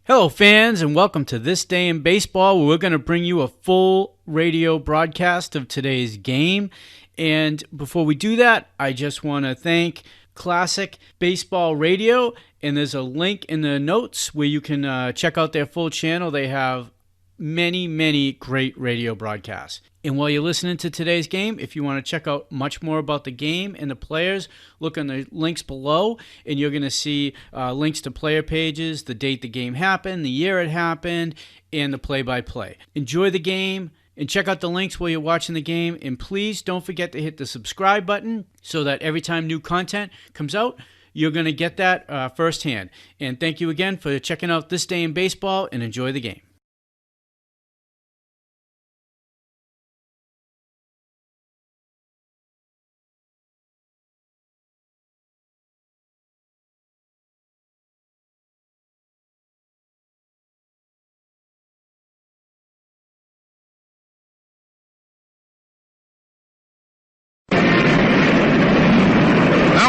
Hello, fans, and welcome to This Day in Baseball, where we're going to bring you a full radio broadcast of today's game. And before we do that, I just want to thank Classic Baseball Radio, and there's a link in the notes where you can check out their full channel. They have many great radio broadcasts. And while you're listening to today's game, if you want to check out much more about the game and the players, look on the links below, and you're going to see links to player pages, the date the game happened, the year it happened, and the play-by-play. Enjoy the game, and check out the links while you're watching the game, and please don't forget to hit the subscribe button so that every time new content comes out, you're going to get that firsthand. And thank you again for checking out This Day in Baseball, and enjoy the game.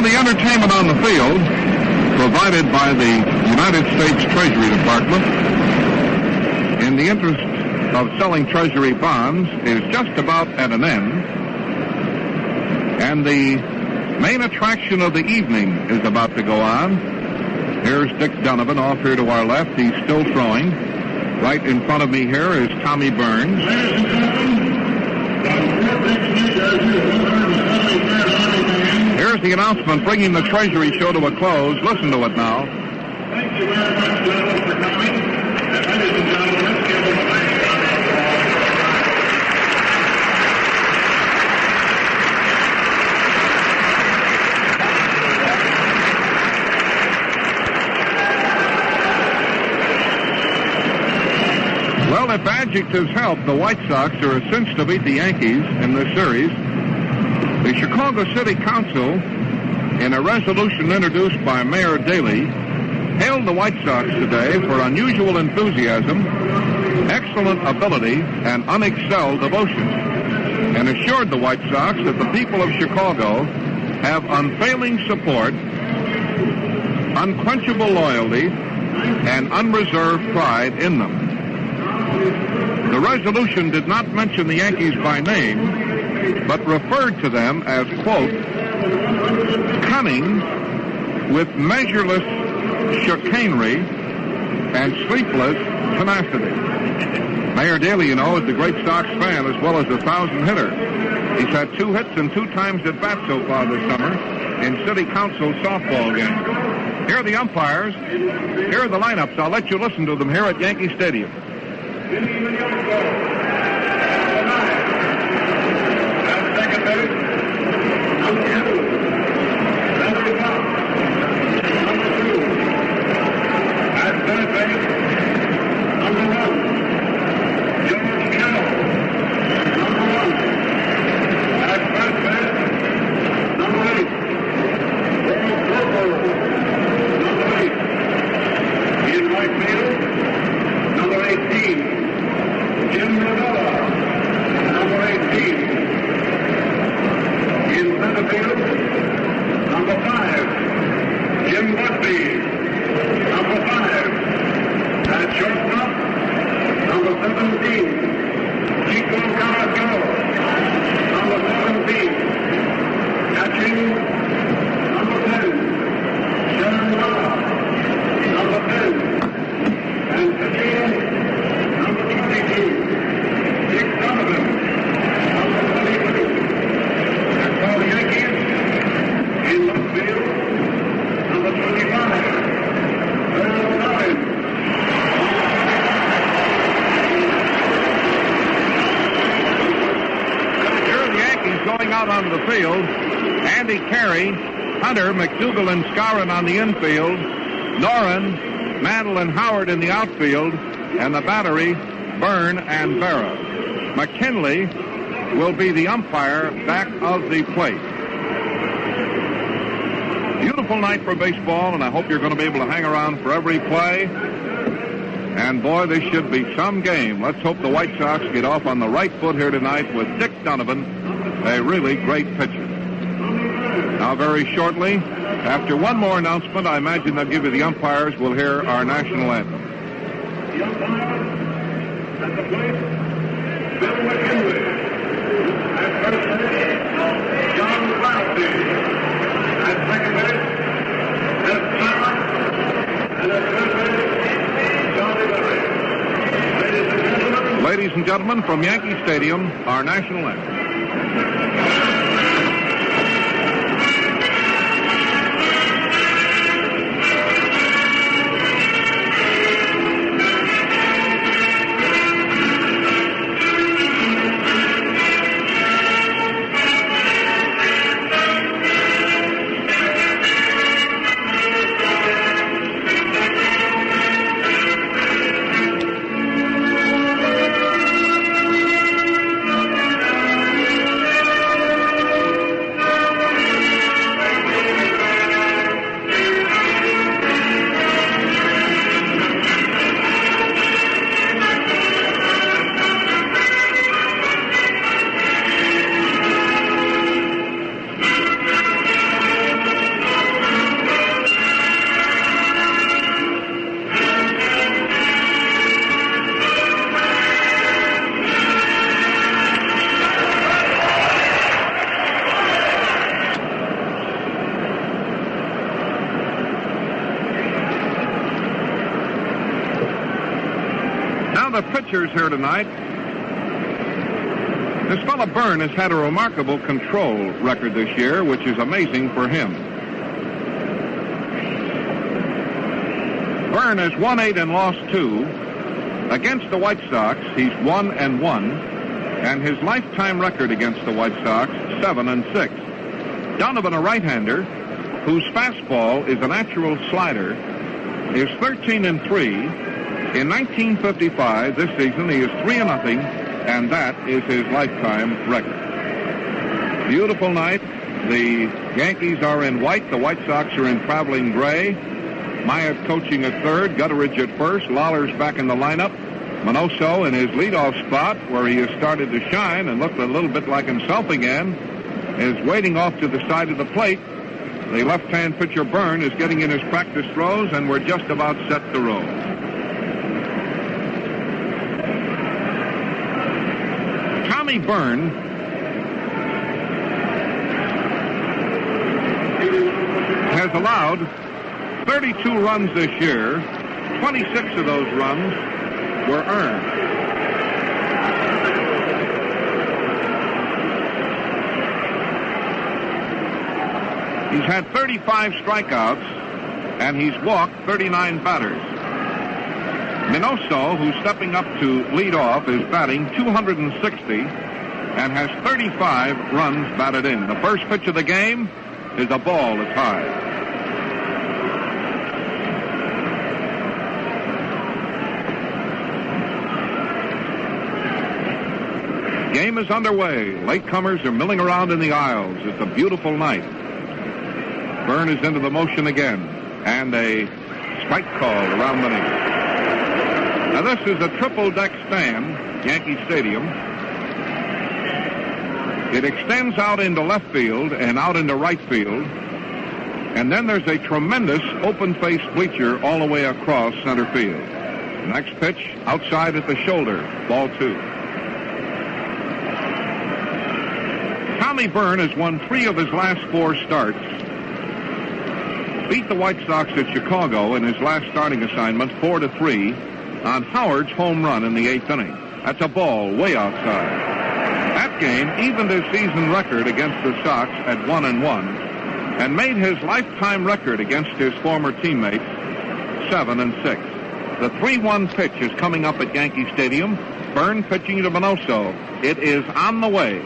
The entertainment on the field, provided by the United States Treasury Department in the interest of selling Treasury bonds, is just about at an end. And the main attraction of the evening is about to go on. Here's Dick Donovan off here to our left. He's still throwing. Right in front of me here is Tommy Byrne. Here's the announcement bringing the Treasury show to a close. Listen to it now. Thank you very much, gentlemen, for coming. And ladies and gentlemen, let's give them a nice round of applause. Well, if adjectives help, the White Sox are a cinch to beat the Yankees in this series. The Chicago City Council, in a resolution introduced by Mayor Daley, hailed the White Sox today for unusual enthusiasm, excellent ability, and unexcelled devotion, and assured the White Sox that the people of Chicago have unfailing support, unquenchable loyalty, and unreserved pride in them. The resolution did not mention the Yankees by name, but referred to them as, quote, cunning with measureless chicanery and sleepless tenacity. Mayor Daley, you know, is a great Sox fan as well as a 1,000 hitter. He's had 2 hits and 2 times at bat so far this summer in City Council softball games. Here are the umpires. Here are the lineups. I'll let you listen to them here at Yankee Stadium. Second base, number 2, Leslie Fox. Number 2, at third base, number 1, George Carroll. Number 1, at first base, number 8, Ronald Roper. Number 8, in right field, number 18, Jim Rivera. Number 18. In center field, number 5, Jim Butby. Number 5. At shortstop, number 17, Chico Carrasco. Number 17. Catching, number 10, Sharon Miller. Number 10. And pitching, number 22, Dick Donovan. Number 22. For the Yankees, in left field, number 25, Byrne. Here are the Yankees going out onto the field. Andy Carey, Hunter, McDougal, and Skowron on the infield. Noren, Mantle, and Howard in the outfield. And the battery, Byrne and Berra. McKinley will be the umpire back of the plate. Beautiful night for baseball, and I hope you're going to be able to hang around for every play. And boy, this should be some game. Let's hope the White Sox get off on the right foot here tonight with Dick Donovan, a really great pitcher. Now, very shortly, after one more announcement, I imagine they'll give you the umpires. We'll hear our national anthem. The umpire at the plate, Bill McHenry. At first base, John Clancy. At second base, Jeff Chandler. And at third base, Johnny Berry. Ladies and gentlemen, from Yankee Stadium, our national anthem. The pitchers here tonight. This fellow Byrne has had a remarkable control record this year, which is amazing for him. Byrne has won 8 and lost 2. Against the White Sox, he's 1 and 1, and his lifetime record against the White Sox, 7 and 6. Donovan, a right-hander, whose fastball is a natural slider, is 13 and 3. In 1955, this season, he is 3-0, and that is his lifetime record. Beautiful night. The Yankees are in white. The White Sox are in traveling gray. Myatt coaching at third, Gutteridge at first. Lawler's back in the lineup. Minoso in his leadoff spot, where he has started to shine and looked a little bit like himself again, is waiting off to the side of the plate. The left-hand pitcher, Byrne, is getting in his practice throws, and we're just about set to roll. Tommy Byrne has allowed 32 runs this year. 26 of those runs were earned. He's had 35 strikeouts, and he's walked 39 batters. Minoso, who's stepping up to lead off, is batting 260 and has 35 runs batted in. The first pitch of the game is a ball that's high. Game is underway. Latecomers are milling around in the aisles. It's a beautiful night. Byrne is into the motion again, and a strike call around the knee. Now, this is a triple-deck stand, Yankee Stadium. It extends out into left field and out into right field. And then there's a tremendous open-faced bleacher all the way across center field. Next pitch, outside at the shoulder, ball 2. Tommy Byrne has won 3 of his last 4 starts. Beat the White Sox at Chicago in his last starting assignment, 4-3. On Howard's home run in the 8th inning. That's a ball way outside. That game evened his season record against the Sox at 1-1 and made his lifetime record against his former teammates 7-6. The 3-1 pitch is coming up at Yankee Stadium. Byrne pitching to Minoso. It is on the way,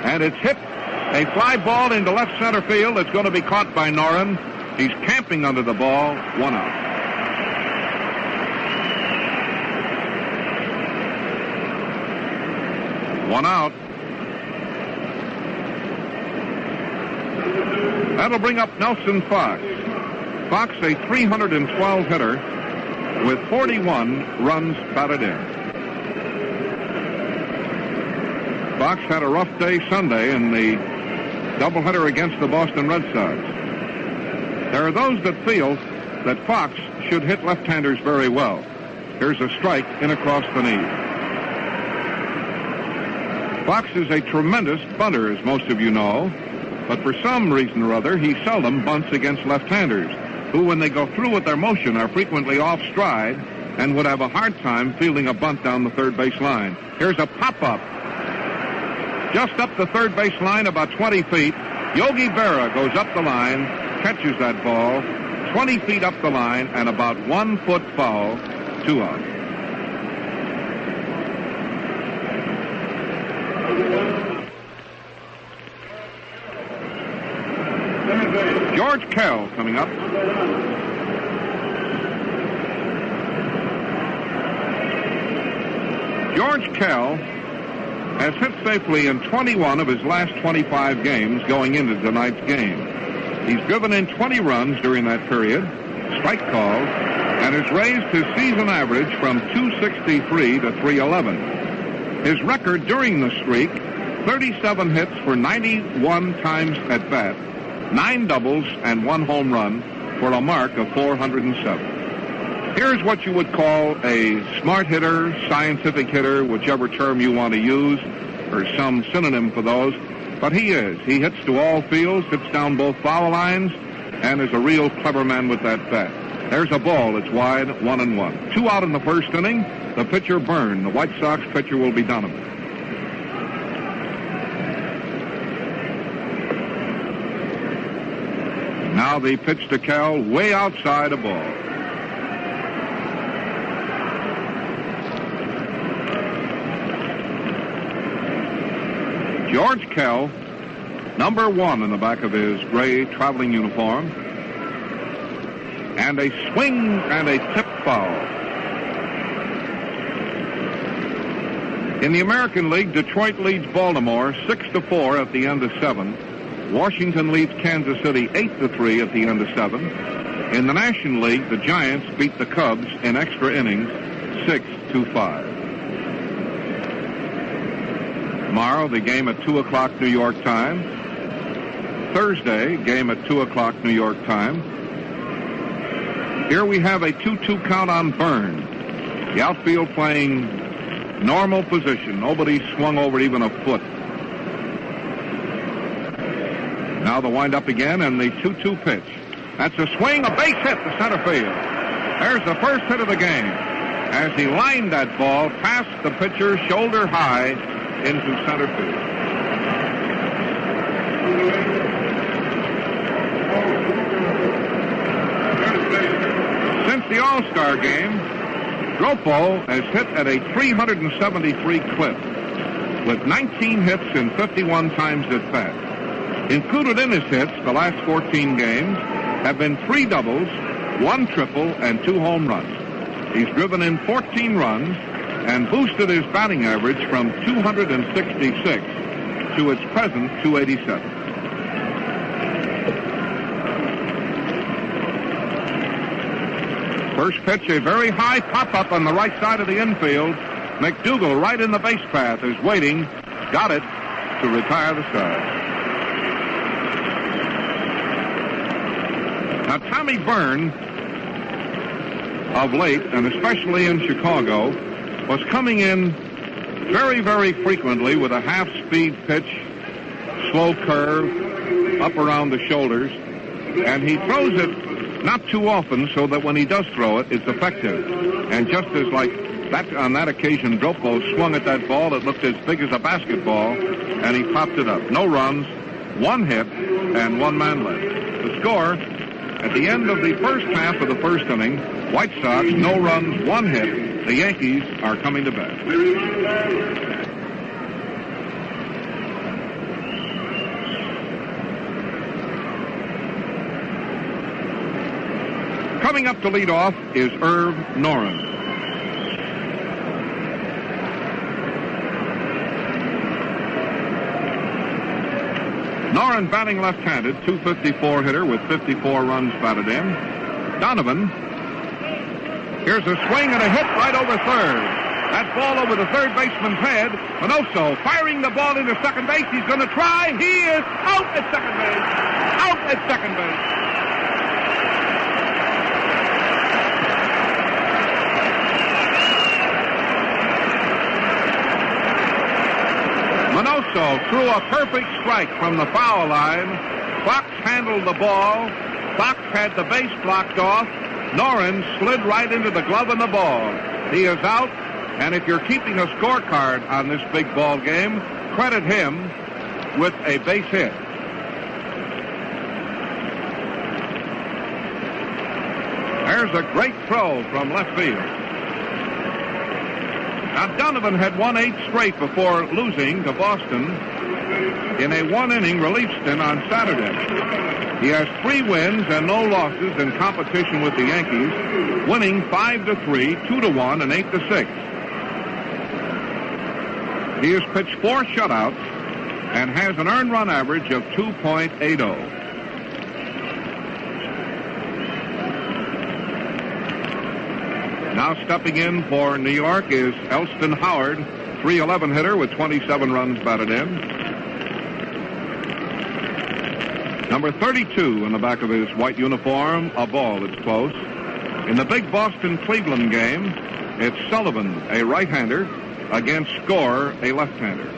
and it's hit. A fly ball into left center field. It's going to be caught by Noren. He's camping under the ball. 1 out. One out. That'll bring up Nelson Fox. Fox, a 312 hitter with 41 runs batted in. Fox had a rough day Sunday in the doubleheader against the Boston Red Sox. There are those that feel that Fox should hit left-handers very well. Here's a strike in across the knee. Fox is a tremendous bunter, as most of you know, but for some reason or other, he seldom bunts against left-handers, who, when they go through with their motion, are frequently off stride and would have a hard time fielding a bunt down the third base line. Here's a pop-up. Just up the third base line, about 20 feet. Yogi Berra goes up the line, catches that ball, 20 feet up the line, and about 1 foot foul, 2 out. George Kell coming up. George Kell has hit safely in 21 of his last 25 games going into tonight's game. He's driven in 20 runs during that period, strike calls, and has raised his season average from 263 to 311. His record during the streak, 37 hits for 91 times at bat, 9 doubles and 1 home run for a mark of 407. Here's what you would call a smart hitter, scientific hitter, whichever term you want to use, or some synonym for those. But he is. He hits to all fields, hits down both foul lines, and is a real clever man with that bat. There's a ball. It's wide, 1-1. 2 out in the first inning. The pitcher, Byrne. The White Sox pitcher will be Donovan. Now the pitch to Kell, way outside a ball. George Kell, number 1 in the back of his gray traveling uniform. And a swing and a tip foul. In the American League, Detroit leads Baltimore 6-4 at the end of 7. Washington leads Kansas City 8-3 at the end of 7. In the National League, the Giants beat the Cubs in extra innings 6-5. Tomorrow, the game at 2 o'clock New York time. Thursday, game at 2 o'clock New York time. Here we have a 2-2 count on Byrne. The outfield playing normal position. Nobody swung over even a foot. Now the wind-up again and the 2-2 pitch. That's a swing, a base hit to center field. There's the first hit of the game. As he lined that ball past the pitcher, shoulder high, into center field. Since the All-Star game, Dropo has hit at a 373 clip with 19 hits and 51 times at bat. Included in his hits the last 14 games have been 3 doubles, 1 triple, and 2 home runs. He's driven in 14 runs and boosted his batting average from 266 to its present 287. First pitch, a very high pop-up on the right side of the infield. McDougal, right in the base path, is waiting. Got it to retire the side. Now, Tommy Byrne, of late, and especially in Chicago, was coming in very, very frequently with a half-speed pitch, slow curve, up around the shoulders, and he throws it not too often so that when he does throw it, it's effective. And just as like that on that occasion, Dropo swung at that ball, it looked as big as a basketball, and he popped it up. No runs, 1 hit, and 1 man left. The score, at the end of the first half of the first inning, White Sox, no runs, 1 hit. The Yankees are coming to bat. Coming up to lead off is Irv Noren. Noren batting left-handed, 254 hitter with 54 runs batted in. Donovan. Here's a swing and a hit right over third. That ball over the third baseman's head. Minoso firing the ball into second base. He's going to try. He is out at second base. Out at second base. Minoso threw a perfect strike from the foul line. Fox handled the ball. Fox had the base blocked off. Noren slid right into the glove and the ball. He is out, and if you're keeping a scorecard on this big ball game, credit him with a base hit. There's a great throw from left field. Now, Donovan had won 8 straight before losing to Boston in a 1-inning relief stint on Saturday. He has 3 wins and no losses in competition with the Yankees, winning 5-3, 2-1, and 8-6. He has pitched 4 shutouts and has an earned run average of 2.80. Now stepping in for New York is Elston Howard, .311 hitter with 27 runs batted in. Number 32 in the back of his white uniform, a ball that's close. In the big Boston-Cleveland game, it's Sullivan, a right-hander, against Score, a left-hander.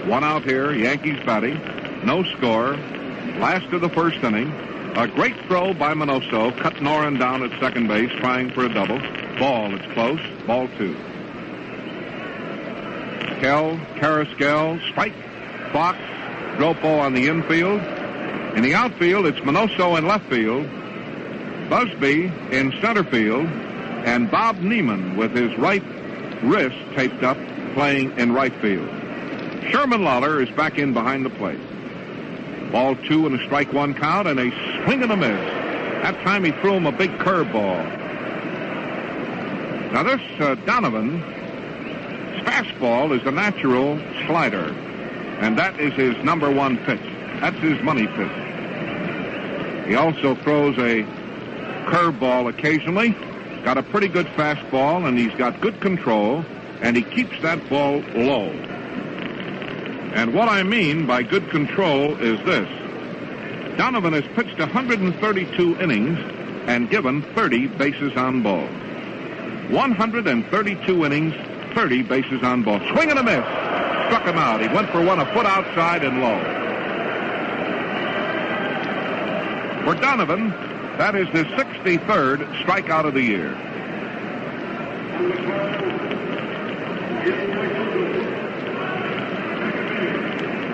1 out here, Yankees batting, no score. Last of the first inning, a great throw by Minoso, cut Noren down at second base, trying for a double. Ball, it's close, ball 2. Kell, Carrasquel, strike, Fox, Dropo on the infield. In the outfield, it's Minoso in left field, Busby in center field, and Bob Neiman with his right wrist taped up playing in right field. Sherman Lawler is back in behind the plate. Ball 2 and a strike 1 count, and a swing and a miss. That time he threw him a big curveball. Now this Donovan's fastball is a natural slider, and that is his number 1 pitch. That's his money pitch. He also throws a curveball occasionally. Got a pretty good fastball, and he's got good control, and he keeps that ball low. And what I mean by good control is this. Donovan has pitched 132 innings and given 30 bases on balls. 132 innings, 30 bases on balls. Swing and a miss. Struck him out. He went for one a foot outside and low. For Donovan, that is his 63rd strikeout of the year.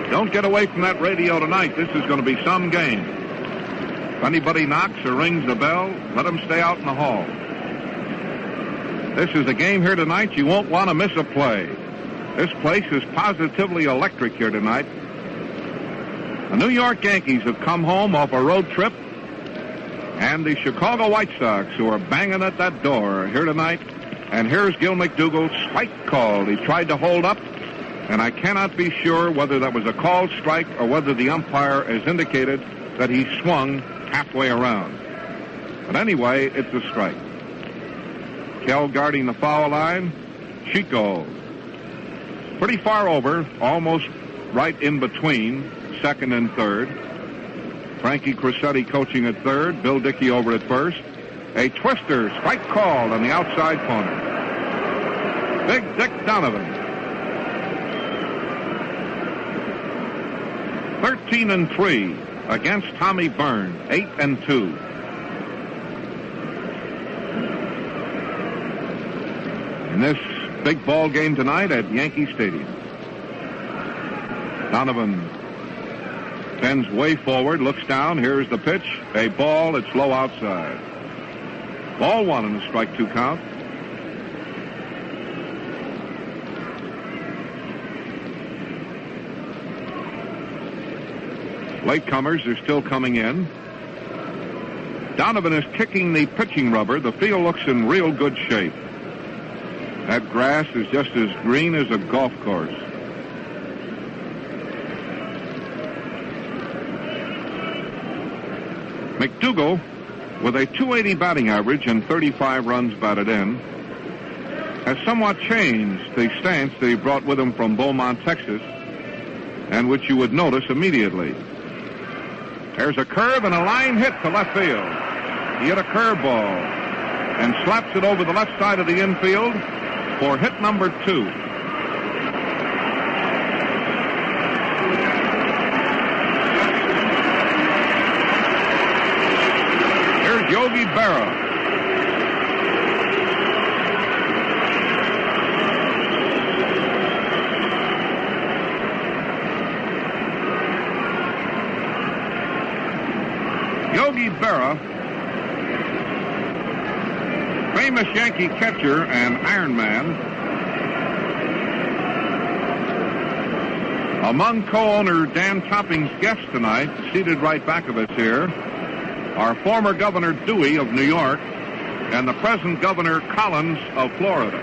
Don't get away from that radio tonight. This is going to be some game. If anybody knocks or rings the bell, let them stay out in the hall. This is a game here tonight. You won't want to miss a play. This place is positively electric here tonight. The New York Yankees have come home off a road trip, and the Chicago White Sox, who are banging at that door, are here tonight. And here's Gil McDougall, strike called. He tried to hold up, and I cannot be sure whether that was a called strike or whether the umpire has indicated that he swung halfway around. But anyway, it's a strike. Kell guarding the foul line. Chico pretty far over, almost right in between second and third. Frankie Crosetti coaching at third. Bill Dickey over at first. A twister, strike called on the outside corner. Big Dick Donovan. 13-3 against Tommy Byrne. 8-2. In this big ball game tonight at Yankee Stadium. Donovan bends way forward, looks down. Here's the pitch. A ball. It's low outside. Ball 1 in the strike 2 count. Latecomers are still coming in. Donovan is kicking the pitching rubber. The field looks in real good shape. That grass is just as green as a golf course. McDougall, with a .280 batting average and 35 runs batted in, has somewhat changed the stance that he brought with him from Beaumont, Texas, and which you would notice immediately. There's a curve and a line hit to left field. He hit a curveball and slaps it over the left side of the infield for hit number 2. Yogi Berra. Yogi Berra, famous Yankee catcher and Iron Man. Among co-owner Dan Topping's guests tonight, seated right back of us here, are former Governor Dewey of New York and the present Governor Collins of Florida.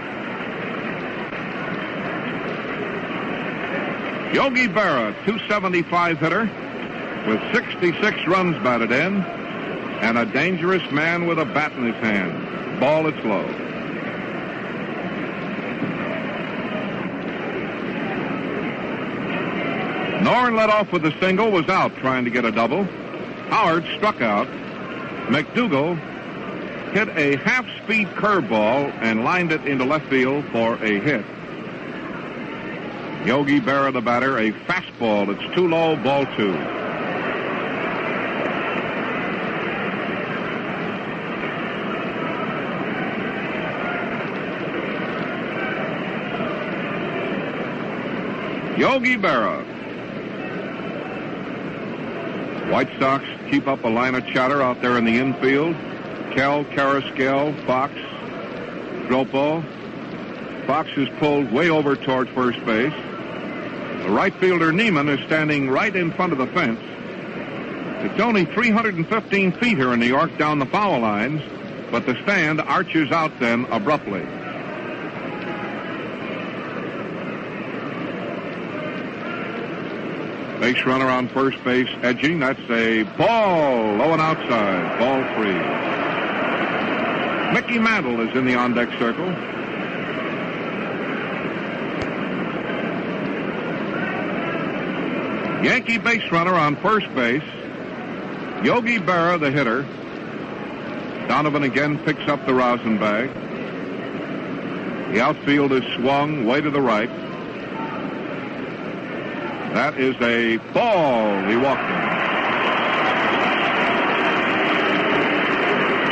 Yogi Berra, 275 hitter, with 66 runs batted in, and a dangerous man with a bat in his hand. Ball that's low. Norrin led off with a single, was out trying to get a double. Howard struck out. McDougal hit a half-speed curveball and lined it into left field for a hit. Yogi Berra, the batter, a fastball that's too low, ball two. Yogi Berra. White Sox keep up a line of chatter out there in the infield. Kell, Carrasquel, Fox, Dropo. Fox is pulled way over toward first base. The right fielder Neiman is standing right in front of the fence. It's only 315 feet here in New York down the foul lines, but the stand arches out then abruptly. Base runner on first base edging. That's a ball, low and outside. Ball three. Mickey Mantle is in the on-deck circle. Yankee base runner on first base. Yogi Berra, the hitter. Donovan again picks up the rosin bag. The outfield is swung way to the right. That is a ball. He walked in.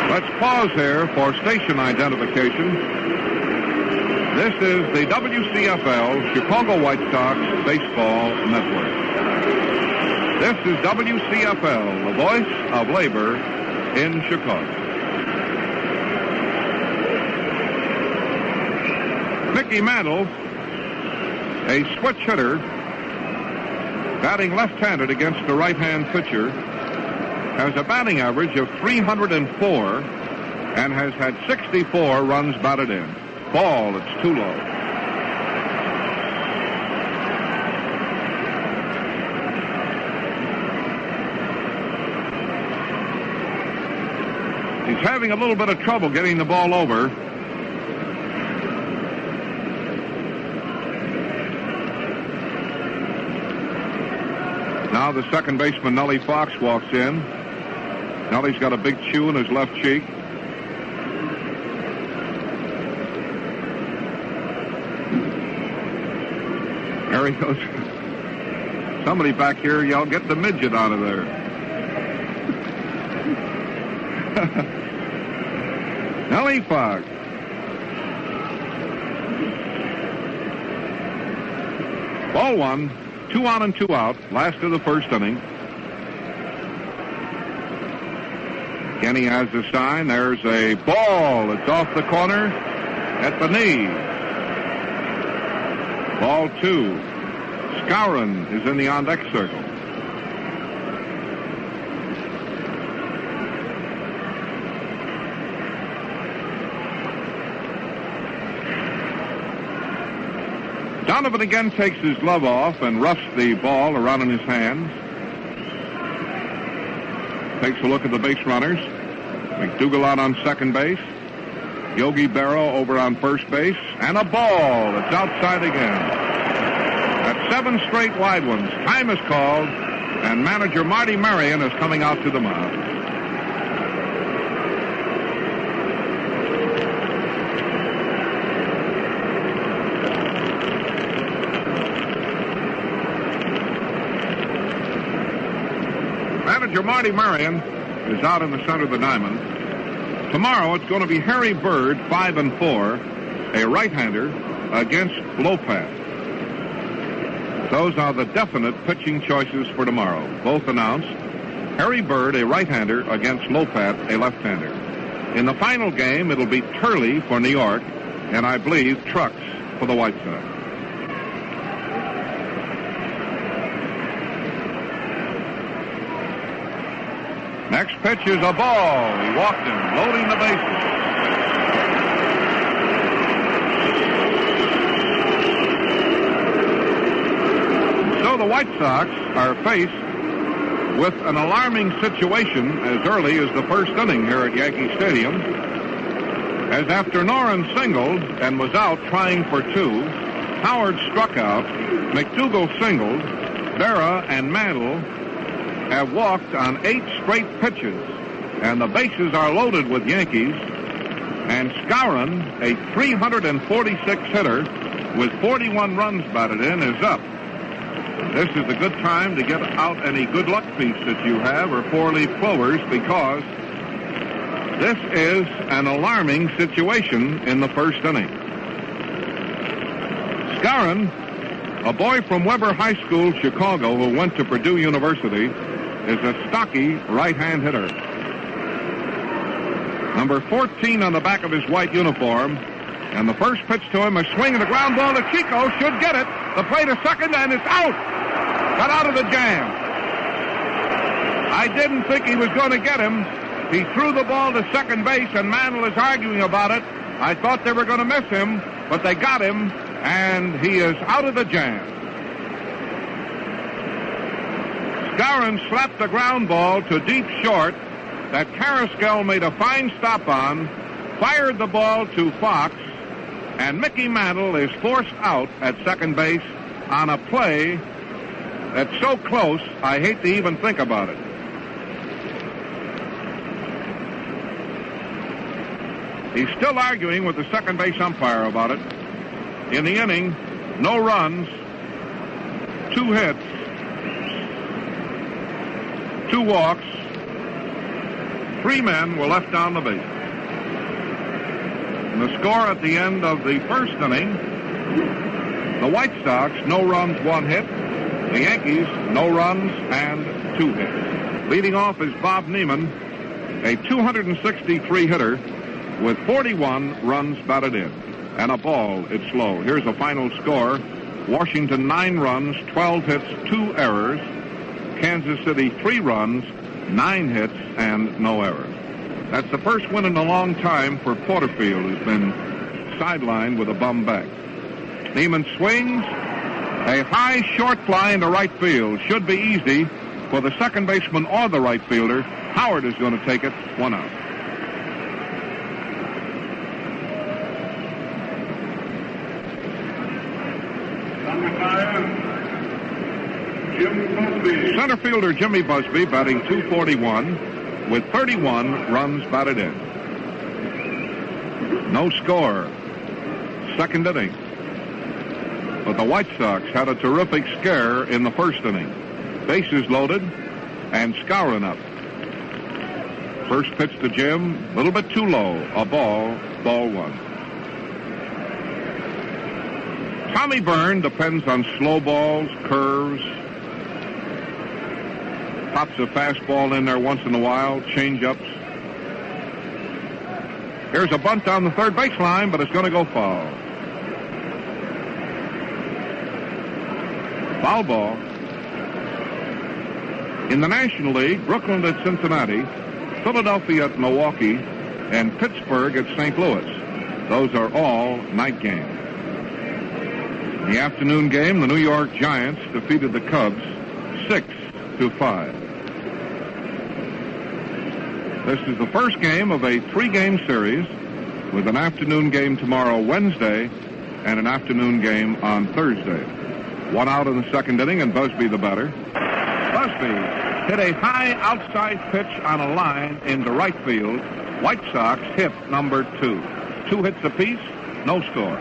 Let's pause here for station identification. This is the WCFL, Chicago White Sox Baseball Network. This is WCFL, the voice of labor in Chicago. Mickey Mantle, a switch hitter, batting left-handed against the right-hand pitcher, has a batting average of 304 and has had 64 runs batted in. Ball, it's too low. He's having a little bit of trouble getting the ball over. Now the second baseman, Nellie Fox, walks in. Nellie's got a big chew in his left cheek. There he goes. Somebody back here yelled, "Get the midget out of there." Nellie Fox. Ball one. 2 on and 2 out, last of the first inning. Kenny has the sign. There's a ball. It's off the corner at the knee. Ball two. Skowron is in the on-deck circle. Donovan again takes his glove off and roughs the ball around in his hands. Takes a look at the base runners. McDougal out on second base. Yogi Berra over on first base. And a ball. It's outside again. That's 7 straight wide ones. Time is called, and manager Marty Marion is coming out to the mound. Manager Marty Marion is out in the center of the diamond. Tomorrow it's going to be Harry Byrne, 5-4, a right-hander against Lopat. Those are the definite pitching choices for tomorrow. Both announced. Harry Byrne, a right-hander, against Lopat, a left-hander. In the final game, it'll be Turley for New York, and I believe Trucks for the White Sox. Next pitch is a ball. He walked him, loading the bases. So the White Sox are faced with an alarming situation as early as the first inning here at Yankee Stadium, as after Noren singled and was out trying for two, Howard struck out, McDougal singled, Berra and Mantle have walked on 8 straight pitches, and the bases are loaded with Yankees, and Skowron, a 346 hitter with 41 runs batted in, is up. This is a good time to get out any good luck piece that you have or 4-leaf clovers, because this is an alarming situation in the first inning. Skowron, a boy from Weber High School, Chicago, who went to Purdue University, is a stocky right-hand hitter. Number 14 on the back of his white uniform. And the first pitch to him, a swing and a ground ball to Chico, should get it. The play to second, and it's out. Got out of the jam. I didn't think he was going to get him. He threw the ball to second base, and Mantle is arguing about it. I thought they were going to miss him, but they got him, and he is out of the jam. Skowron slapped the ground ball to deep short that Carrasquel made a fine stop on, fired the ball to Fox, and Mickey Mantle is forced out at second base on a play that's so close, I hate to even think about it. He's still arguing with the second base umpire about it. In the inning, no runs, 2 hits, 2 walks, 3 men were left down the base. And the score at the end of the first inning, the White Sox, no runs, 1 hit. The Yankees, no runs and 2 hits. Leading off is Bob Neiman, a 263 hitter with 41 runs batted in. And a ball, it's low. Here's a final score. Washington, 9 runs, 12 hits, 2 errors. Kansas City, 3 runs, 9 hits, and no errors. That's the first win in a long time for Porterfield, who's been sidelined with a bum back. Neiman swings. A high short fly into right field. Should be easy for the second baseman or the right fielder. Howard is going to take it, 1 out. Center fielder Jimmy Busby batting .241 with 31 runs batted in. No score. Second inning. But the White Sox had a terrific scare in the first inning. Bases loaded and Skowron up. First pitch to Jim, a little bit too low. A ball, ball 1. Tommy Byrne depends on slow balls, curves, pops a fastball in there once in a while, change-ups. Here's a bunt down the third baseline, but it's going to go foul. Foul ball. In the National League, Brooklyn at Cincinnati, Philadelphia at Milwaukee, and Pittsburgh at St. Louis. Those are all night games. In the afternoon game, the New York Giants defeated the Cubs 6-5. This is the first game of a 3-game series with an afternoon game tomorrow, Wednesday, and an afternoon game on Thursday. 1 out in the second inning, and Busby the batter. Busby hit a high outside pitch on a line into right field. White Sox hit number 2. 2 hits apiece, no score.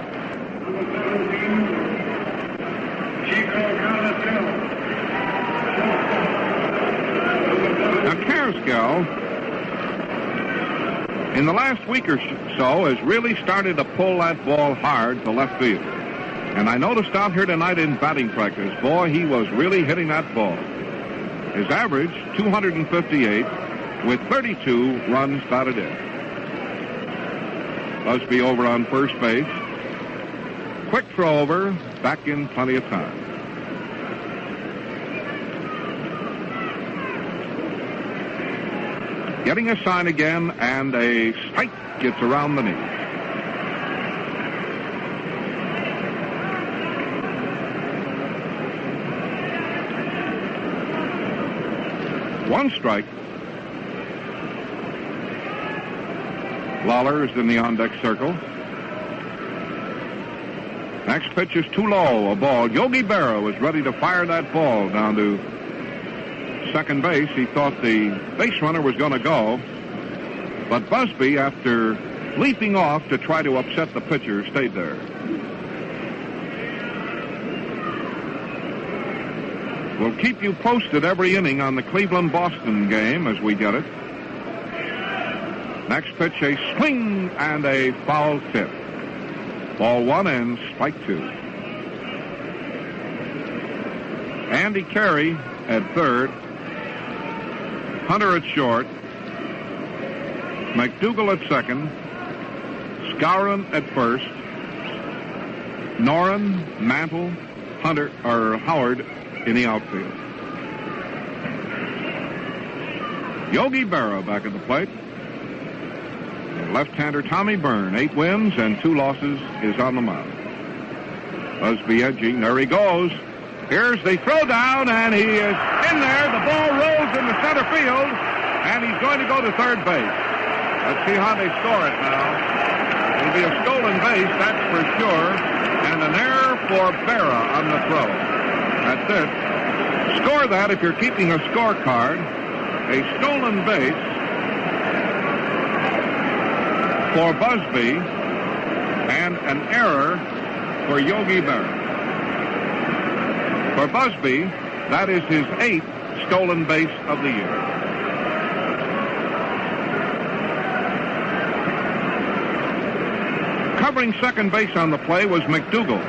Now, Carrasquel, in the last week or so, has really started to pull that ball hard to left field. And I noticed out here tonight in batting practice, boy, he was really hitting that ball. His average, 258, with 32 runs batted in. Busby over on first base. Quick throw over, back in plenty of time. Getting a sign again, and a strike gets around the knee. One strike. Lawler is in the on-deck circle. Next pitch is too low, a ball. Yogi Berra was ready to fire that ball down to second base. He thought the base runner was going to go, but Busby, after leaping off to try to upset the pitcher, stayed there. We'll keep you posted every inning on the Cleveland-Boston game as we get it. Next pitch, a swing and a foul tip. Ball one and strike two. Andy Carey at third. Hunter at short. McDougal at second. Skowron at first. Noren, Mantle, Howard in the outfield. Yogi Berra back at the plate. Left-hander Tommy Byrne, 8 wins and 2 losses, is on the mound. Busby edging. There he goes. Here's the throw down, and he is in there. The ball rolls into center field, and he's going to go to third base. Let's see how they score it now. It'll be a stolen base, that's for sure, and an error for Berra on the throw. That's it. Score that if you're keeping a scorecard. A stolen base for Busby and an error for Yogi Berra. For Busby, that is his 8th stolen base of the year. Covering second base on the play was McDougal.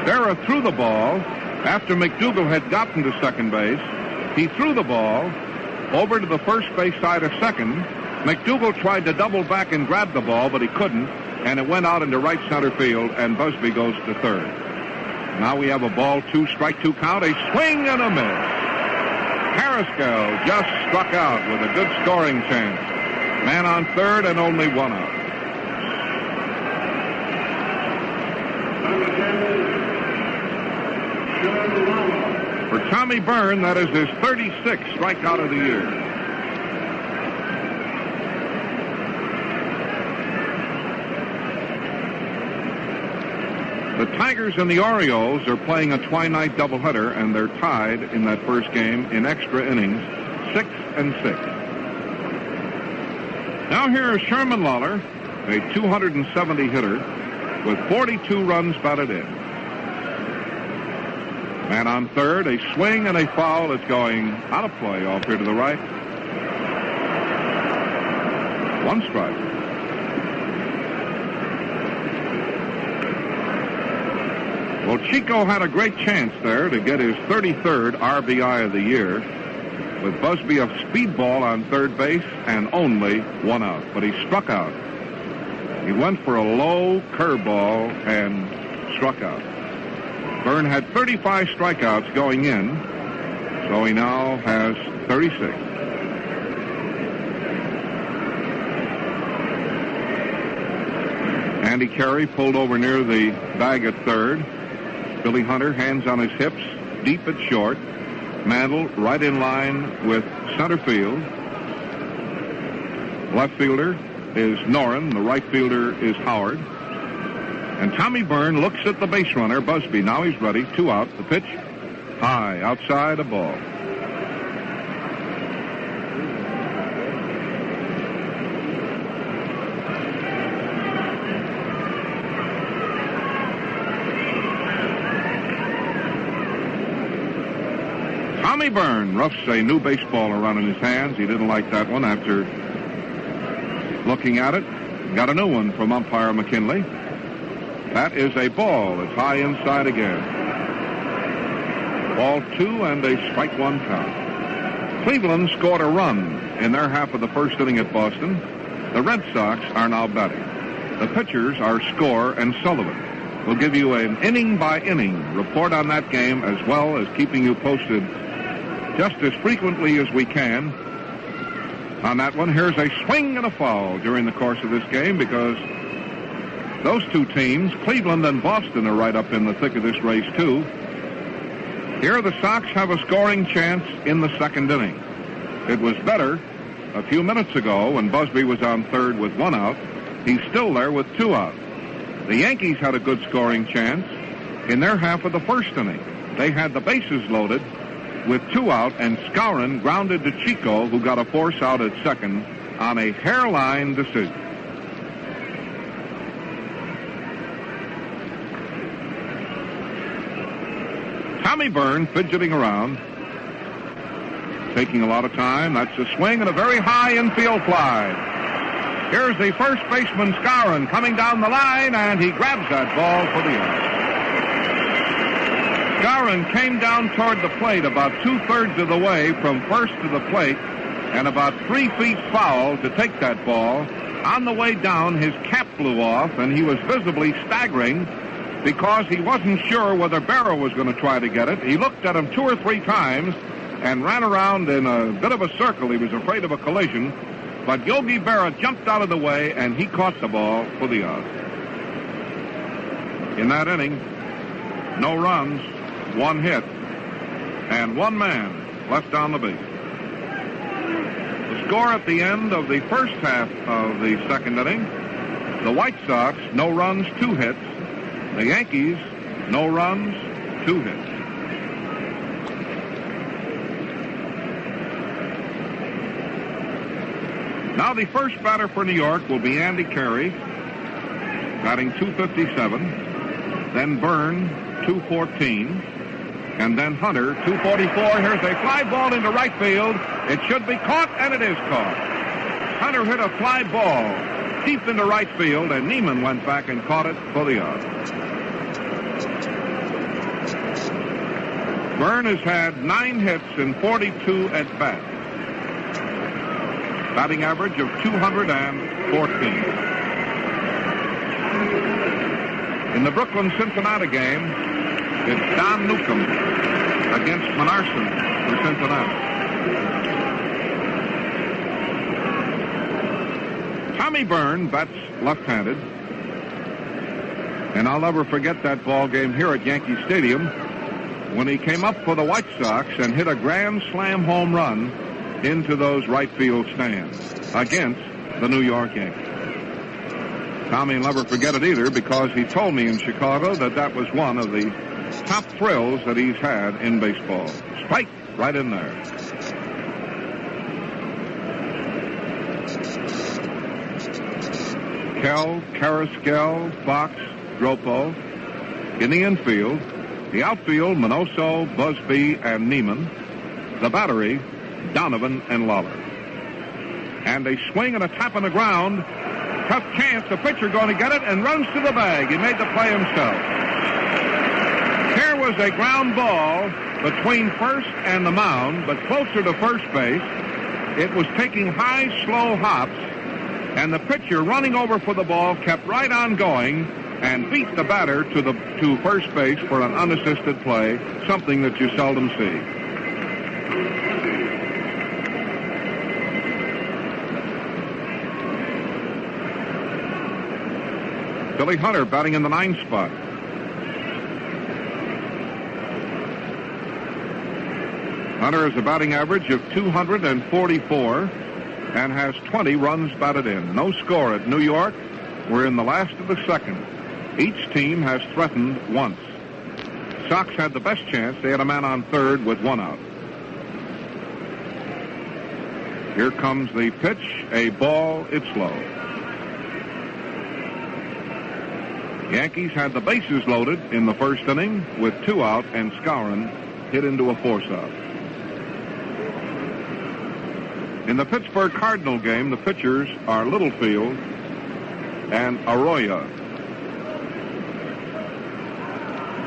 Berra threw the ball. After McDougal had gotten to second base, he threw the ball over to the first base side of second. McDougal tried to double back and grab the ball, but he couldn't, and it went out into right center field, and Busby goes to third. Now we have a ball 2, strike 2 count, a swing and a miss. Carrasco just struck out with a good scoring chance. Man on third and only 1 out. For Tommy Byrne, that is his 36th strikeout of the year. The Tigers and the Orioles are playing a twilight doubleheader, and they're tied in that first game in extra innings, 6-6. Now here is Sherman Lawler, a 270 hitter with 42 runs batted in. Man on third, a swing and a foul. It's going out of play off here to the right. 1 strike. Well, Chico had a great chance there to get his 33rd RBI of the year, with Busby a speedball on third base and only 1 out. But he struck out. He went for a low curveball and struck out. Byrne had 35 strikeouts going in, so he now has 36. Andy Carey pulled over near the bag at third. Billy Hunter, hands on his hips, deep at short. Mantle right in line with center field. Left fielder is Noren. The right fielder is Howard. And Tommy Byrne looks at the base runner, Busby. Now he's ready. 2 out. The pitch, high, outside, a ball. Tommy Byrne roughs a new baseball around in his hands. He didn't like that one after Looking at it, got a new one from umpire McKinley. That is a ball. It's high inside again. Ball 2 and a strike 1 count. Cleveland scored a run in their half of the first inning at Boston. The Red Sox are now batting. The pitchers are Score and Sullivan. We'll give you an inning-by-inning report on that game, as well as keeping you posted just as frequently as we can on that one. Here's a swing and a foul during the course of this game, because those two teams, Cleveland and Boston, are right up in the thick of this race, too. Here the Sox have a scoring chance in the second inning. It was better a few minutes ago when Busby was on third with 1 out. He's still there with 2 out. The Yankees had a good scoring chance in their half of the first inning. They had the bases loaded with 2 out, and Skowron grounded to Chico, who got a force out at second on a hairline decision. Tommy Byrne fidgeting around, taking a lot of time. That's a swing and a very high infield fly. Here's the first baseman, Skowron, coming down the line, and he grabs that ball for the out. Skowron came down toward the plate about 2/3 of the way from first to the plate, and about 3 feet foul to take that ball. On the way down, his cap blew off, and he was visibly staggering because he wasn't sure whether Barrow was going to try to get it. He looked at him 2 or 3 times and ran around in a bit of a circle. He was afraid of a collision. But Yogi Berra jumped out of the way, and he caught the ball for the out. In that inning, no runs, 1 hit, and 1 man left on the base. The score at the end of the first half of the second inning: the White Sox, no runs, 2 hits. The Yankees, no runs, 2 hits. Now the first batter for New York will be Andy Carey, batting .257. Then Byrne, .214. And then Hunter, .244. Here's a fly ball into right field. It should be caught, and it is caught. Hunter hit a fly ball deep into right field, and Neiman went back and caught it for the out. Byrne has had 9 hits in 42 at-bats. Batting average of .214. In the Brooklyn-Cincinnati game, it's Don Newcomb against Menarson for Cincinnati. Tommy Byrne bats left-handed. And I'll never forget that ball game here at Yankee Stadium when he came up for the White Sox and hit a grand slam home run into those right field stands against the New York Yankees. Tommy will never forget it either, because he told me in Chicago that that was one of the top thrills that he's had in baseball. Strike right in there. Kell, Carrasquel, Fox, Dropo in the infield. The outfield, Minoso, Busby, and Neiman. The battery, Donovan and Lawler. And a swing and a tap on the ground. Tough chance. The pitcher going to get it and runs to the bag. He made the play himself. Here was a ground ball between first and the mound, but closer to first base. It was taking high, slow hops, and the pitcher running over for the ball kept right on going and beat the batter to first base for an unassisted play, something that you seldom see. Billy Hunter batting in the 9th spot. Hunter has a batting average of .244 and has 20 runs batted in. No score at New York. We're in the last of the second. Each team has threatened once. Sox had the best chance. They had a man on third with 1 out. Here comes the pitch. A ball. It's low. Yankees had the bases loaded in the first inning with 2 out, and Skowron hit into a force out. In the Pittsburgh Cardinal game, the pitchers are Littlefield and Arroyo.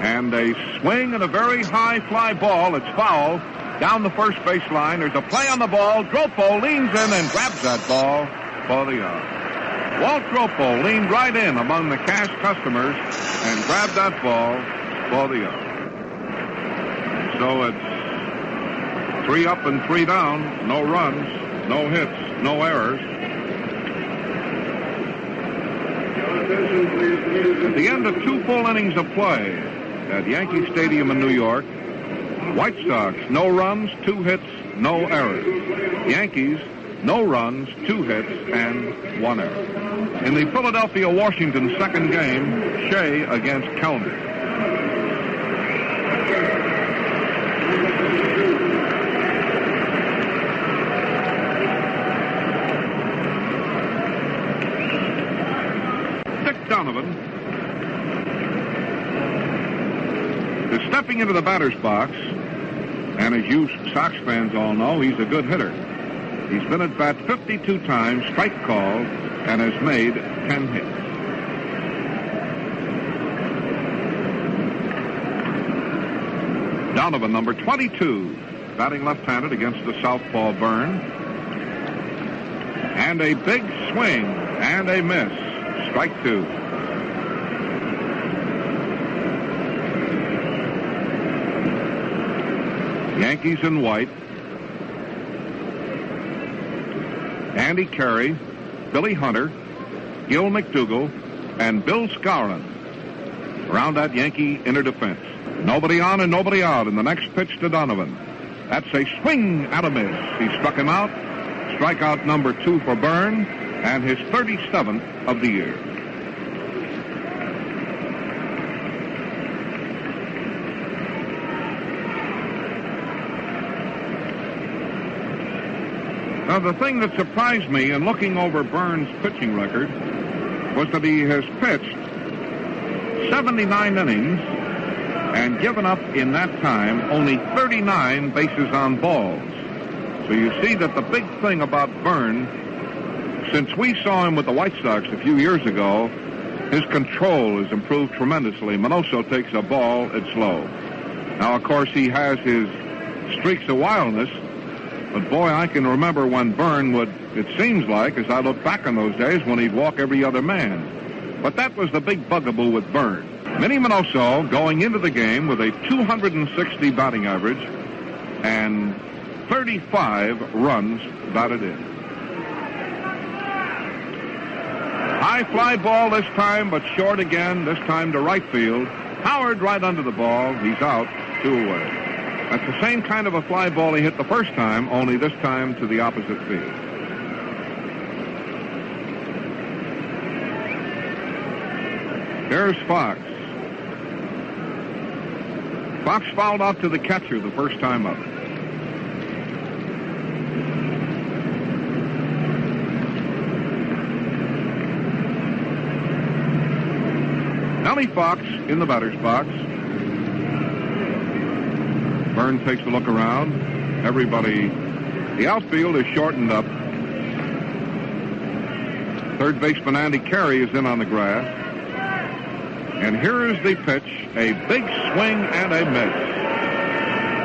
And a swing and a very high fly ball. It's foul down the first base line. There's a play on the ball. Dropo leans in and grabs that ball for the out. Walt Dropo leaned right in among the cash customers and grabbed that ball for the out. So it's 3 up and 3 down. No runs, no hits, no errors. At the end of 2 full innings of play at Yankee Stadium in New York, White Sox, no runs, 2 hits, no errors. Yankees, no runs, 2 hits, and 1 error. In the Philadelphia-Washington second game, Shea against Kellner. Donovan is stepping into the batter's box, and as you Sox fans all know, he's a good hitter. He's been at bat 52 times, strike called, and has made 10 hits. Donovan, number 22, batting left-handed against the southpaw Byrne. And a big swing and a miss. Strike 2. Yankees in white. Andy Carey, Billy Hunter, Gil McDougall, and Bill Skowron around that Yankee inner defense. Nobody on and nobody out in the next pitch to Donovan. That's a swing and a miss. He struck him out. Strikeout number 2 for Byrne, and his 37th of the year. Now, the thing that surprised me in looking over Byrne's pitching record was that he has pitched 79 innings and given up in that time only 39 bases on balls. So you see that the big thing about Byrne, since we saw him with the White Sox a few years ago, his control has improved tremendously. Minoso takes a ball, it's low. Now, of course, he has his streaks of wildness, but boy, I can remember when Byrne would, it seems like, as I look back on those days, when he'd walk every other man. But that was the big bugaboo with Byrne. Minnie Minoso going into the game with a 260 batting average and 35 runs batted in. High fly ball this time, but short again, this time to right field. Howard right under the ball. He's out, 2 away. That's the same kind of a fly ball he hit the first time, only this time to the opposite field. Here's Fox. Fox fouled out to the catcher the first time up. Ellie Fox in the batter's box. Byrne takes a look around. Everybody, the outfield is shortened up. Third baseman Andy Carey is in on the grass. And here is the pitch, a big swing and a miss.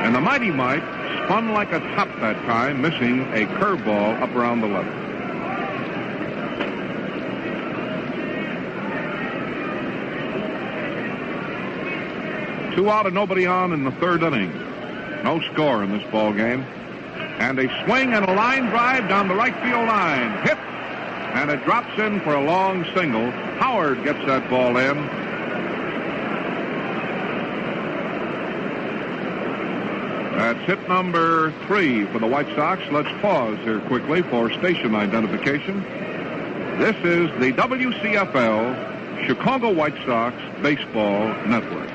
And the Mighty Mite spun like a top that time, missing a curveball up around the level. Two out and nobody on in the third inning. No score in this ball game. And a swing and a line drive down the right field line. Hit, and it drops in for a long single. Howard gets that ball in. That's hit number 3 for the White Sox. Let's pause here quickly for station identification. This is the WCFL Chicago White Sox Baseball Network.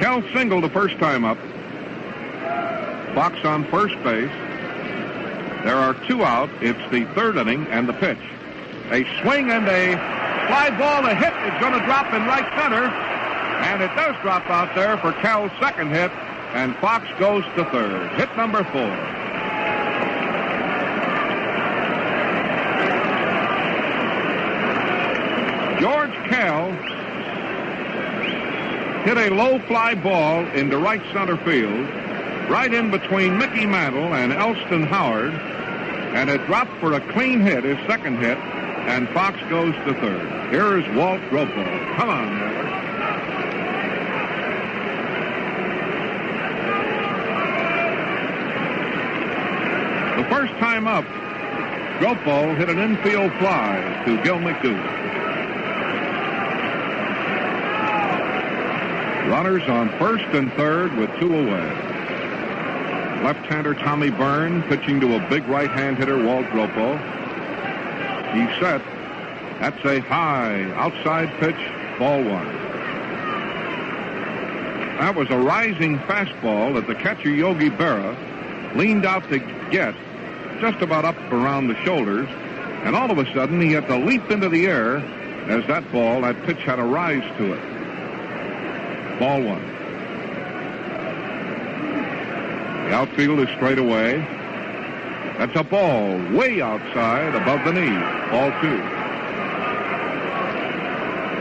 Cal singled the first time up. Fox on first base. There are 2 out. It's the third inning and the pitch. A swing and a fly ball. A hit is going to drop in right center. And it does drop out there for Cal's second hit. And Fox goes to third. Hit number 4. Kell hit a low fly ball into right center field, right in between Mickey Mantle and Elston Howard, and it dropped for a clean hit, his second hit, and Fox goes to third. Here's Walt Dropo. Come on, Miller. The first time up, Dropo hit an infield fly to Gil McDougal. Runners on first and third with two away. Left-hander Tommy Byrne pitching to a big right-hand hitter, Walt Dropo. He's set. That's a high outside pitch, ball one. That was a rising fastball that the catcher, Yogi Berra, leaned out to get just about up around the shoulders, and all of a sudden he had to leap into the air as that pitch had a rise to it. Ball one. The outfield is straight away. That's a ball way outside above the knee. Ball two.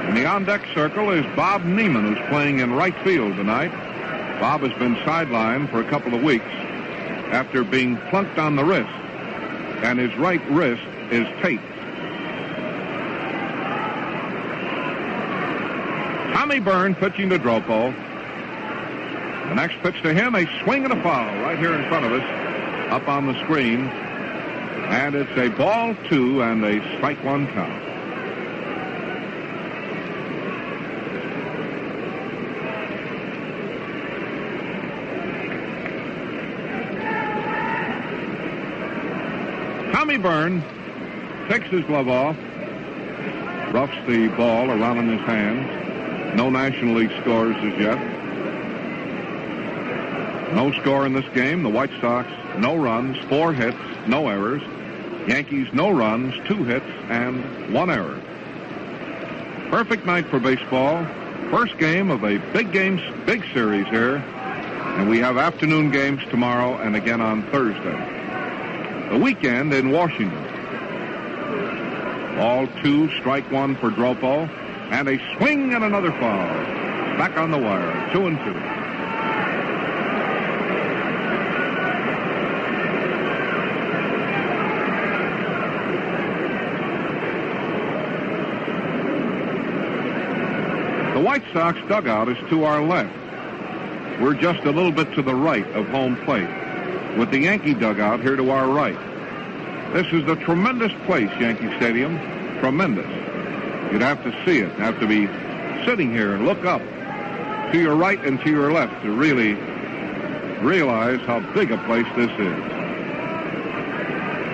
In the on-deck circle is Bob Neiman, who's playing in right field tonight. Bob has been sidelined for a couple of weeks after being plunked on the wrist, and his right wrist is taped. Tommy Byrne pitching to Dropo. The next pitch to him, a swing and a foul right here in front of us, up on the screen. And it's a ball two and a strike one count. Tommy Byrne takes his glove off, roughs the ball around in his hands. No National League scores as yet. No score in this game. The White Sox, no runs, 4 hits, no errors. Yankees, no runs, 2 hits, and 1 error. Perfect night for baseball. First game of a big series here. And we have afternoon games tomorrow and again on Thursday. The weekend in Washington. Ball two, strike one for Dropo. And a swing and another foul. Back on the wire, 2-2. The White Sox dugout is to our left. We're just a little bit to the right of home plate, with the Yankee dugout here to our right. This is a tremendous place, Yankee Stadium. Tremendous. You'd have to see it, have to be sitting here and look up to your right and to your left to really realize how big a place this is.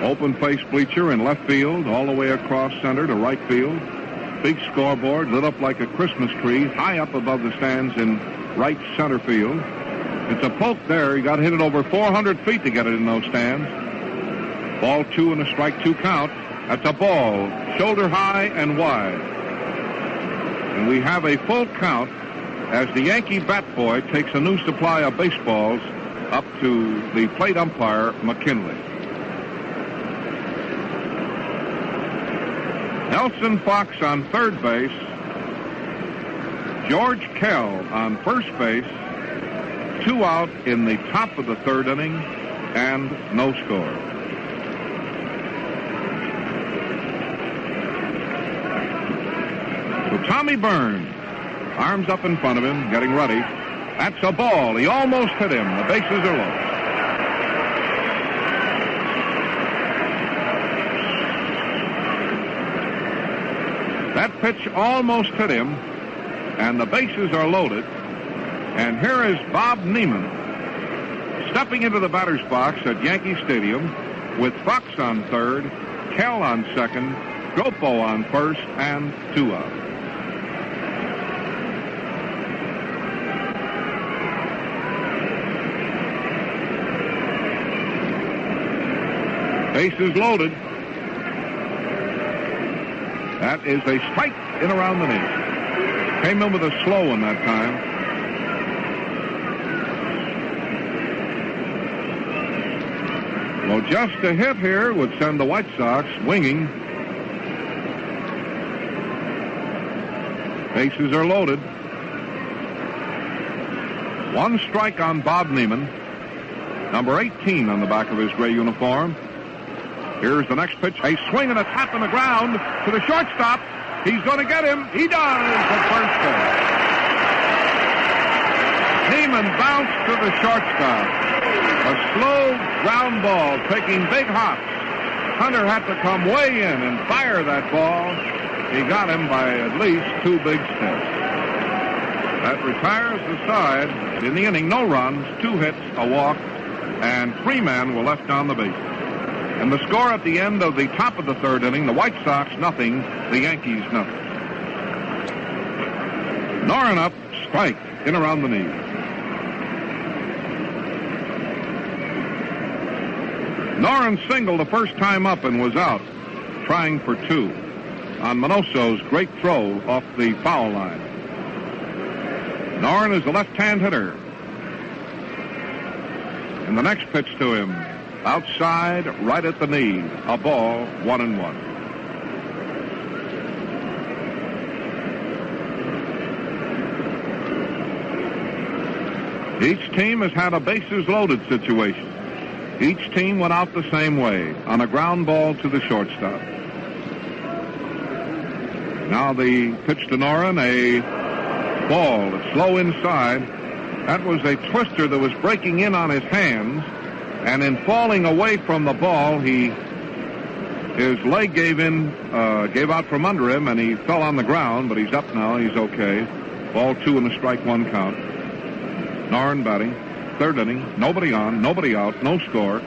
Open face bleacher in left field, all the way across center to right field. Big scoreboard lit up like a Christmas tree, high up above the stands in right center field. It's a poke there. You got to hit it over 400 feet to get it in those stands. Ball two and a strike two count. That's a ball, shoulder high and wide. And we have a full count as the Yankee bat boy takes a new supply of baseballs up to the plate umpire, McKinley. Nelson Fox on third base. George Kell on first base. 2 out in the top of the third inning and no score. So Tommy Byrne, arms up in front of him, getting ready. That's a ball. He almost hit him. The bases are low. That pitch almost hit him, and the bases are loaded. And here is Bob Neiman stepping into the batter's box at Yankee Stadium with Fox on third, Kell on second, Dropo on first, and 2 out. Bases loaded. That is a strike in around the knee. Came in with a slow one that time. Well, just a hit here would send the White Sox winging. Bases are loaded. One strike on Bob Neiman. Number 18 on the back of his gray uniform. Here's the next pitch. A swing and a tap on the ground to the shortstop. He's going to get him. He does at first base. Neiman bounced to the shortstop. A slow ground ball taking big hops. Hunter had to come way in and fire that ball. He got him by at least 2 big steps. That retires the side. In the inning, no runs, 2 hits, a walk, and 3 men were left on the base. And the score at the end of the top of the 3rd inning, the White Sox nothing, the Yankees nothing. Noren up, strike, in around the knee. Noren singled the first time up and was out, trying for 2 on Minoso's great throw off the foul line. Noren is a left-hand hitter. And the next pitch to him, outside, right at the knee, a ball, 1-1. Each team has had a bases-loaded situation. Each team went out the same way, on a ground ball to the shortstop. Now the pitch to Noren, a ball, slow inside. That was a twister that was breaking in on his hands, and in falling away from the ball, his leg gave out from under him, and he fell on the ground, but he's up now, he's okay. Ball 2 and a strike 1 count. Noren batting, 3rd inning, nobody on, nobody out, no score.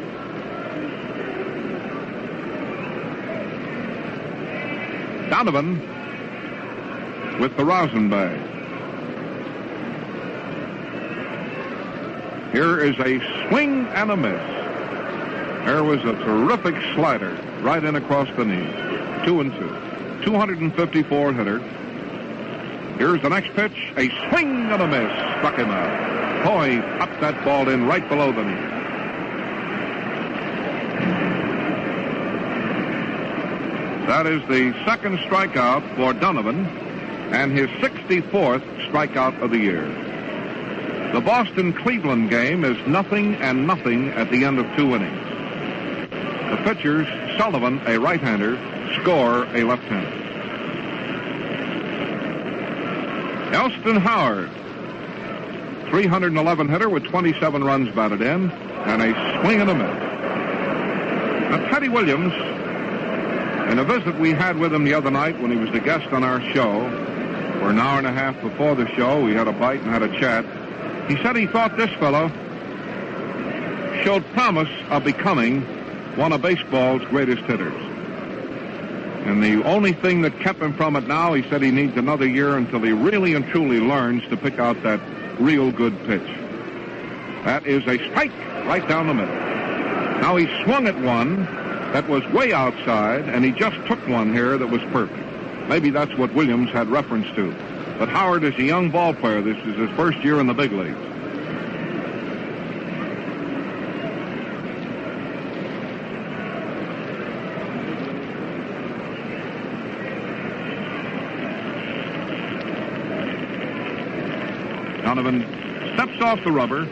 Donovan with the rosin bag. Here is a swing and a miss. There was a terrific slider right in across the knee. 2-2. 254 hitter. Here's the next pitch. A swing and a miss. Struck him out. Oh, he popped that ball in right below the knee. That is the 2nd strikeout for Donovan and his 64th strikeout of the year. The Boston-Cleveland game is 0-0 at the end of 2 innings. The pitchers, Sullivan, a right-hander, Score, a left-hander. Elston Howard, 311 hitter with 27 runs batted in, and a swing and a miss. Now, Teddy Williams, in a visit we had with him the other night when he was the guest on our show, for an hour and a half before the show, we had a bite and had a chat. He said he thought this fellow showed promise of becoming one of baseball's greatest hitters. And the only thing that kept him from it now, he said he needs another year until he really and truly learns to pick out that real good pitch. That is a strike right down the middle. Now he swung at one that was way outside, and he just took one here that was perfect. Maybe that's what Williams had reference to. But Howard is a young ball player. This is his first year in the big leagues. Donovan steps off the rubber.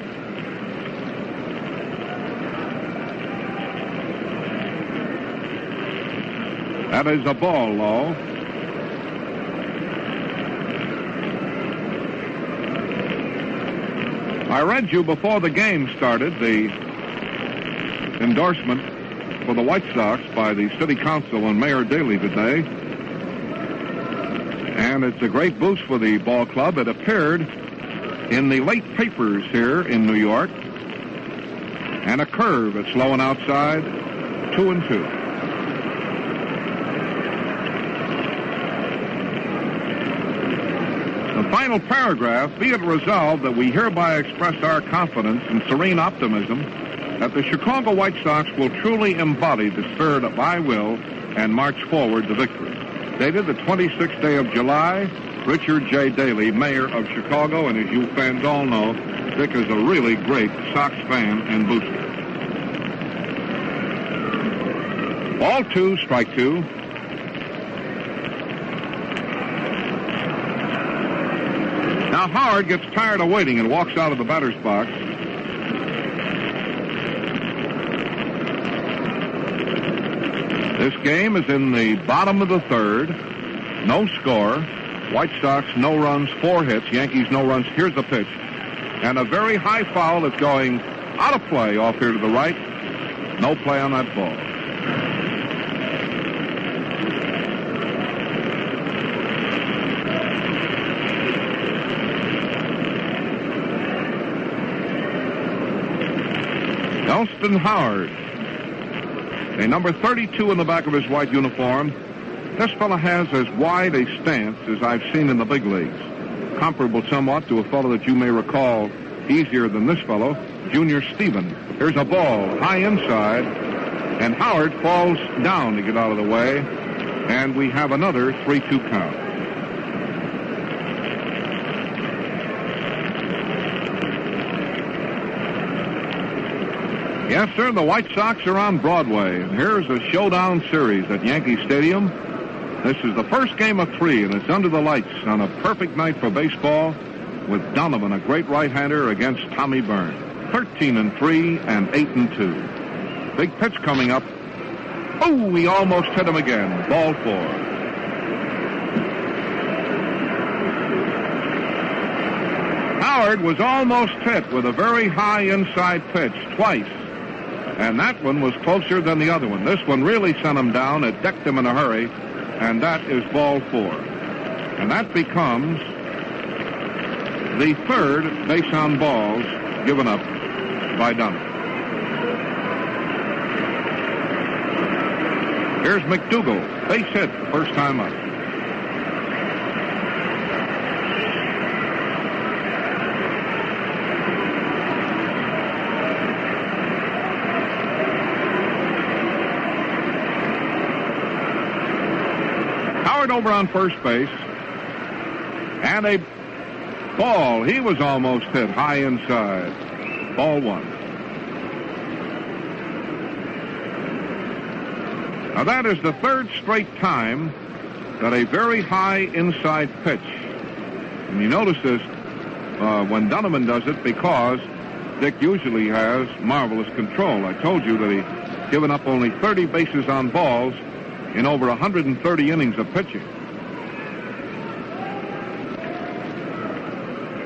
That is a ball low. I read you before the game started the endorsement for the White Sox by the City Council and Mayor Daley today. And it's a great boost for the ball club. It appeared in the late papers here in New York. And a curve. It's low and outside. 2-2. The final paragraph, be it resolved that we hereby express our confidence and serene optimism that the Chicago White Sox will truly embody the spirit of I will and march forward to victory. Dated the 26th day of July, Richard J. Daley, Mayor of Chicago, and as you fans all know, Dick is a really great Sox fan and booster. Ball 2, strike 2. Now Howard gets tired of waiting and walks out of the batter's box. This game is in the bottom of the third. No score. White Sox, no runs, 4 hits. Yankees, no runs. Here's the pitch. And a very high foul that's going out of play off here to the right. No play on that ball. Elston Howard, a number 32 in the back of his white uniform. This fellow has as wide a stance as I've seen in the big leagues. Comparable somewhat to a fellow that you may recall easier than this fellow, Junior Stephen. Here's a ball high inside, and Howard falls down to get out of the way, and we have another 3-2 count. Yes, sir, the White Sox are on Broadway. Here's a showdown series at Yankee Stadium. This is the first game of 3, and it's under the lights on a perfect night for baseball with Donovan, a great right-hander, against Tommy Byrne. 13-3 and 8-2. Big pitch coming up. Oh, he almost hit him again. Ball 4. Howard was almost hit with a very high inside pitch twice. And that one was closer than the other one. This one really sent him down. It decked him in a hurry. And that is ball 4. And that becomes the third base on balls given up by Donovan. Here's McDougal. Base hit, first time up. Over on first base, and a ball. He was almost hit high inside. Ball 1. Now that is the third straight time that a very high inside pitch. And you notice this when Donovan does it, because Dick usually has marvelous control. I told you that he's given up only 30 bases on balls in over 130 innings of pitching.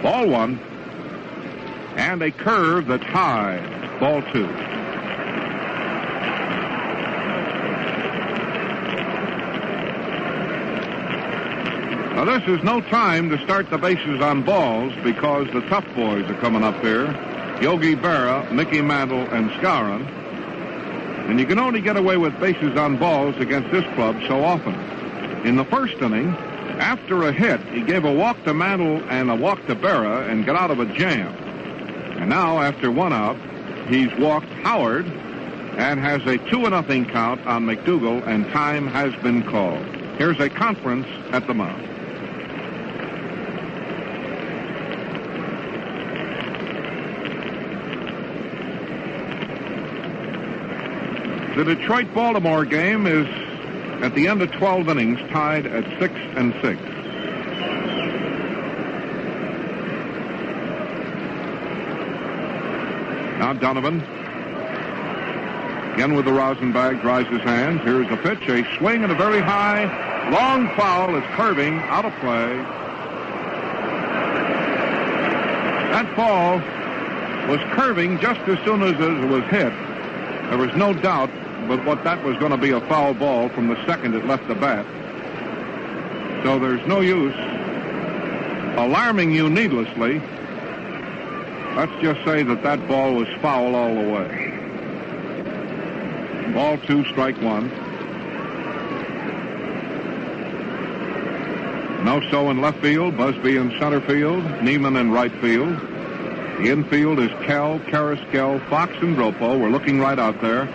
Ball 1, and a curve that's high. Ball 2. Now this is no time to start the bases on balls, because the tough boys are coming up here. Yogi Berra, Mickey Mantle, and Skowron. And you can only get away with bases on balls against this club so often. In the first inning, after a hit, he gave a walk to Mantle and a walk to Berra and got out of a jam. And now, after 1 out, he's walked Howard and has a 2-0 count on McDougal, and time has been called. Here's a conference at the mound. The Detroit-Baltimore game is at the end of 12 innings, tied at 6-6. Now Donovan, again with the rosin bag, dries his hands. Here's a pitch, a swing and a very high, long foul. It's curving, out of play. That ball was curving just as soon as it was hit. There was no doubt but what that was going to be a foul ball from the second it left the bat. So there's no use alarming you needlessly. Let's just say that that ball was foul all the way. Ball 2, strike 1. No-so in left field, Busby in center field, Neiman in right field. The infield is Kell, Carrasquel, Fox, and Dropo. We're looking right out there.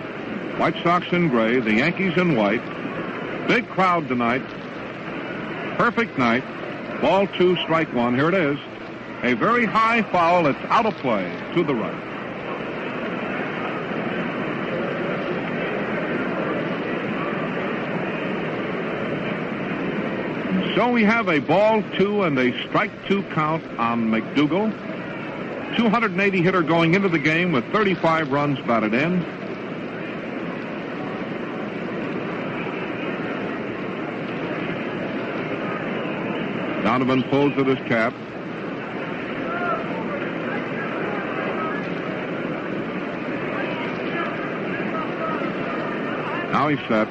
White Sox in gray, the Yankees in white. Big crowd tonight. Perfect night. Ball 2, strike 1. Here it is. A very high foul. It's out of play to the right. So we have a ball 2 and a strike 2 count on McDougal. 280 hitter going into the game with 35 runs batted in. Donovan pulls at his cap. Now he's set.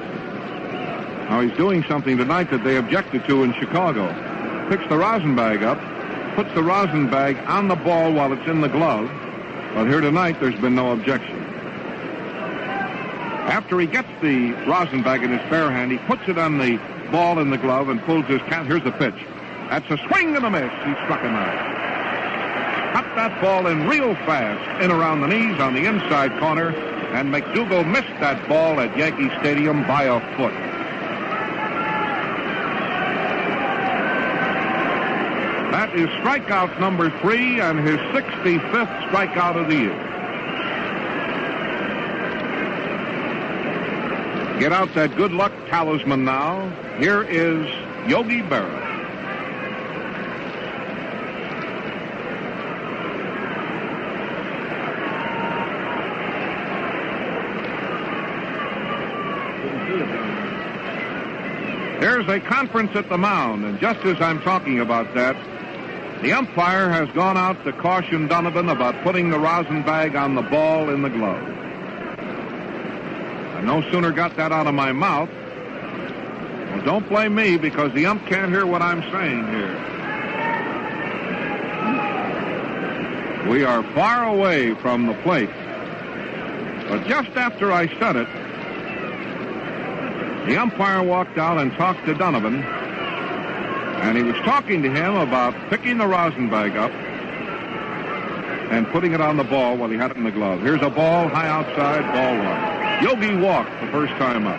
Now he's doing something tonight that they objected to in Chicago. Picks the rosin bag up, puts the rosin bag on the ball while it's in the glove. But here tonight, there's been no objection. After he gets the rosin bag in his bare hand, he puts it on the ball in the glove and pulls his cap. Here's the pitch. That's a swing and a miss. He struck him out. Cut that ball in real fast, in around the knees on the inside corner, and McDougal missed that ball at Yankee Stadium by a foot. That is strikeout number 3 and his 65th strikeout of the year. Get out that good luck talisman now. Here is Yogi Berra. There's a conference at the mound, and just as I'm talking about that, the umpire has gone out to caution Donovan about putting the rosin bag on the ball in the glove. I no sooner got that out of my mouth. Well, don't blame me, because the ump can't hear what I'm saying here. We are far away from the plate. But just after I said it, the umpire walked out and talked to Donovan, and he was talking to him about picking the rosin bag up and putting it on the ball while he had it in the glove. Here's a ball high outside, ball 1. Yogi walked the first time up.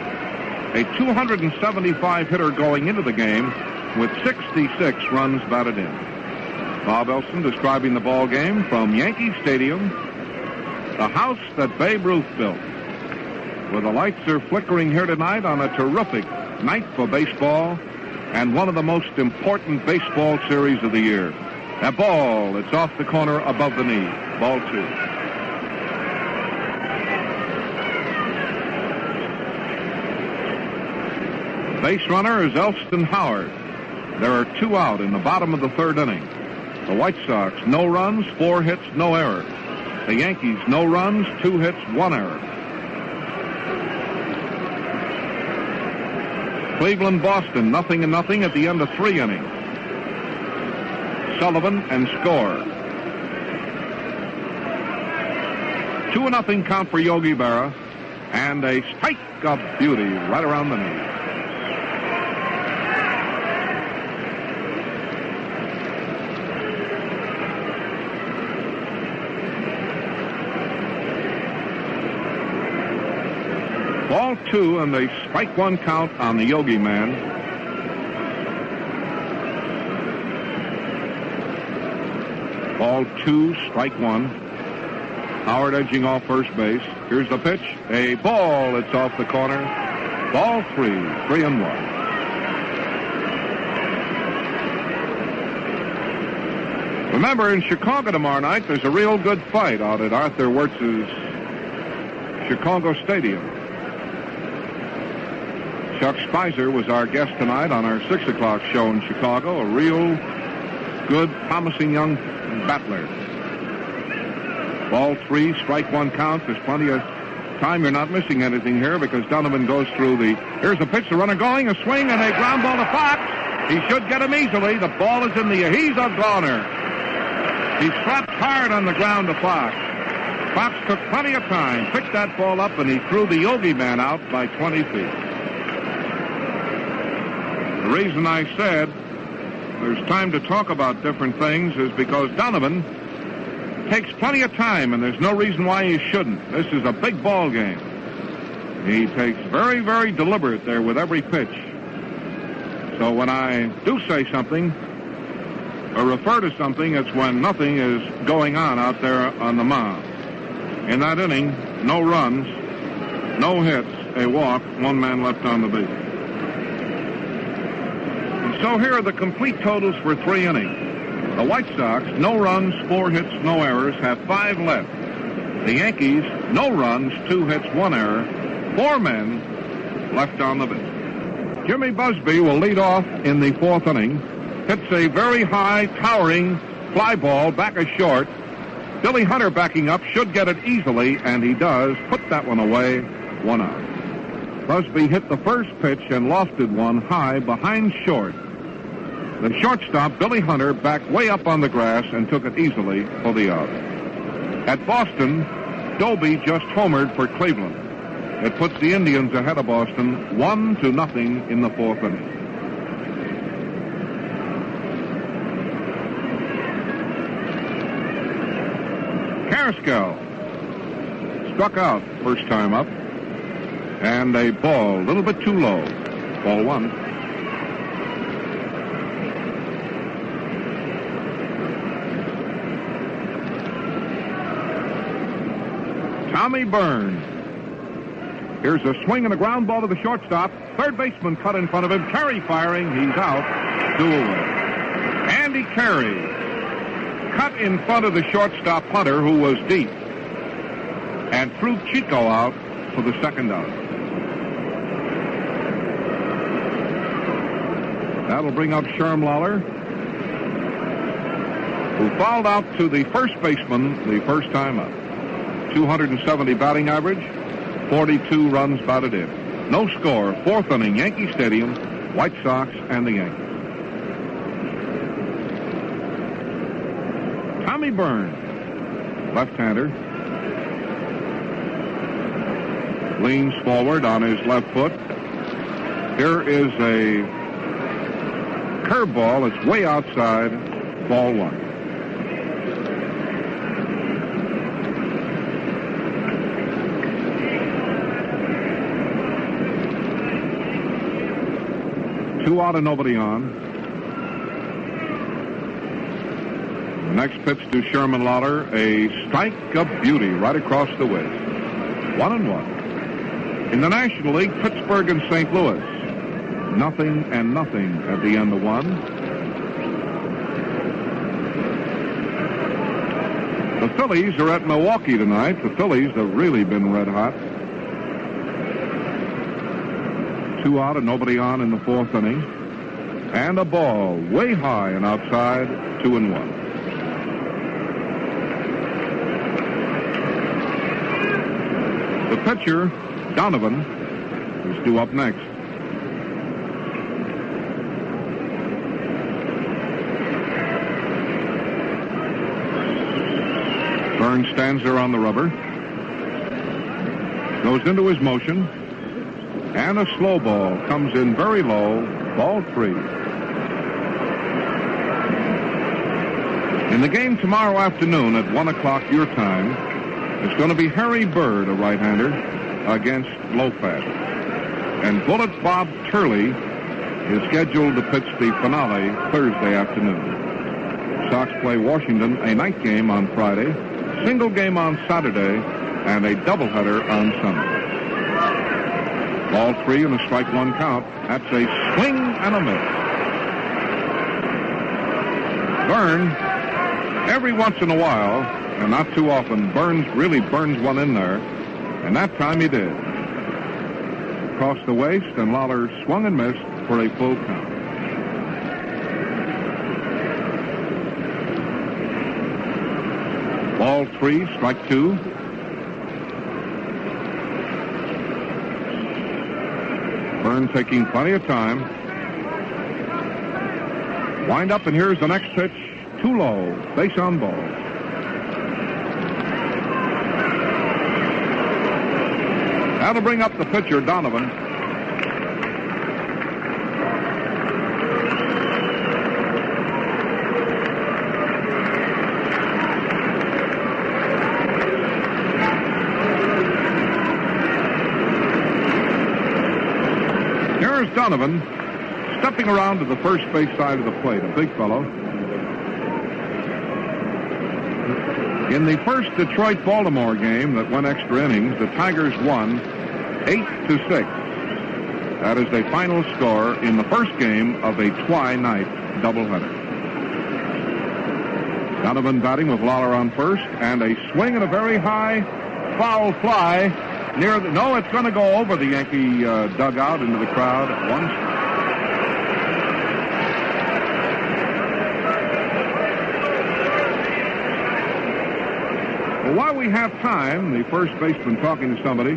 A 275 hitter going into the game with 66 runs batted in. Bob Elson describing the ball game from Yankee Stadium, the house that Babe Ruth built, where the lights are flickering here tonight on a terrific night for baseball and one of the most important baseball series of the year. That ball, it's off the corner above the knee. Ball 2. Base runner is Elston Howard. There are 2 out in the bottom of the 3rd inning. The White Sox, no runs, 4 hits, no errors. The Yankees, no runs, 2 hits, 1 error. Cleveland, Boston, 0-0 at the end of 3 innings. Sullivan and score. 2-0 count for Yogi Berra, and a strike of beauty right around the knee. Ball 2 and a strike 1 count on the Yogi man. Ball 2, strike 1. Howard edging off first base. Here's the pitch. A ball. It's off the corner. Ball 3, 3-1. Remember, in Chicago tomorrow night, there's a real good fight out at Arthur Wirtz's Chicago Stadium. Chuck Spicer was our guest tonight on our 6 o'clock show in Chicago. A real good, promising young battler. Ball 3, strike 1 count. There's plenty of time. You're not missing anything here because Donovan goes through the... Here's the pitch. The runner going. A swing and a ground ball to Fox. He should get him easily. The ball is in the air. He's a goner. He slapped hard on the ground to Fox. Fox took plenty of time, picked that ball up, and he threw the Yogi man out by 20 feet. The reason I said there's time to talk about different things is because Donovan takes plenty of time, and there's no reason why he shouldn't. This is a big ball game. He takes very, very deliberate there with every pitch. So when I do say something or refer to something, it's when nothing is going on out there on the mound. In that inning, no runs, no hits, a walk, 1 man left on the base. So here are the complete totals for 3 innings. The White Sox, no runs, 4 hits, no errors, have 5 left. The Yankees, no runs, 2 hits, 1 error, 4 men left on the bench. Jimmy Busby will lead off in the 4th inning. Hits a very high, towering fly ball back a short. Billy Hunter backing up, should get it easily, and he does. Put that one away, 1 out. Busby hit the first pitch and lofted one high behind short. The shortstop, Billy Hunter, backed way up on the grass and took it easily for the out. At Boston, Doby just homered for Cleveland. It puts the Indians ahead of Boston 1-0 in the 4th inning. Carrasco struck out first time up. And a ball, a little bit too low. Ball 1. Tommy Byrne. Here's a swing and a ground ball to the shortstop. Third baseman cut in front of him. Carey firing. He's out. 2 away. Andy Carey cut in front of the shortstop Hunter, who was deep, and threw Chico out for the second out. That'll bring up Sherm Lawler, who fouled out to the first baseman the first time up. 270 batting average, 42 runs batted in. No score, 4th inning, Yankee Stadium, White Sox and the Yankees. Tommy Byrne, left-hander, leans forward on his left foot. Here is a curveball. It's way outside, ball 1. Two out and nobody on. The next pitch to Sherman Lawler, a strike of beauty right across the waist. 1-1. In the National League, Pittsburgh and St. Louis. 0-0 at the end of 1. The Phillies are at Milwaukee tonight. The Phillies have really been red hot. 2 out and nobody on in the 4th inning. And a ball way high and outside, 2-1. The pitcher, Donovan, is due up next. Byrne stands there on the rubber. Goes into his motion. And a slow ball comes in very low. Ball 3. In the game tomorrow afternoon at 1 o'clock your time, it's going to be Harry Bird, a right-hander, against Lopez. And Bullet Bob Turley is scheduled to pitch the finale Thursday afternoon. Sox play Washington a night game on Friday, single game on Saturday, and a doubleheader on Sunday. Ball 3 and a strike 1 count. That's a swing and a miss. Byrne, every once in a while, and not too often, Burns really burns one in there, and that time he did. Across the waist, and Lawler swung and missed for a full count. Ball 3, strike 2. Byrne taking plenty of time. Wind up, and here's the next pitch. Too low. Base on ball. That'll bring up the pitcher, Donovan. Here's Donovan stepping around to the first base side of the plate, a big fellow. In the first Detroit-Baltimore game that went extra innings, the Tigers won 8-6. That is the final score in the first game of a twilight doubleheader. Donovan batting with Lawler on first, and a swing and a very high foul fly near the... No, it's going to go over the Yankee dugout into the crowd at once. Well, while we have time, the first baseman talking to somebody,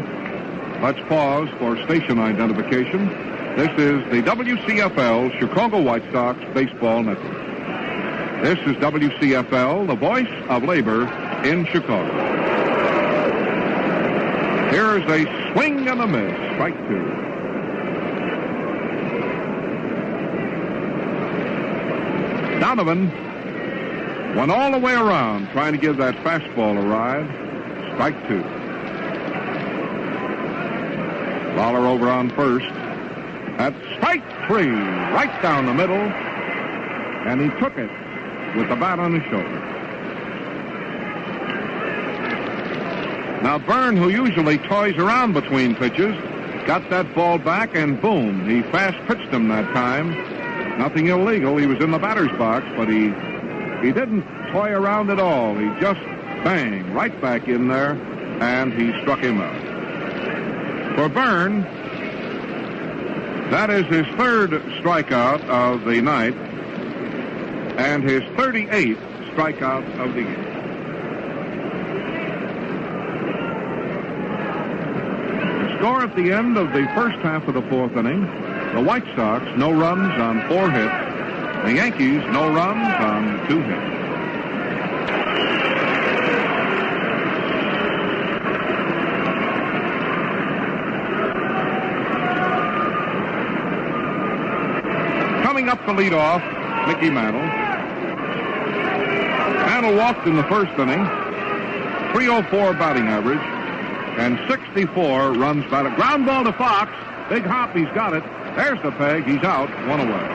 let's pause for station identification. This is the WCFL Chicago White Sox Baseball Network. This is WCFL, the voice of labor in Chicago. Here's a swing and a miss, strike two. Donovan went all the way around trying to give that fastball a ride. Strike two. Lawler over on first. That's strike three, right down the middle. And he took it with the bat on his shoulder. Now Byrne, who usually toys around between pitches, got that ball back, and boom, he fast pitched him that time. Nothing illegal. He was in the batter's box, but he didn't toy around at all. He just bang right back in there, and he struck him out. For Byrne, that is his third strikeout of the night and his 38th strikeout of the game. The score at the end of the first half of the fourth inning, the White Sox, no runs on 4 hits. The Yankees, no runs on 2 hits. Coming up to lead off, Mickey Mantle. Mantle walked in the first inning, .304 batting average, and 64 runs batted. Ground ball to Fox. Big hop, he's got it. There's the peg. He's out, 1 away.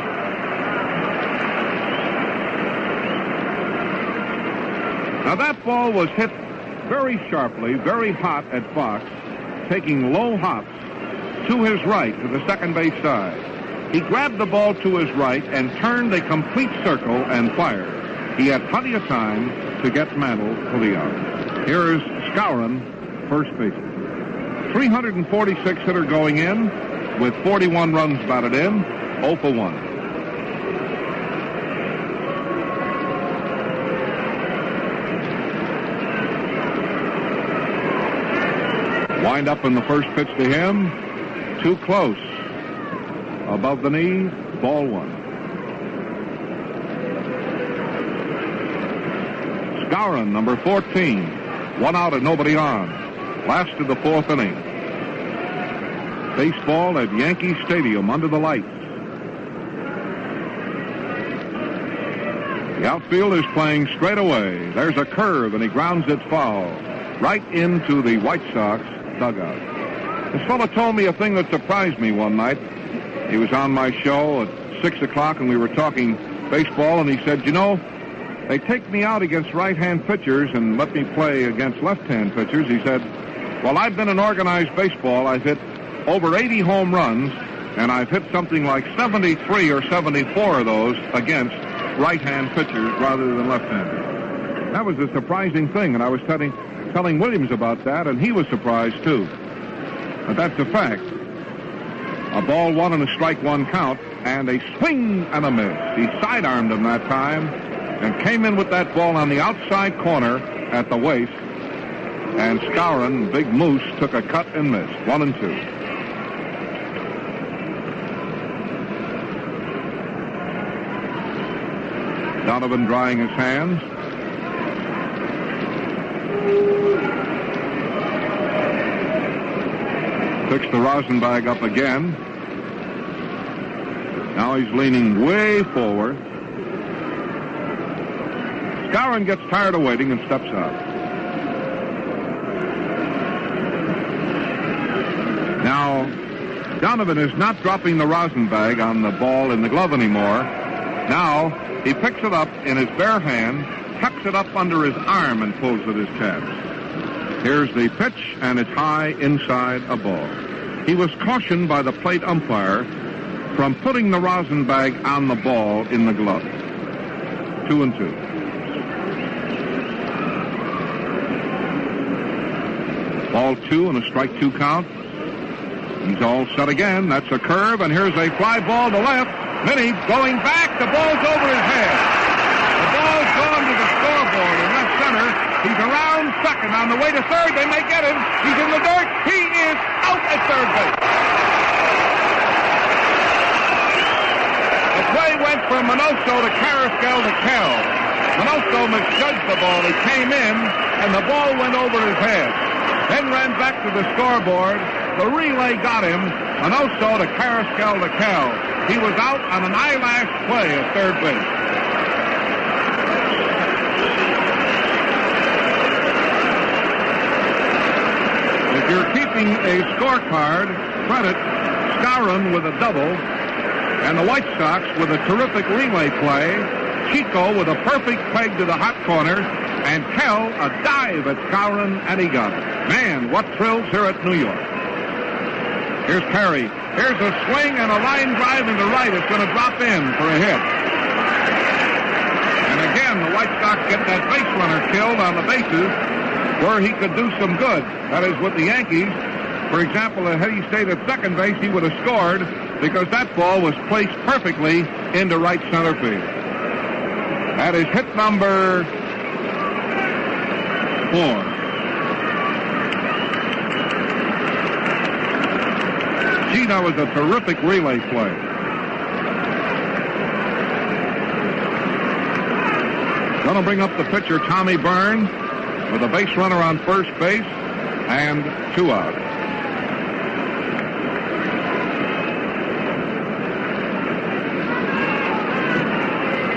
Now that ball was hit very sharply, very hot at Fox, taking low hops to his right to the second base side. He grabbed the ball to his right and turned a complete circle and fired. He had plenty of time to get Mantle to the out. Here is Skowron, first baseman. 346 hitter going in with 41 runs batted in, 0 for 1. Wind up in the first pitch to him, too close. Above the knee, ball 1. Skowron, number 14. 1 out and nobody on. Last of the fourth inning. Baseball at Yankee Stadium under the lights. The outfield is playing straight away. There's a curve and he grounds it foul right into the White Sox dugout. This fellow told me a thing that surprised me one night. He was on my show at 6 o'clock and we were talking baseball, and he said, you know, they take me out against right-hand pitchers and let me play against left-hand pitchers. He said, well, I've been in organized baseball. I've hit over 80 home runs, and I've hit something like 73 or 74 of those against right-hand pitchers rather than left-handers. That was a surprising thing, and I was telling Williams about that, and he was surprised, too. But that's a fact. A ball 1 and a strike 1 count, and a swing and a miss. He sidearmed him that time and came in with that ball on the outside corner at the waist. And Skowron, Big Moose, took a cut and missed. 1 and 2. Donovan drying his hands. Picks the rosin bag up again. Now he's leaning way forward. Skowron gets tired of waiting and steps out. Now, Donovan is not dropping the rosin bag on the ball in the glove anymore. Now, he picks it up in his bare hand, tucks it up under his arm, and pulls at his chest. Here's the pitch, and it's high inside a ball. He was cautioned by the plate umpire from putting the rosin bag on the ball in the glove. 2-2. Ball 2 and a strike 2 count. He's all set again. That's a curve, and here's a fly ball to left. Minnie going back. The ball's over his head. The ball's gone to the scoreboard in left center. He's around second. On the way to third, they may get him. He's in the dirt. He is out at third base. The play went from Minoso to Carrasquel to Kell. Minoso misjudged the ball. He came in, and the ball went over his head. Then ran back to the scoreboard. The relay got him. Minoso to Carrasquel to Kell. He was out on an eyelash play at third base. If you're keeping a scorecard, credit Skowron with a double, and the White Sox with a terrific relay play, Chico with a perfect peg to the hot corner, and Kell a dive at Skowron, and he got it. Man, what thrills here at New York. Here's Perry. Here's a swing and a line drive into right. It's going to drop in for a hit. And again, the White Sox get that base runner killed on the bases where he could do some good. That is with the Yankees. For example, had he stayed at second base, he would have scored because that ball was placed perfectly into right center field. That is hit number 4. Gee, that was a terrific relay play. Going to bring up the pitcher, Tommy Byrne, with a base runner on first base and 2 out.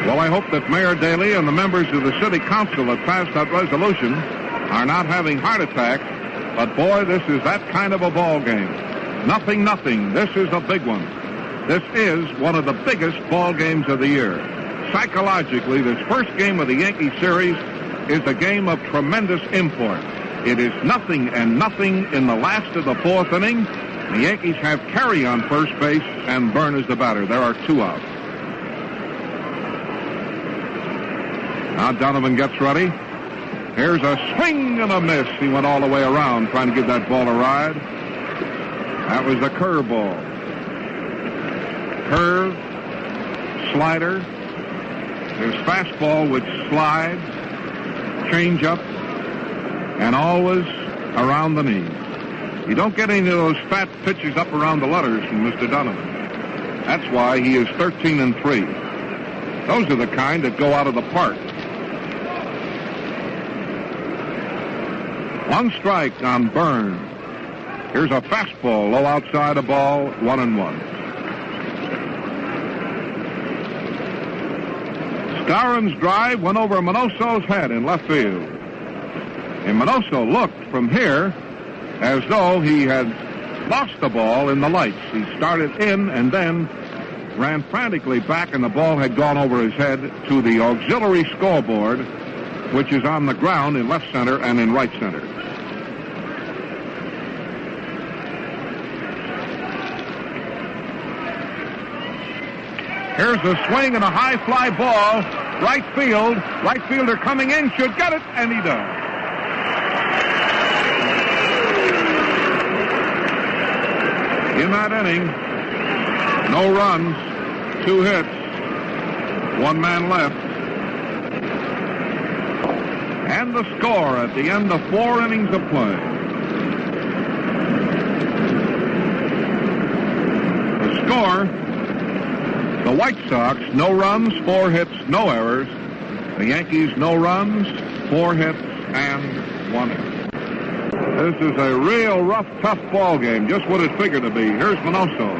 Well, I hope that Mayor Daley and the members of the city council that passed that resolution are not having heart attacks, but boy, this is that kind of a ball game. Nothing. This is a big one. This is one of the biggest ball games of the year. Psychologically, this first game of the Yankee series is a game of tremendous import. It is 0-0 in the last of the 4th inning. The Yankees have Carey on first base, and Byrne is the batter. There are 2 out. Now Donovan gets ready. Here's a swing and a miss. He went all the way around trying to give that ball a ride. That was a curveball. Curve, slider. There's fastball which slides, changeup, and always around the knees. You don't get any of those fat pitches up around the letters from Mr. Donovan. That's why he is 13-3. Those are the kind that go out of the park. 1 strike on Byrne. Here's a fastball, low outside a ball, 1-1. Skowron's drive went over Minoso's head in left field. And Minoso looked from here as though he had lost the ball in the lights. He started in and then ran frantically back, and the ball had gone over his head to the auxiliary scoreboard, which is on the ground in left center and in right center. Here's a swing and a high fly ball. Right field. Right fielder coming in, should get it, and he does. In that inning, no runs, 2 hits, 1 man left. And the score at the end of 4 innings of play. The score: the White Sox, no runs, 4 hits, no errors. The Yankees, no runs, 4 hits, and 1 error. This is a real rough, tough ball game, just what it figured to be. Here's Minoso.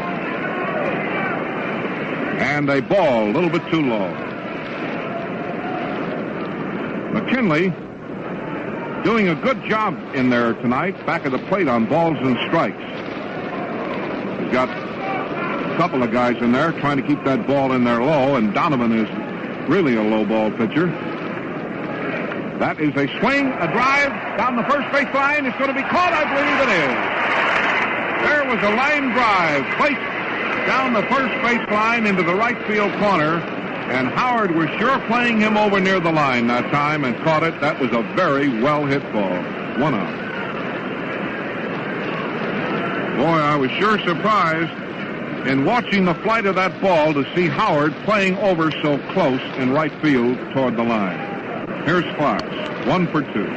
And a ball, a little bit too low. McKinley doing a good job in there tonight, back of the plate on balls and strikes. He's got a couple of guys in there trying to keep that ball in there low, and Donovan is really a low ball pitcher. That is a swing, a drive down the first base line. It's going to be caught, I believe it is. There was a line drive placed down the first base line into the right field corner, and Howard was sure playing him over near the line that time and caught it. That was a very well-hit ball. 1 out. Boy, I was sure surprised in watching the flight of that ball to see Howard playing over so close in right field toward the line. Here's Fox, 1 for 2.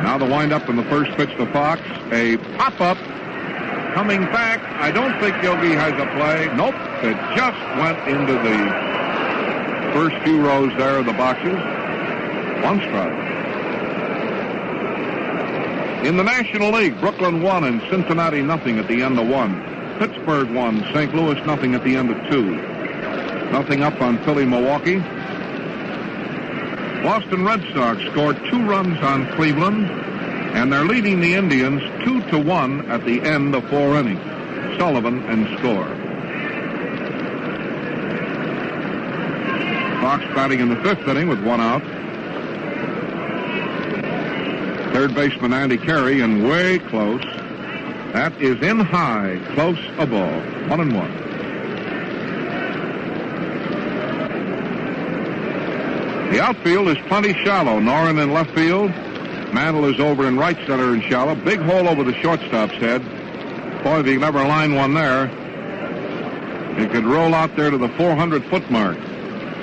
Now the windup in the first pitch to Fox. A pop-up coming back. I don't think Yogi has a play. Nope, it just went into the first few rows there of the boxes. 1 strike. In the National League, Brooklyn won and Cincinnati nothing at the end of 1. Pittsburgh won, St. Louis nothing at the end of 2. Nothing up on Philly-Milwaukee. Boston Red Sox scored 2 runs on Cleveland, and they're leading the Indians 2-1 at the end of 4 innings. Sullivan and score. Fox batting in the 5th inning with 1 out. Third baseman Andy Carey, and way close. That is in high, close a ball. 1-1. The outfield is plenty shallow. Noren in left field. Mantle is over in right center and shallow. Big hole over the shortstop's head. Boy, if he could ever line one there, he could roll out there to the 400-foot mark.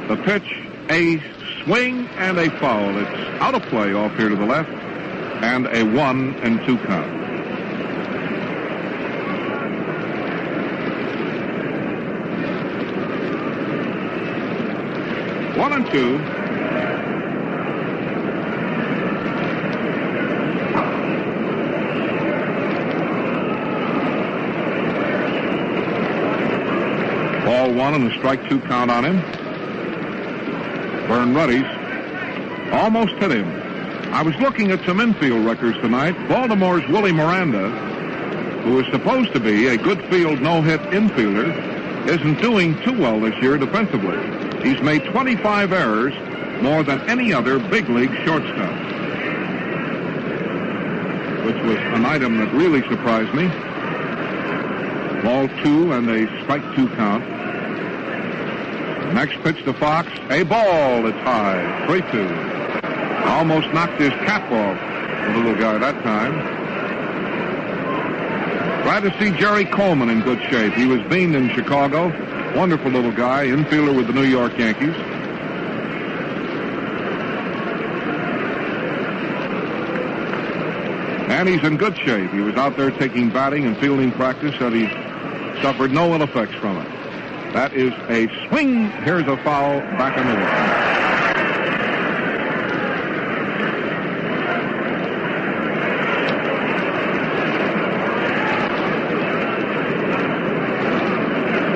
The pitch, a swing and a foul. It's out of play off here to the left, and a 1-2 count. One and two. Ball 1 and a strike 2 count on him. Byrne Ruddy's almost hit him. I was looking at some infield records tonight. Baltimore's Willie Miranda, who is supposed to be a good field no-hit infielder, isn't doing too well this year defensively. He's made 25 errors, more than any other big league shortstop, which was an item that really surprised me. Ball 2 and a strike 2 count. Next pitch to Fox, a ball. It's high, 3-2. Almost knocked his cap off, the little guy that time. Glad to see Jerry Coleman in good shape. He was beamed in Chicago. Wonderful little guy, infielder with the New York Yankees. And he's in good shape. He was out there taking batting and fielding practice, and he suffered no ill effects from it. That is a swing. Here's a foul back in the way.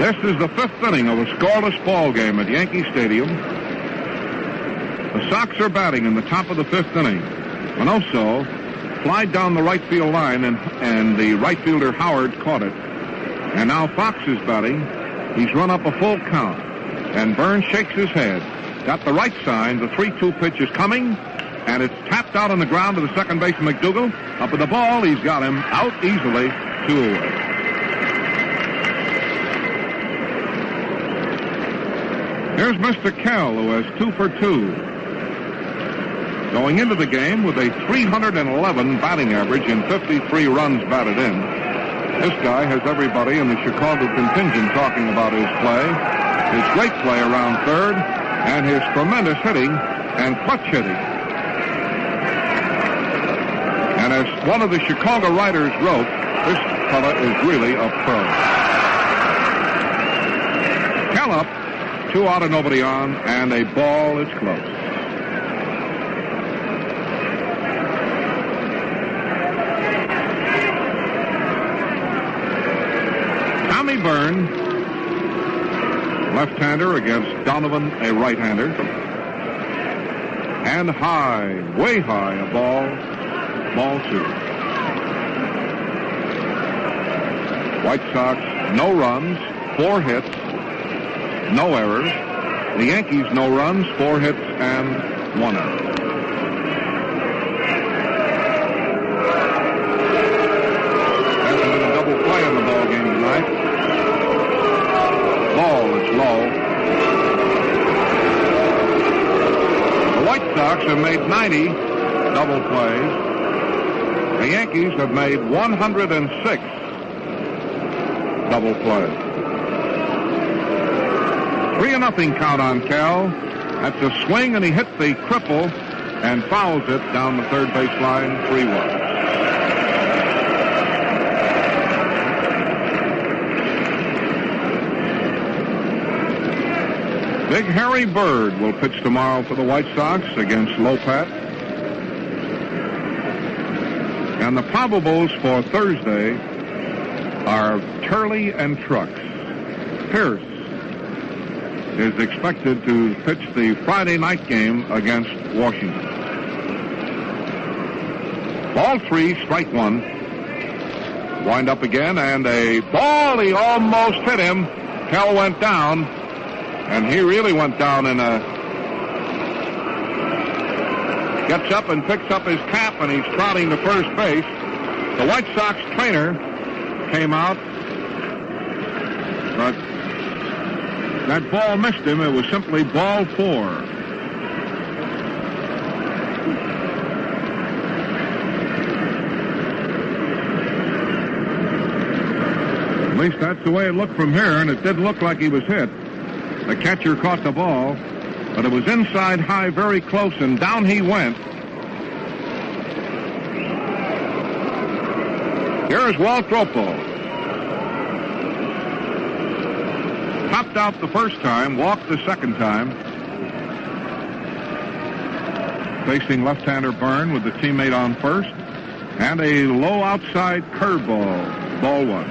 This is the 5th inning of a scoreless ball game at Yankee Stadium. The Sox are batting in the top of the 5th inning. Manoso flied down the right field line, and the right fielder Howard caught it. And now Fox is batting. He's run up a full count, and Byrne shakes his head. Got the right sign. The 3-2 pitch is coming, and it's tapped out on the ground to the second baseman McDougal. Up at the ball, he's got him out easily, 2 away. Here's Mr. Kell, who has 2 for 2. Going into the game with a 311 batting average and 53 runs batted in. This guy has everybody in the Chicago contingent talking about his play, his great play around third, and his tremendous hitting and clutch hitting. And as one of the Chicago writers wrote, this fella is really a pro. Kell up, 2 out and nobody on, and a ball is close. Byrne, left-hander against Donovan, a right-hander. And high, way high, a ball 2. White Sox, no runs, 4 hits, no errors. The Yankees, no runs, 4 hits, and 1 error. Hasn't been a double play in the ball game tonight. Ball is low. The White Sox have made 90 double plays. The Yankees have made 106 double plays. 3-0 count on Cal. That's a swing, and he hit the cripple and fouls it down the third base line, 3-1. Big Harry Byrne will pitch tomorrow for the White Sox against Lopat. And the probables for Thursday are Turley and Trucks. Pierce is expected to pitch the Friday night game against Washington. Ball 3, strike 1. Wind up again, and a ball. He almost hit him. Kell went down, and he really went down in a... Gets up and picks up his cap, and he's trotting to first base. The White Sox trainer came out, but that ball missed him. It was simply ball 4. At least that's the way it looked from here, and it did look like he was hit. The catcher caught the ball, but it was inside high, very close, and down he went. Here's Walt Dropo. Popped out the first time, walked the second time. Facing left-hander Byrne with the teammate on first. And a low outside curveball, ball 1.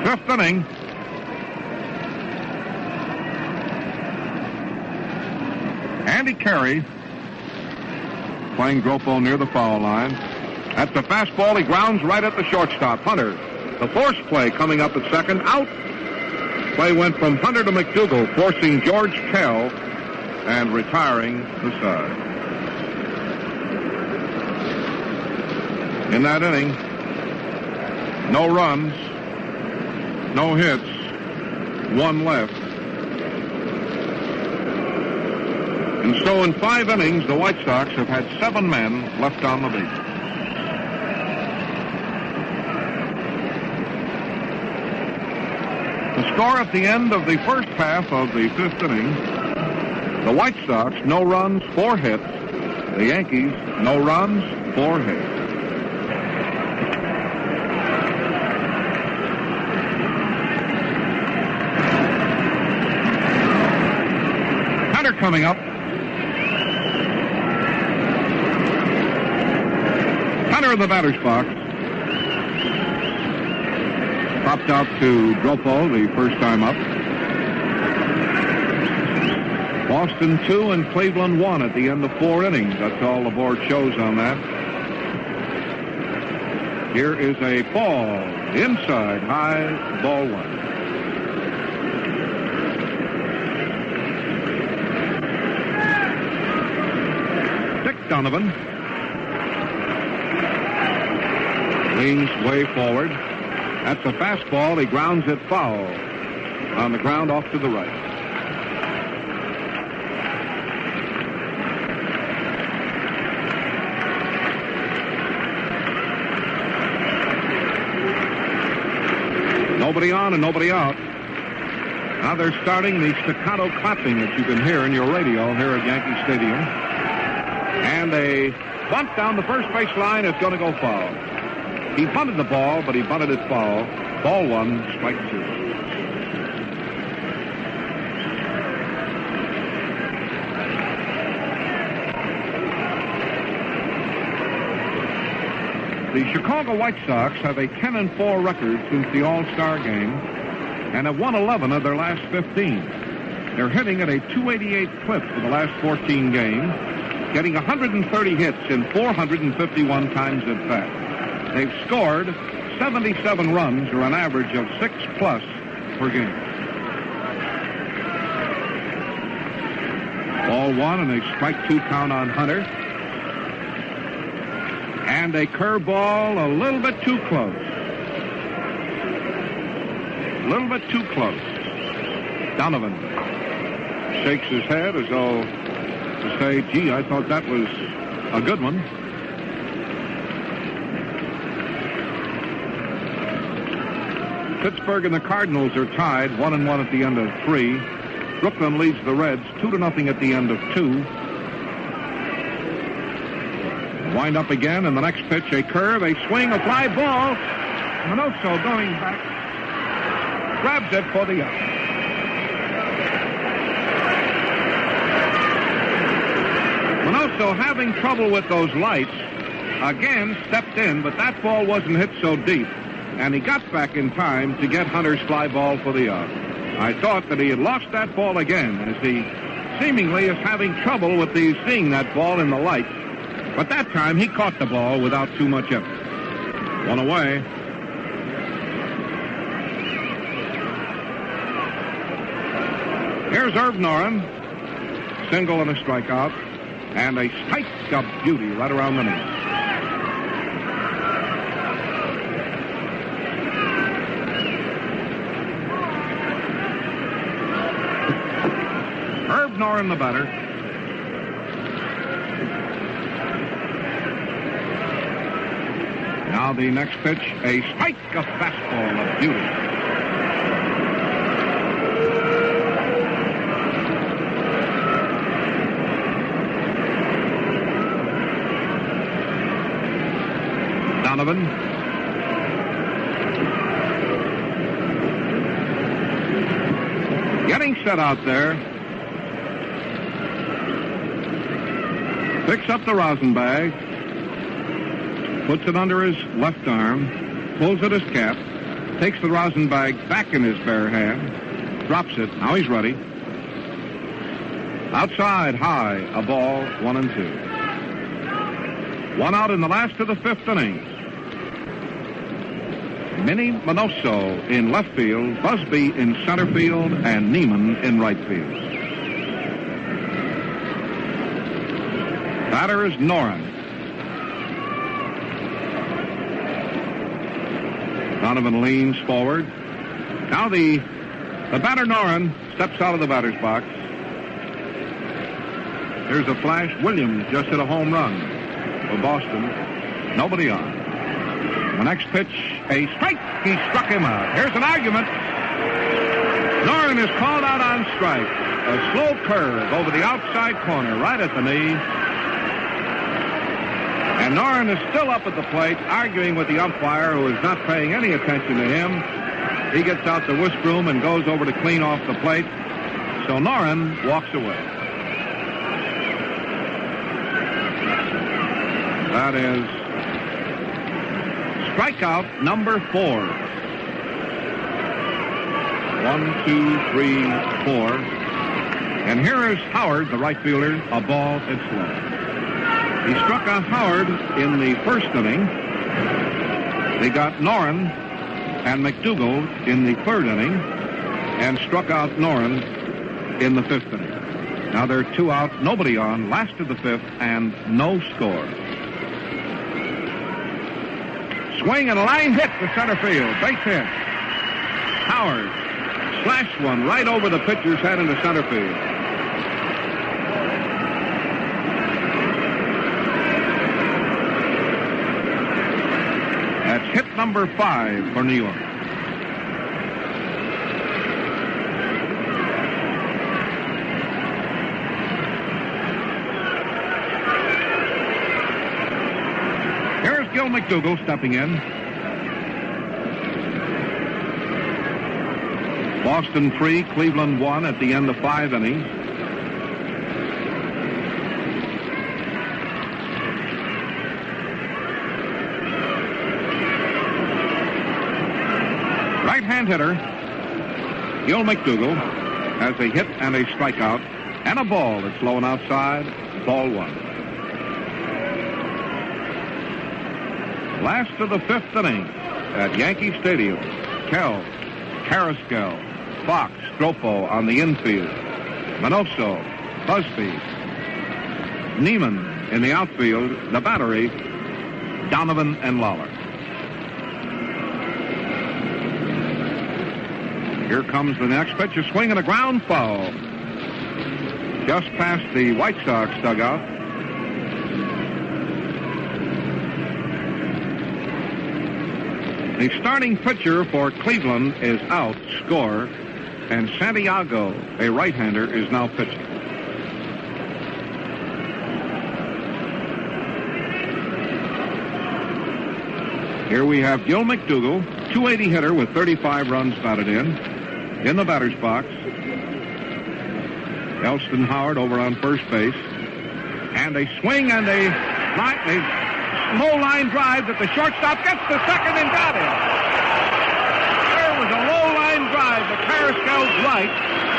Fifth inning. Andy Carey playing Dropo near the foul line. That's a fastball. He grounds right at the shortstop. Hunter. The force play coming up at second. Out. Play went from Hunter to McDougal, forcing George Kell and retiring the side. In that inning, no runs, no hits, 1 left. And so in 5 innings, the White Sox have had 7 men left on the base. The score at the end of the first half of the 5th inning, the White Sox, no runs, 4 hits. The Yankees, no runs, 4 hits. Hunter coming up. Hunter in the batter's box. Popped out to Dropo the first time up. Boston 2 and Cleveland 1 at the end of 4 innings. That's all the board shows on that. Here is a ball. Inside high, ball 1. Dick Donovan leans way forward. That's a fastball. He grounds it foul. On the ground off to the right. Nobody on and nobody out. Now they're starting the staccato clapping that you can hear in your radio here at Yankee Stadium. And a bunt down the first base line is going to go foul. He bunted the ball, but he bunted it foul. Ball 1, strike 2. The Chicago White Sox have a 10-4 record since the All-Star game and have won 11 of their last 15. They're hitting at a .288 clip for the last 14 games, getting 130 hits in 451 times at bat. They've scored 77 runs, or an average of 6+ per game. Ball one and a strike 2 count on Hunter. And a curveball a little bit too close. A little bit too close. Donovan shakes his head as though to say, gee, I thought that was a good one. Pittsburgh and the Cardinals are tied 1-1 at the end of 3. Brooklyn leads the Reds 2-0 at the end of 2. Wind up again, and the next pitch, a curve, a swing, a fly ball. Minoso going back, grabs it for the out. Minoso, having trouble with those lights, again stepped in, but that ball wasn't hit so deep, and he got back in time to get Hunter's fly ball for the out. I thought that he had lost that ball again, as he seemingly is having trouble with seeing that ball in the lights. But that time, he caught the ball without too much effort. One away. Here's Irv Noren. Single and a strikeout. And a strike of beauty right around the knee. Irv Noren, the batter. Now the next pitch, a strike, a fastball of beauty. Donovan. Getting set out there. Picks up the rosin bag. Puts it under his left arm, pulls at his cap, takes the rosin bag back in his bare hand, drops it. Now he's ready. Outside, high, a ball, 1-2. 1 out in the last of the 5th inning. Minnie Minoso in left field, Busby in center field, and Neiman in right field. Batter is Noren. Donovan leans forward. Now the batter, Noren, steps out of the batter's box. Here's a flash. Williams just hit a home run for Boston. Nobody on. The next pitch, a strike. He struck him out. Here's an argument. Noren is called out on strike. A slow curve over the outside corner, right at the knee. And Noren is still up at the plate, arguing with the umpire, who is not paying any attention to him. He gets out the whisk broom and goes over to clean off the plate. So Noren walks away. That is strikeout number 4. 1, 2, 3, 4. And here is Howard, the right fielder, a ball and slow. He struck out Howard in the 1st inning. They got Noren and McDougall in the 3rd inning and struck out Noren in the 5th inning. Now they're 2 out, nobody on, last of the 5th, and no score. Swing and a line hit to center field. Base hit. Howard slashed one right over the pitcher's head into center field. That's hit number 5 for New York. Here's Gil McDougall stepping in. Boston 3, Cleveland 1 at the end of 5 innings. Right-hand hitter, Gil McDougall, has a hit and a strikeout and a ball that's low and outside, ball 1. Last of the 5th inning. at Yankee Stadium. Kell, Carrasquel, Fox, Stropo on the infield. Minoso, Busby, Neiman in the outfield. The battery, Donovan and Lawler. Here comes the next pitch. A swing and a ground foul. Just past the White Sox dugout. The starting pitcher for Cleveland is out, score, and Santiago, a right-hander, is now pitching. Here we have Gil McDougall, 280 hitter with 35 runs batted in the batter's box. Elston Howard over on first base. And a swing and a low line drive that the shortstop gets to second and got him. There was a low line drive to Carrasquel's right.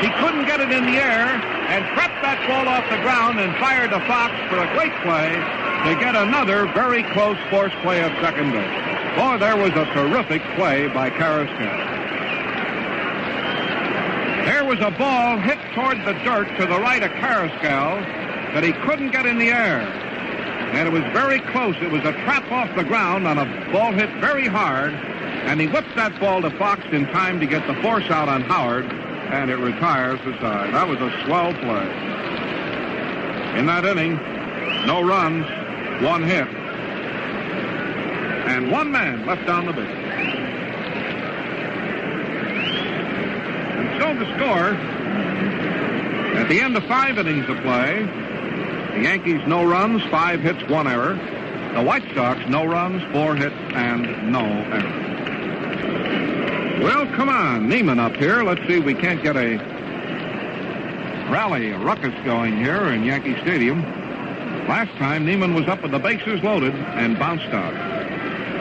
He couldn't get it in the air and crept that ball off the ground and fired to Fox for a great play to get another very close force play of second base. Boy, there was a terrific play by Carrasquel. There was a ball hit toward the dirt to the right of Carrasquel that he couldn't get in the air. And it was very close. It was a trap off the ground on a ball hit very hard. And he whipped that ball to Fox in time to get the force out on Howard. And it retires the side. That was a swell play. In that inning, no runs, one hit. And one man left on the base. And so the score, at the end of 5 innings of play, the Yankees no runs, 5 hits, 1 error. The White Sox no runs, 4 hits, and no error. Well, come on, Neiman up here. Let's see if we can't get a rally, a ruckus going here in Yankee Stadium. Last time, Neiman was up with the bases loaded and bounced out.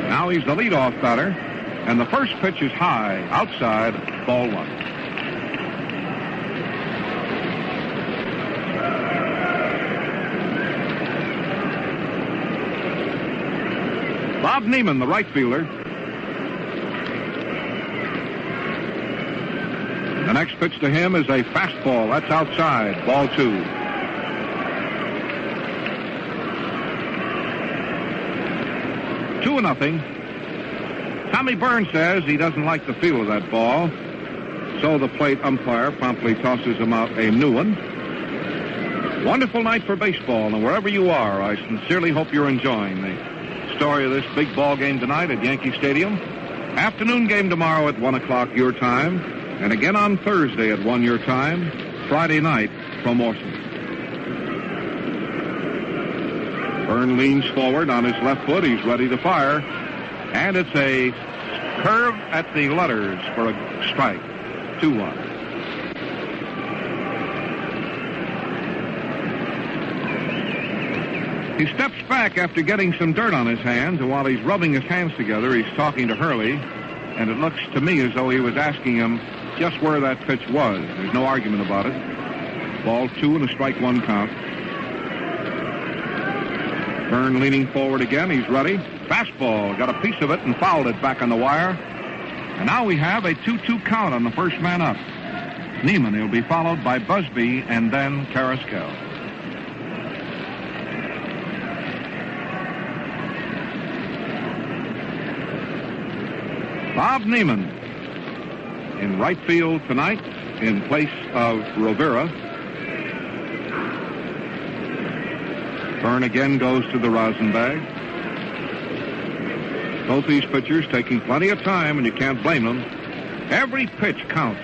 Now he's the leadoff batter, and the first pitch is high, outside, ball 1. Bob Neiman, the right fielder. The next pitch to him is a fastball. That's outside, ball 2. Two or nothing. Tommy Byrne says he doesn't like the feel of that ball, so the plate umpire promptly tosses him out a new one. Wonderful night for baseball, and wherever you are, I sincerely hope you're enjoying the story of this big ball game tonight at Yankee Stadium. Afternoon game tomorrow at 1 o'clock your time, and again on Thursday at 1 your time. Friday night from Orson. Byrne leans forward on his left foot. He's ready to fire. And it's a curve at the letters for a strike. 2-1. He steps back after getting some dirt on his hands, and while he's rubbing his hands together, he's talking to Hurley, and it looks to me as though he was asking him just where that pitch was. There's no argument about it. Ball 2 and a strike 1 count. Byrne leaning forward again. He's ready. Fastball. Got a piece of it and fouled it back on the wire. And now we have a 2-2 count on the first man up. Neiman. He'll be followed by Busby and then Carrasquel. Bob Neiman in right field tonight in place of Rivera. Byrne again goes to the rosin bag. Both these pitchers taking plenty of time, and you can't blame them. Every pitch counts.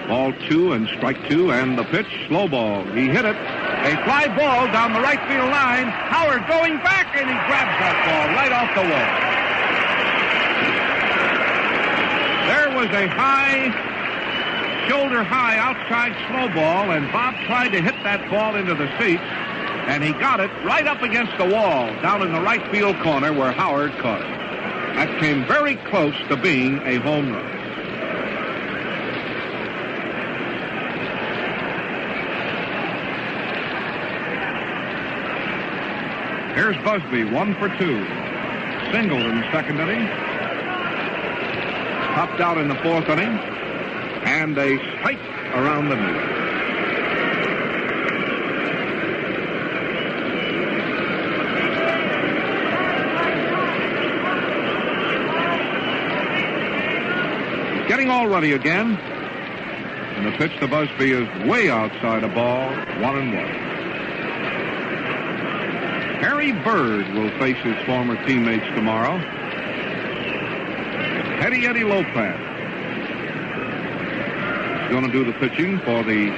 Ball 2 and strike 2, and the pitch, slow ball. He hit it. A fly ball down the right field line. Howard going back, and he grabs that ball right off the wall. There was a high, shoulder-high outside slow ball, and Bob tried to hit that ball into the seats, and he got it right up against the wall down in the right field corner where Howard caught it. That came very close to being a home run. Here's Busby, 1 for 2. singled in the second inning. Popped out in the fourth inning. And a strike around the knee. Getting all ready again. And the pitch to Busby is way outside a ball, 1-1. Harry Byrne will face his former teammates tomorrow. Eddie Lopez is going to do the pitching for the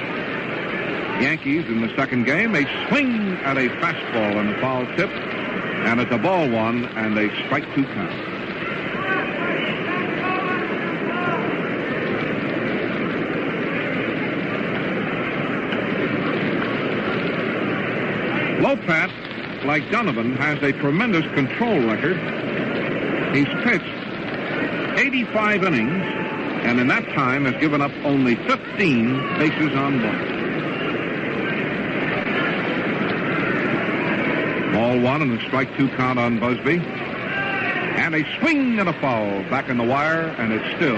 Yankees in the second game. A swing at a fastball and a foul tip. And it's a ball one and a strike two count. Lopez, like Donovan, has a tremendous control record. He's pitched 85 innings, and in that time has given up only 15 bases on balls. Ball one and a strike two count on Busby. And a swing and a foul back in the wire, and it's still...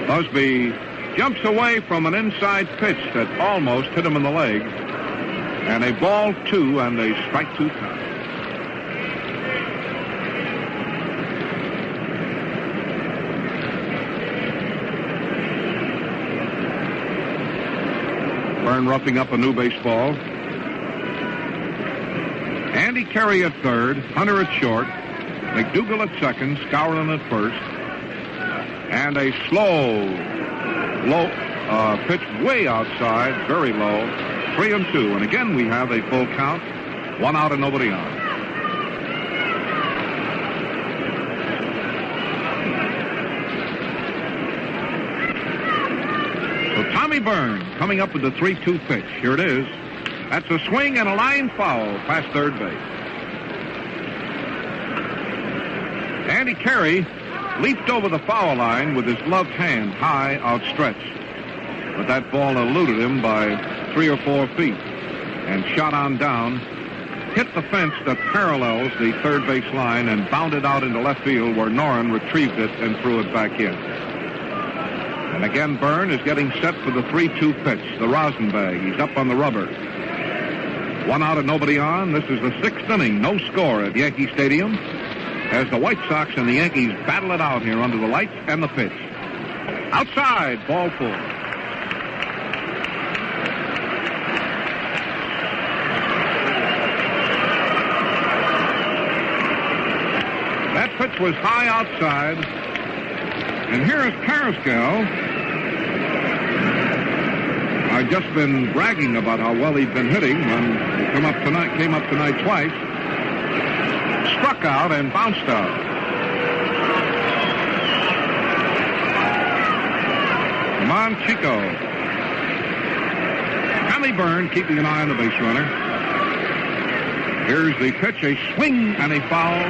Busby jumps away from an inside pitch that almost hit him in the leg. And a ball two and a strike two count. Byrne roughing up a new baseball. Andy Carey at third, Hunter at short, McDougal at second, Skowron at first. And a slow, low pitch way outside, very low. 3-2, and again we have a full count, 1 out and nobody on. So Tommy Byrne coming up with the 3-2 pitch. Here it is. That's a swing and a line foul past third base. Andy Carey leaped over the foul line with his gloved hand high outstretched. But that ball eluded him by 3 or 4 feet and shot on down, hit the fence that parallels the third base line and bounded out into left field where Noren retrieved it and threw it back in. And again, Byrne is getting set for the 3-2 pitch, the rosin bag. He's up on the rubber. 1 out and nobody on. This is the 6th inning, no score at Yankee Stadium as the White Sox and the Yankees battle it out here under the lights and the pitch. Outside, ball 4. That pitch was high outside. And here is Carrasco. I've just been bragging about how well he'd been hitting when he came up tonight twice. Struck out and bounced out. Come on, Chico. Tommy Byrne keeping an eye on the base runner. Here's the pitch, a swing and a foul.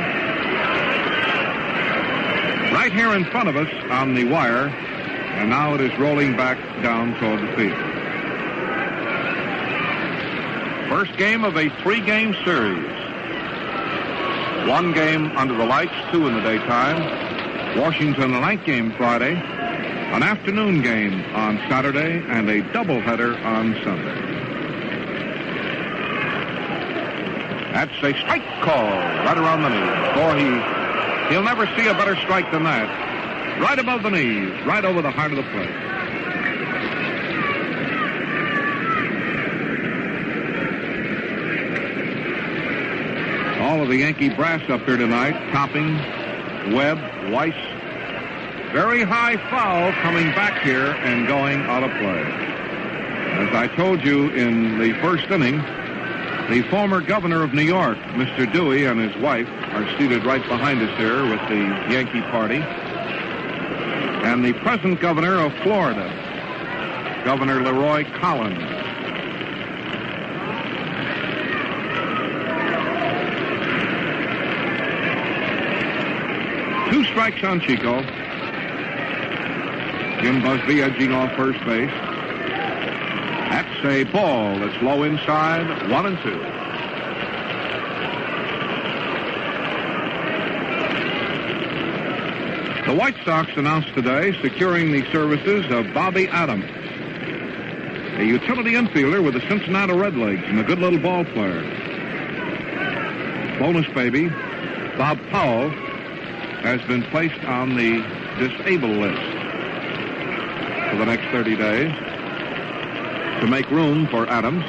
Right here in front of us on the wire, and now it is rolling back down toward the field. First game of a 3-game series. 1 game under the lights, 2 in the daytime. Washington a night game Friday, an afternoon game on Saturday, and a doubleheader on Sunday. That's a strike call right around the knee. Boy, he'll never see a better strike than that. Right above the knees, right over the heart of the plate. All of the Yankee brass up here tonight. Topping, Webb, Weiss. Very high foul coming back here and going out of play. As I told you in the first inning, the former governor of New York, Mr. Dewey, and his wife are seated right behind us here with the Yankee party. And the present governor of Florida, Governor Leroy Collins. Two strikes on Chico. Jim Busby edging off first base. That's a ball. It's low inside, 1-2. The White Sox announced today securing the services of Bobby Adams, a utility infielder with the Cincinnati Redlegs and a good little ball player. Bonus baby, Bob Powell, has been placed on the disabled list for the next 30 days to make room for Adams.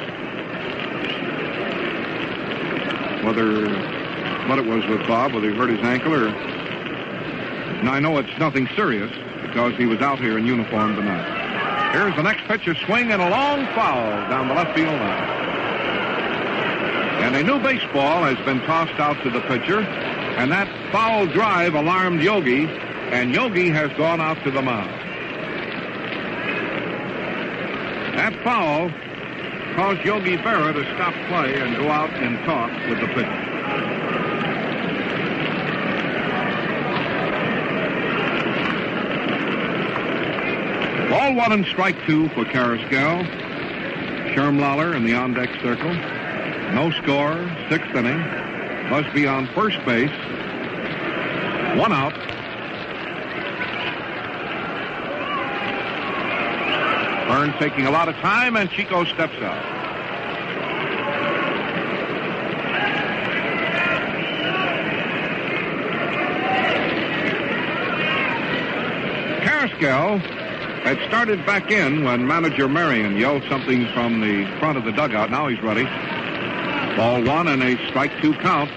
What it was with Bob, whether he hurt his ankle or... Now, I know it's nothing serious because he was out here in uniform tonight. Here's the next pitch, a swing and a long foul down the left field line. And a new baseball has been tossed out to the pitcher, and that foul drive alarmed Yogi, and Yogi has gone out to the mound. That foul caused Yogi Berra to stop play and go out and talk with the pitcher. Ball 1 and strike 2 for Carrascal. Schermlauer in the on-deck circle. No score, 6th inning. Busby on first base. 1 out. Byrne taking a lot of time, and Chico steps out. Carrascal had started back in when manager Marion yelled something from the front of the dugout. Now he's ready. Ball 1 and a strike 2 count.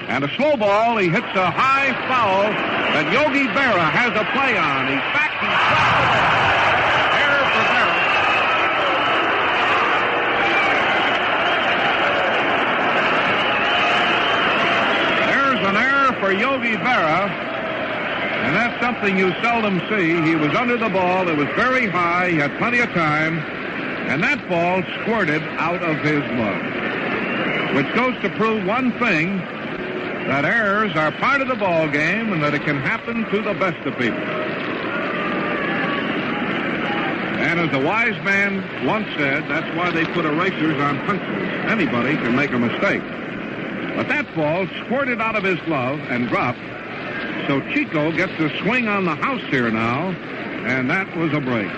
And a slow ball. He hits a high foul that Yogi Berra has a play on. He's back. He's dropped the ball. Error for Berra. There's an error for Yogi Berra. And that's something you seldom see. He was under the ball. It was very high. He had plenty of time. And that ball squirted out of his glove. Which goes to prove one thing, that errors are part of the ball game and that it can happen to the best of people. And as a wise man once said, that's why they put erasers on pencils. Anybody can make a mistake. But that ball squirted out of his glove and dropped. So Chico gets a swing on the house here now, and that was a break.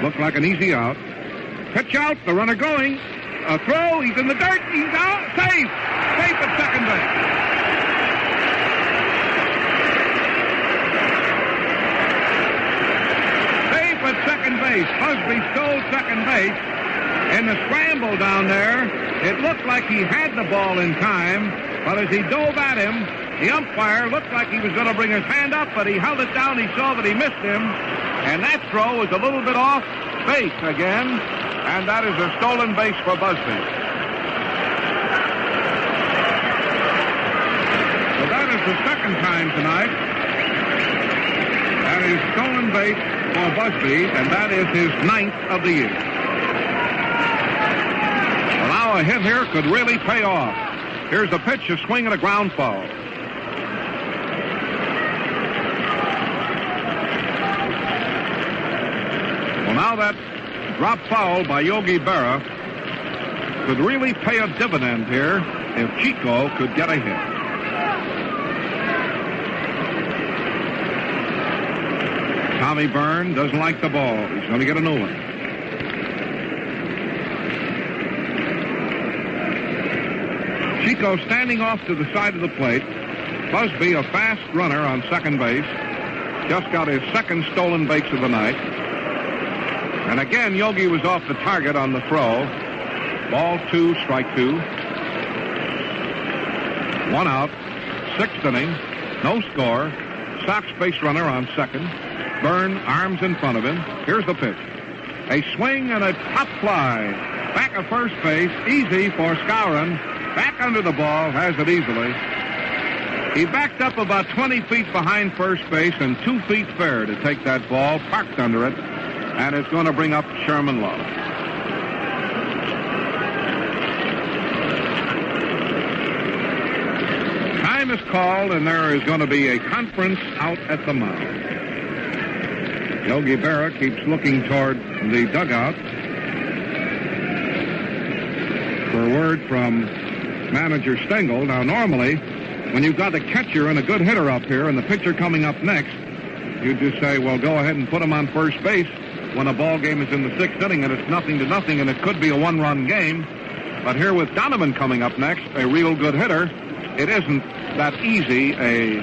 Looked like an easy out. Pitch out, the runner going. A throw, he's in the dirt, he's out, safe! Safe at second base. Safe at second base. Busby stole second base. In the scramble down there, it looked like he had the ball in time, but as he dove at him, the umpire looked like he was going to bring his hand up, but he held it down. He saw that he missed him, and that throw was a little bit off base again, and that is a stolen base for Busby. So that is the second time tonight. That is stolen base for Busby, and that is his 9th of the year. Well, now a hit here could really pay off. Here's a pitch, a swing, and a ground foul. Now that drop foul by Yogi Berra could really pay a dividend here if Chico could get a hit. Tommy Byrne doesn't like the ball. He's going to get a new one. Chico standing off to the side of the plate. Busby, a fast runner on second base, just got his second stolen base of the night. And again, Yogi was off the target on the throw. Ball 2, strike 2. 1 out, 6th inning, no score. Sox base runner on second. Byrne, arms in front of him. Here's the pitch. A swing and a pop fly. Back of first base, easy for Skowron. Back under the ball, has it easily. He backed up about 20 feet behind first base and 2 feet fair to take that ball, parked under it. And it's going to bring up Sherman Love. Time is called, and there is going to be a conference out at the mound. Yogi Berra keeps looking toward the dugout. for word from manager Stengel. Now, normally, when you've got a catcher and a good hitter up here and the pitcher coming up next, you just say, well, go ahead and put him on first base when a ball game is in the sixth inning and it's 0-0 and it could be a one-run game. But here with Donovan coming up next, a real good hitter, it isn't that easy a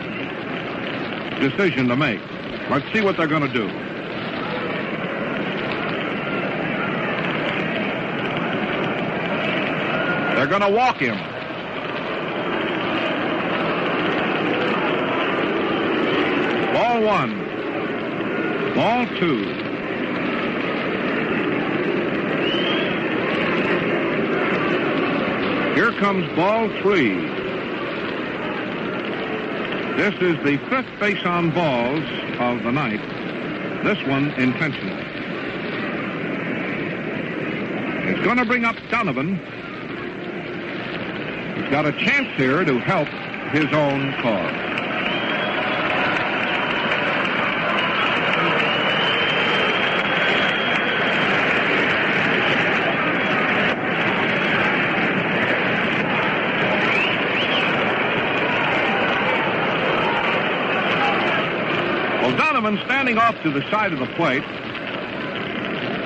decision to make. Let's see what they're going to do. They're going to walk him. Ball 1. Ball 2. Here comes ball 3. This is the 5th base on balls of the night. This one intentional. It's going to bring up Donovan. He's got a chance here to help his own cause. Standing off to the side of the plate,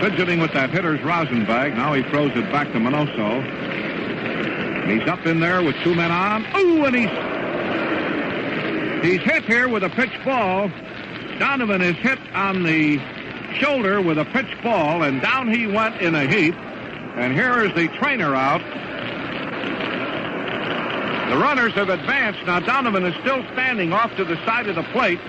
fidgeting with that hitter's rosin bag. Now he throws it back to Minoso. And he's up in there with 2 men on. Ooh, and he's hit here with a pitch ball. Donovan is hit on the shoulder with a pitch ball, and down he went in a heap. And here is the trainer out. The runners have advanced. Now Donovan is still standing off to the side of the plate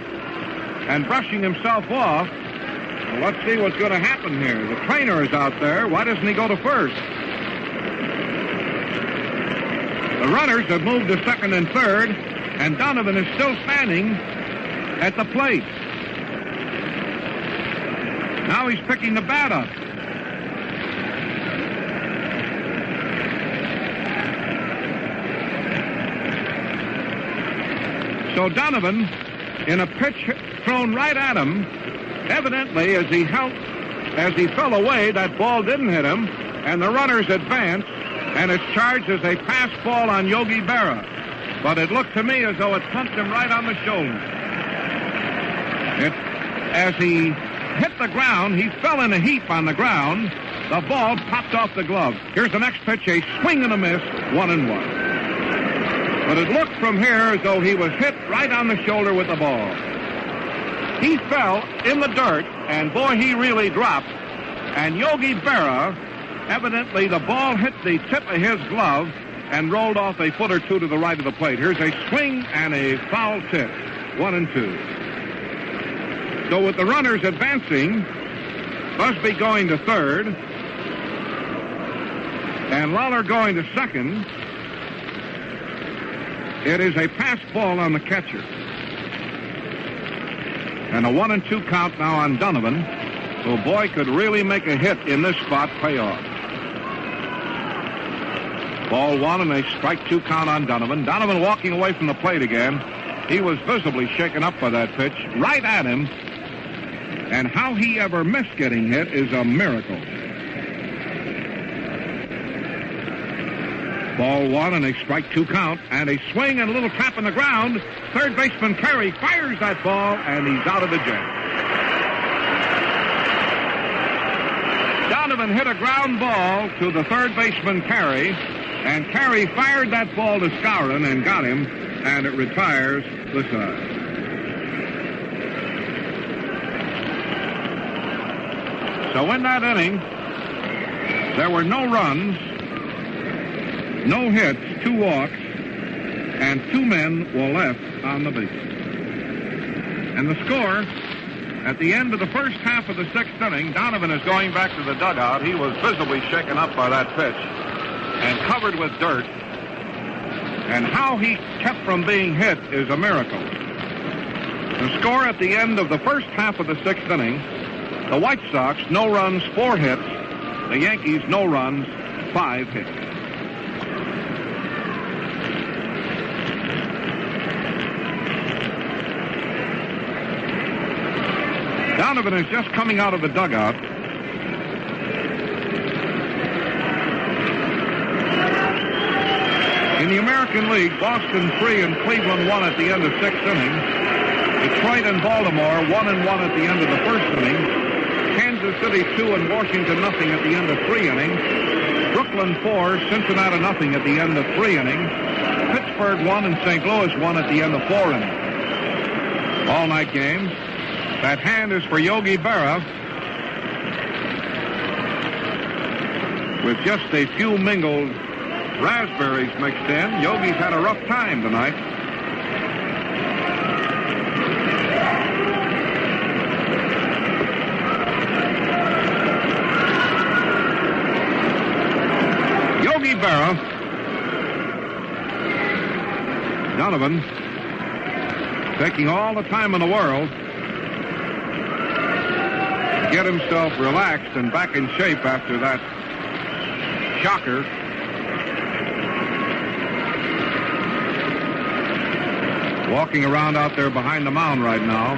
and brushing himself off. Well, let's see what's going to happen here. The trainer is out there. Why doesn't he go to first? The runners have moved to second and third, and Donovan is still standing at the plate. Now he's picking the bat up. So Donovan, in a pitch thrown right at him, evidently as he fell away, that ball didn't hit him, and the runners advance, and it's charged as a pass ball on Yogi Berra. But it looked to me as though it pumped him right on the shoulder. As he hit the ground, he fell in a heap on the ground. The ball popped off the glove. Here's the next pitch, a swing and a miss, 1-1. But it looked from here as though he was hit right on the shoulder with the ball. He fell in the dirt, and boy, he really dropped. And Yogi Berra, evidently the ball hit the tip of his glove and rolled off a foot or two to the right of the plate. Here's a swing and a foul tip, 1-2. So with the runners advancing, Busby going to third, and Lawler going to second, it is a pass ball on the catcher. And a 1-2 count now on Donovan, who, boy, could really make a hit in this spot pay off. Ball 1 and a strike 2 count on Donovan. Donovan walking away from the plate again. He was visibly shaken up by that pitch, right at him. And how he ever missed getting hit is a miracle. Ball 1 and a strike 2 count, and a swing and a little tap on the ground. Third baseman Carey fires that ball, and he's out of the jam. Donovan hit a ground ball to the third baseman Carey, and Carey fired that ball to Skowron and got him, and it retires the side. So in that inning, there were no runs, no hits, 2 walks, and 2 men were left on the base. And the score, at the end of the first half of the 6th inning, Donovan is going back to the dugout. He was visibly shaken up by that pitch and covered with dirt. And how he kept from being hit is a miracle. The score at the end of the first half of the 6th inning, the White Sox, no runs, 4 hits. The Yankees, no runs, 5 hits. Donovan is just coming out of the dugout. In the American League, Boston 3 and Cleveland 1 at the end of 6th inning. Detroit and Baltimore 1-1 at the end of the 1st inning. Kansas City 2 and Washington 0 at the end of 3 innings. Brooklyn 4, Cincinnati 0 at the end of 3 innings. Pittsburgh 1 and St. Louis 1 at the end of 4 innings. All-night games. That hand is for Yogi Berra. With just a few mingled raspberries mixed in, Yogi's had a rough time tonight. Yogi Berra. Donovan taking all the time in the world to get himself relaxed and back in shape after that shocker. Walking around out there behind the mound right now.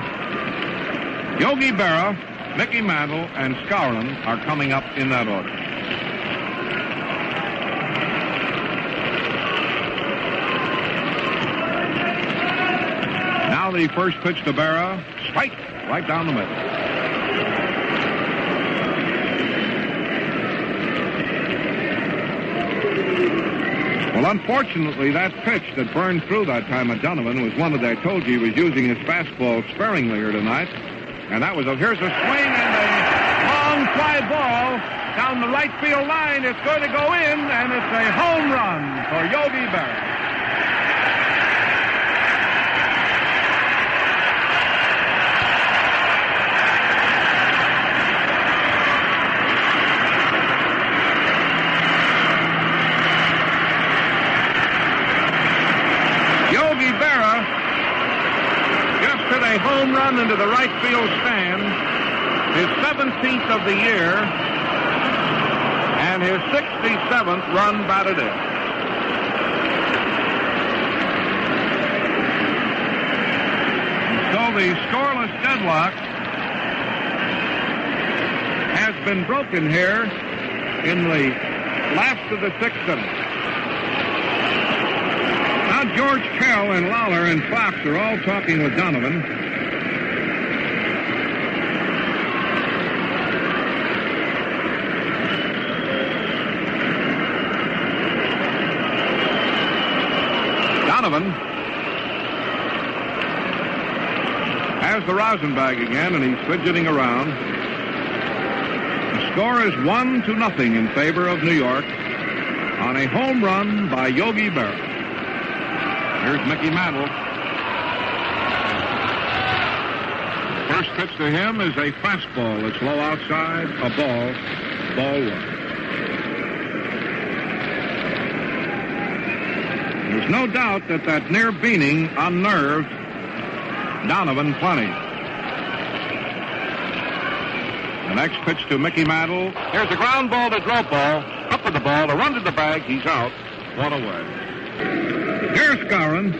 Yogi Berra, Mickey Mantle, and Skowron are coming up in that order. Now the first pitch to Berra, strike right down the middle. Well, unfortunately, that pitch that Byrne threw that time at Donovan was one that I told you he was using his fastball sparingly here tonight. And that was here's a swing and a long fly ball down the right field line. It's going to go in, and it's a home run for Yogi Berra. A home run into the right field stand, his 17th of the year, and his 67th run batted in. So the scoreless deadlock has been broken here in the last of the 6th inning. Now George Kell and Lawler and Fox are all talking with Donovan. Donovan has the rosin bag again, and he's fidgeting around. The score is 1-0 in favor of New York on a home run by Yogi Berra. Here's Mickey Mantle. First pitch to him is a fastball. It's low outside, a ball one. There's no doubt that near beaning unnerved Donovan plenty. The next pitch to Mickey Mantle. Here's a ground ball to Dropball. Up with the ball, to run to the bag. He's out. One away. Here's Skowron.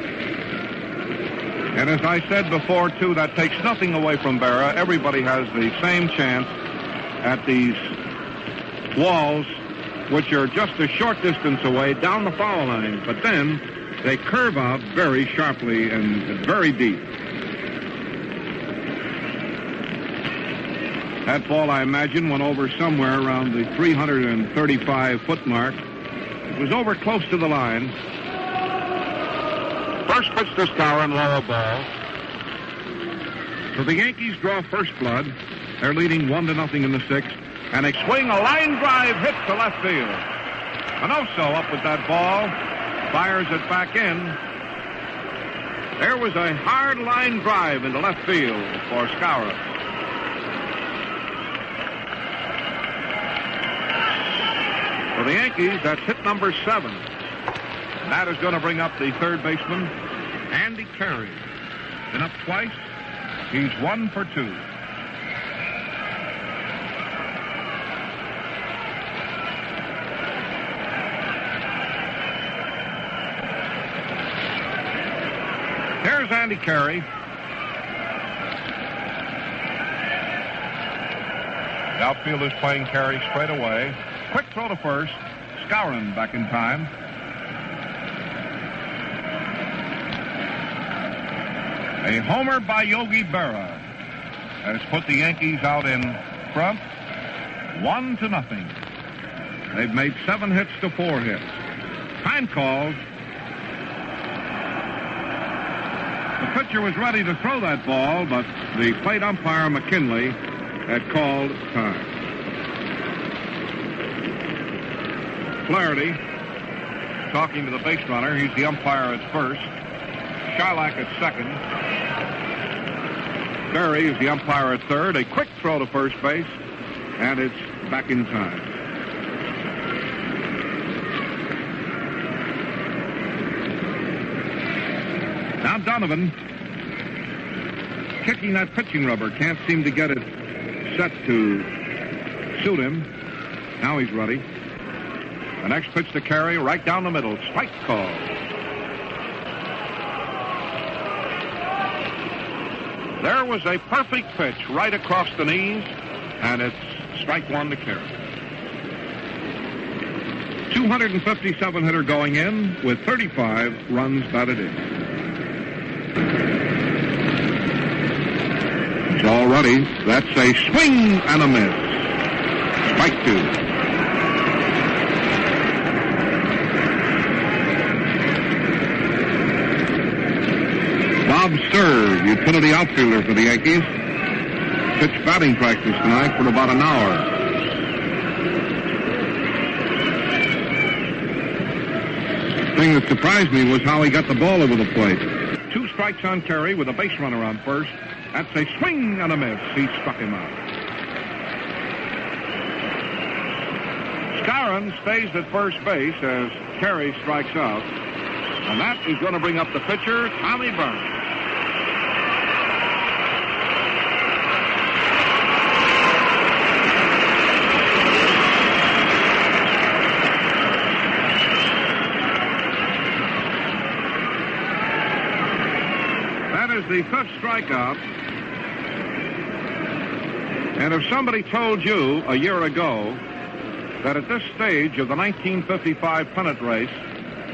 And as I said before, too, that takes nothing away from Berra. Everybody has the same chance at these walls, which are just a short distance away down the foul line. But then they curve out very sharply and very deep. That ball, I imagine, went over somewhere around the 335-foot mark. It was over close to the line. First pitch to Skowron, low ball. So the Yankees draw first blood. They're leading 1-0 in the 6th. And they swing a line drive hit to left field. Canoso up with that ball. Fires it back in. There was a hard line drive into left field for Skowron. For the Yankees, that's hit number 7. And that is going to bring up the third baseman, Andy Carey. Been up twice. He's 1 for 2. Here's Andy Carey. The outfielder's playing Carey straight away. Quick throw to first. Skowron back in time. A homer by Yogi Berra has put the Yankees out in front 1-0. They've made 7 hits to 4 hits. Time called. The pitcher was ready to throw that ball, but the plate umpire, McKinley, had called time. Flaherty talking to the base runner. He's the umpire at first. Shylock at second. Berry is the umpire at third. A quick throw to first base, and it's back in time. Now Donovan kicking that pitching rubber. Can't seem to get it set to suit him. Now he's ready. The next pitch to Carey, right down the middle. Strike call. There was a perfect pitch right across the knees, and it's strike one to Carey. 257 hitter going in with 35 runs batted in. It's all ready. That's a swing and a miss. Strike two. Bob Sturr, utility outfielder for the Yankees, pitched batting practice tonight for about an hour. The thing that surprised me was how he got the ball over the plate. 2 strikes on Carey with a base runner on first. That's a swing and a miss. He struck him out. Skowron stays at first base as Carey strikes out. And that is going to bring up the pitcher, Tommy Byrne. The 5th strikeout. And if somebody told you a year ago that at this stage of the 1955 pennant race,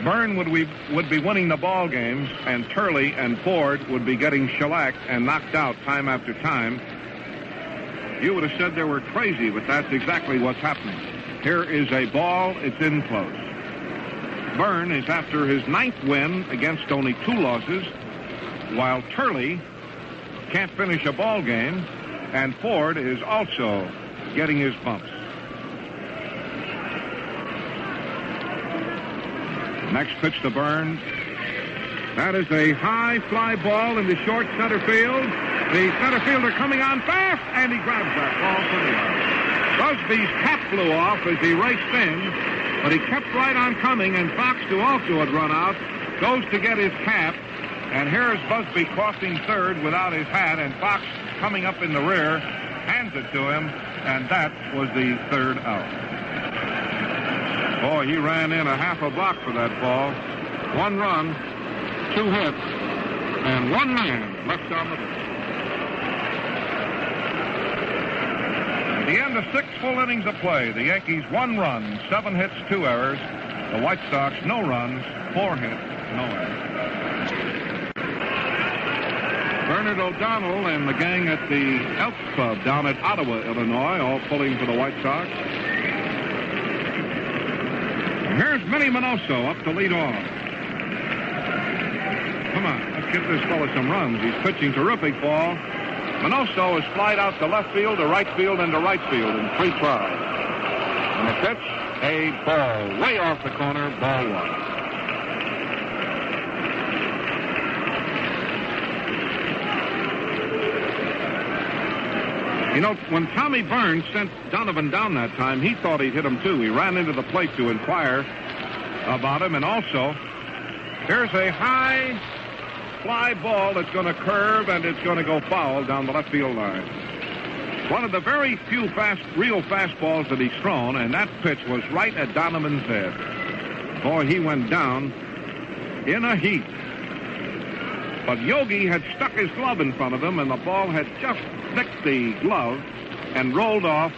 Byrne would be winning the ball games and Turley and Ford would be getting shellacked and knocked out time after time, you would have said they were crazy, but that's exactly what's happening. Here is a ball. It's in close. Byrne is after his 9th win against only 2 losses, while Turley can't finish a ball game, and Ford is also getting his bumps. Next pitch to Byrne. That is a high fly ball in the short center field. The center fielder coming on fast, and he grabs that ball for the out. Busby's cap flew off as he raced in, but he kept right on coming, and Fox, who also had run out, goes to get his cap. And here's Busby crossing third without his hat, and Fox coming up in the rear, hands it to him, and that was the 3rd out. Boy, he ran in a half a block for that ball. 1 run, 2 hits, and 1 man left on the bench. At the end of 6 full innings of play, the Yankees 1 run, 7 hits, 2 errors. The White Sox no runs, 4 hits, no errors. Bernard O'Donnell and the gang at the Elks Club down at Ottawa, Illinois, all pulling for the White Sox. And here's Minnie Minoso up to lead off. Come on, let's get this fella some runs. He's pitching terrific ball. Minoso has flied out to left field, to right field, and to right field in 3 tries. And the pitch, a ball way off the corner, ball 1. You know, when Tommy Byrne sent Donovan down that time, he thought he'd hit him too. He ran into the plate to inquire about him. And also, here's a high fly ball that's going to curve, and it's going to go foul down the left field line. One of the very few real fastballs that he's thrown, and that pitch was right at Donovan's head. Boy, he went down in a heap. But Yogi had stuck his glove in front of him, and the ball had just nicked the glove and rolled off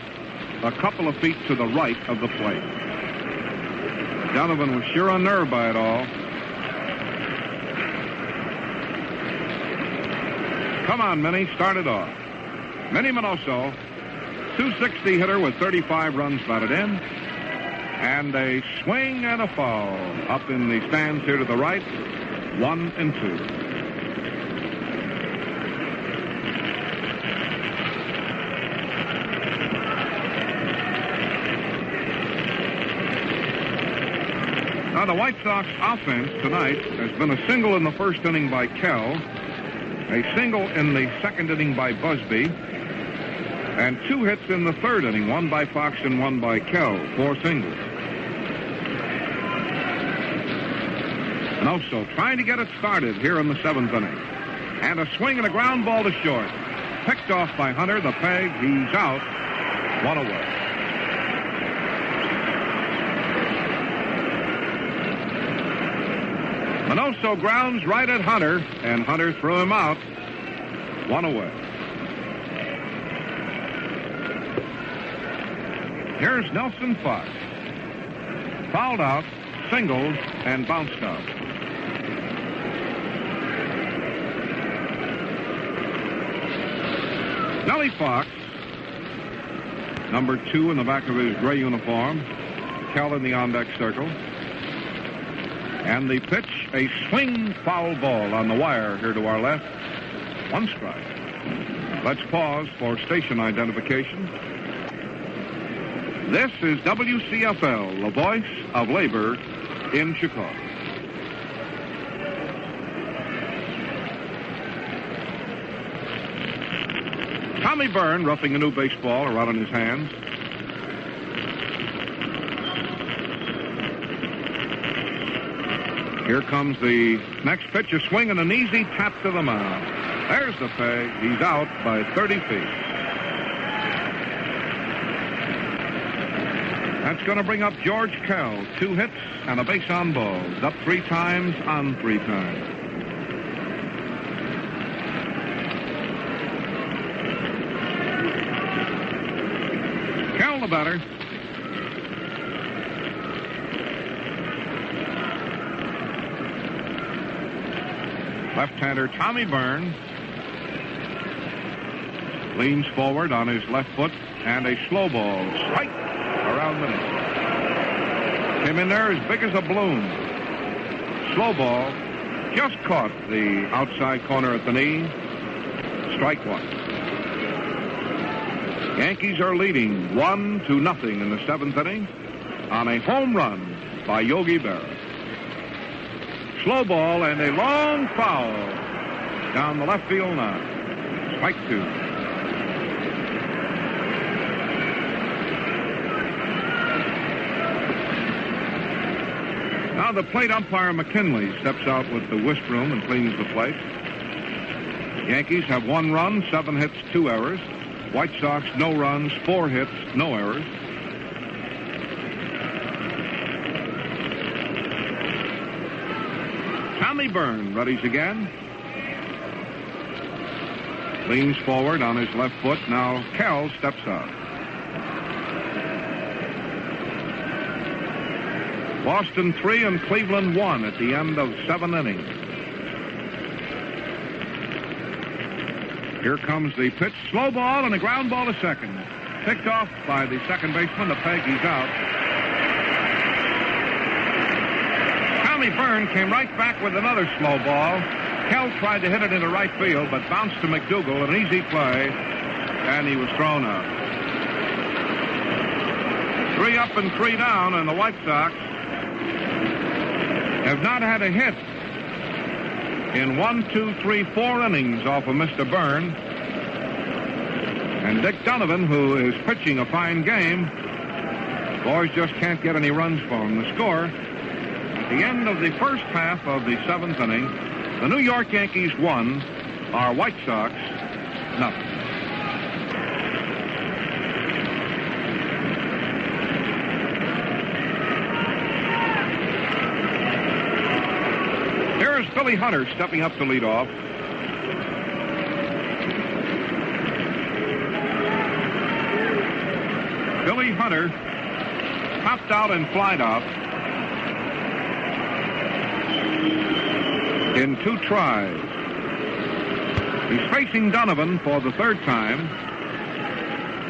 a couple of feet to the right of the plate. Donovan was sure unnerved by it all. Come on, Minnie, start it off. Minnie Minoso, 260 hitter with 35 runs batted in. And a swing and a foul up in the stands here to the right. 1-2. Now, the White Sox offense tonight has been a single in the first inning by Kell, a single in the second inning by Busby, and 2 hits in the third inning, 1 by Fox and 1 by Kell, 4 singles. And also trying to get it started here in the 7th inning. And a swing and a ground ball to short. Picked off by Hunter, the peg, he's out, 1 away. Minoso grounds right at Hunter, and Hunter threw him out. 1 away. Here's Nelson Fox. Fouled out, singled, and bounced out. Nellie Fox, number 2 in the back of his gray uniform. Kell in the on-deck circle. And the pitch, a swing foul ball on the wire here to our left. 1 strike. Let's pause for station identification. This is WCFL, the voice of labor in Chicago. Tommy Byrne roughing a new baseball around in his hands. Here comes the next pitch, a swing and an easy tap to the mound. There's the peg. He's out by 30 feet. That's going to bring up George Kell. 2 hits and a base on balls. Up 3 times, on 3 times. Kell the batter. Left-hander Tommy Byrne leans forward on his left foot, and a slow ball strike around middle. Came in there as big as a balloon. Slow ball just caught the outside corner at the knee. Strike 1. Yankees are leading 1-0 in the 7th inning on a home run by Yogi Berra. Slow ball and a long foul down the left field line. Strike 2. Now the plate umpire McKinley steps out with the whisk broom and cleans the plate. Yankees have 1 run, 7 hits, 2 errors. White Sox, no runs, 4 hits, no errors. Tommy Byrne readies again. Leans forward on his left foot. Now Kell steps out. Boston 3 and Cleveland 1 at the end of 7 innings. Here comes the pitch. Slow ball and a ground ball to second. Picked off by the second baseman. The peg, he's out. Tommy Byrne came right back with another slow ball. Kell tried to hit it into right field, but bounced to McDougal, an easy play, and he was thrown out. 3 up and 3 down, and the White Sox have not had a hit in 1, 2, 3, 4 innings off of Mr. Byrne. And Dick Donovan, who is pitching a fine game, boys just can't get any runs for him. The score, at the end of the first half of the 7th inning, the New York Yankees 1, our White Sox 0. Here's Billy Hunter stepping up to lead off. Billy Hunter popped out and flied out in 2 tries. He's facing Donovan for the third time.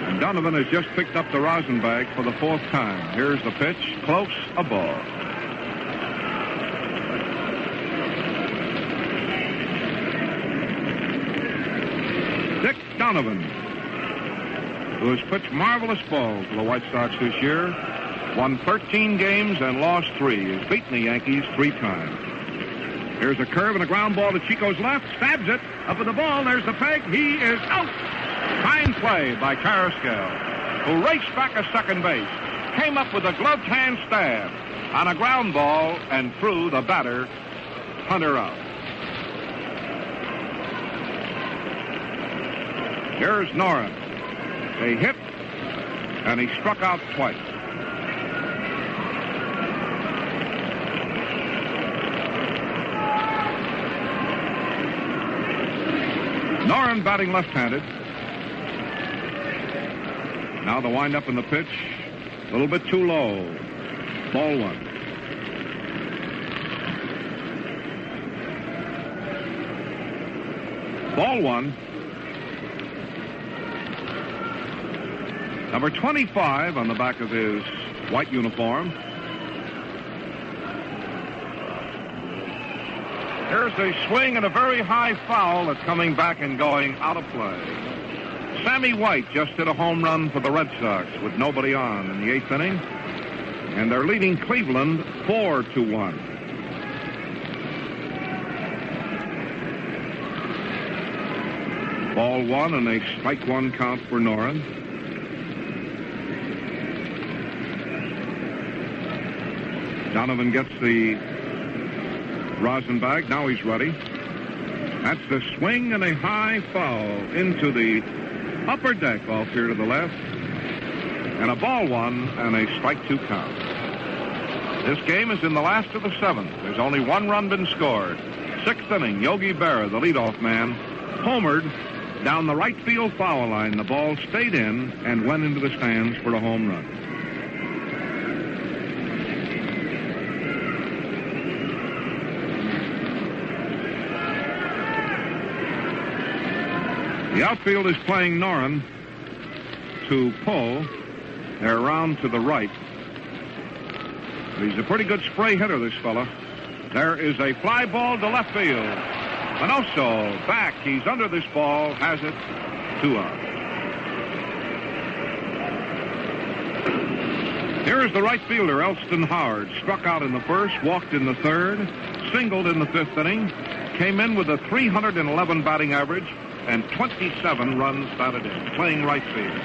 And Donovan has just picked up the rosin bag for the fourth time. Here's the pitch. Close, a ball. Dick Donovan, who has pitched marvelous ball for the White Sox this year, won 13 games and lost 3. Has beaten the Yankees 3 times. Here's a curve and a ground ball to Chico's left. Stabs it. Up at the ball. There's the peg. He is out. Fine play by Carrasquel, who raced back at second base. Came up with a gloved hand stab on a ground ball and threw the batter, Hunter, out. Here's Noren. A hit, and he struck out twice. Noren batting left-handed. Now the windup in the pitch. A little bit too low. Ball 1. Ball 1. Number 25 on the back of his white uniform. Here's a swing and a very high foul that's coming back and going out of play. Sammy White just hit a home run for the Red Sox with nobody on in the 8th inning. And they're leading Cleveland 4-1. Ball 1 and a strike 1 count for Noren. Donovan gets the rosin bag. Now he's ready. That's the swing and a high foul into the upper deck off here to the left. And a ball 1 and a strike 2 count. This game is in the last of the 7th. There's only 1 run been scored. 6th inning, Yogi Berra, the leadoff man, homered down the right field foul line. The ball stayed in and went into the stands for a home run. The outfield is playing Noren to pull. They're around to the right. He's a pretty good spray hitter, this fella. There is a fly ball to left field. Manoso back. He's under this ball. Has it. 2 out. Here is the right fielder, Elston Howard. Struck out in the first, walked in the third, singled in the 5th inning, came in with a 311 batting average, and 27 runs batted in, playing right field.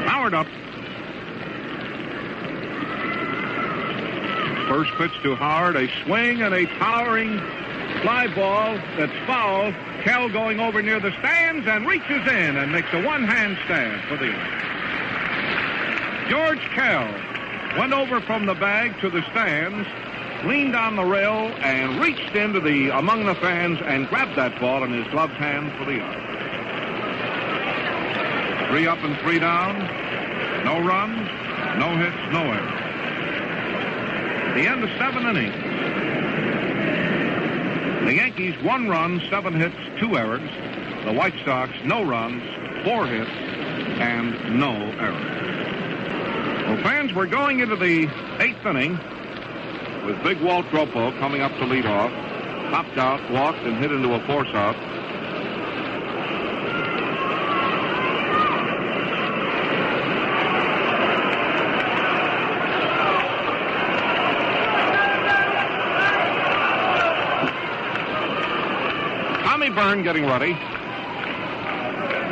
Howard up. First pitch to Howard, a swing and a towering fly ball that's foul. Kell going over near the stands and reaches in and makes a one-hand stand for the inning. George Kell went over from the bag to the stands, leaned on the rail, and reached into among the fans and grabbed that ball in his gloved hand for the out. 3 up and 3 down. No runs, no hits, no errors. At the end of 7 innings, the Yankees 1 run, 7 hits, 2 errors. The White Sox no runs, 4 hits, and no errors. Well, fans, we're going into the 8th inning with Big Walt Dropo coming up to lead off. Popped out, walked, and hit into a force out. Byrne getting ready.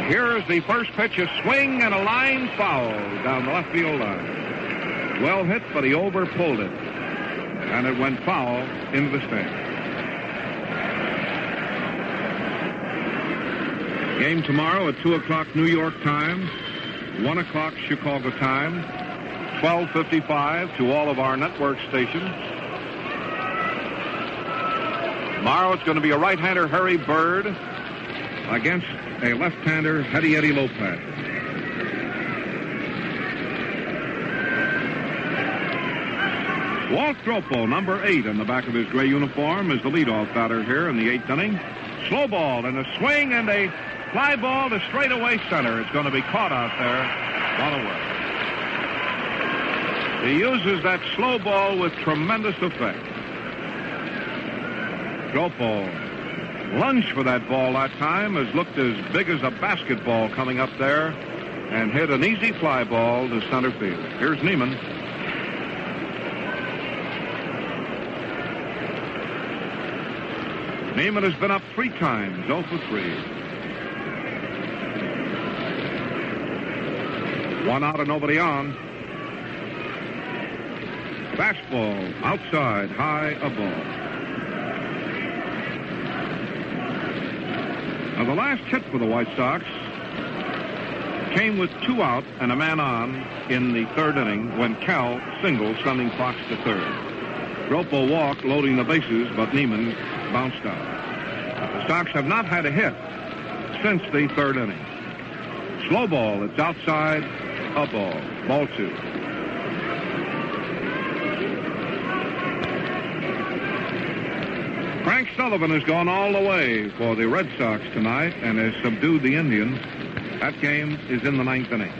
Here's the first pitch, a swing and a line foul down the left field line. Well hit, but he over-pulled it. And it went foul into the stand. Game tomorrow at 2 o'clock New York time, 1 o'clock Chicago time, 12:55 to all of our network stations. Tomorrow it's going to be a right-hander, Harry Bird, against a left-hander, Eddie Lopez. Walt Dropo, number 8, in the back of his gray uniform, is the leadoff batter here in the 8th inning. Slow ball and a swing and a fly ball to straightaway center. It's going to be caught out there. One away. He uses that slow ball with tremendous effect. Dropo lunged for that ball that time. Has looked as big as a basketball coming up there and hit an easy fly ball to center field. Here's Neiman. Neiman has been up 3 times, 0 for 3. 1 out and nobody on. Fastball outside, high, a ball. Now, the last hit for the White Sox came with 2 out and a man on in the 3rd inning when Cal singled, sending Fox to 3rd. Dropo walked, loading the bases, but Neiman bounced out. The Sox have not had a hit since the 3rd inning. Slow ball, it's outside, a ball. Ball 2. Frank Sullivan has gone all the way for the Red Sox tonight and has subdued the Indians. That game is in the 9th inning.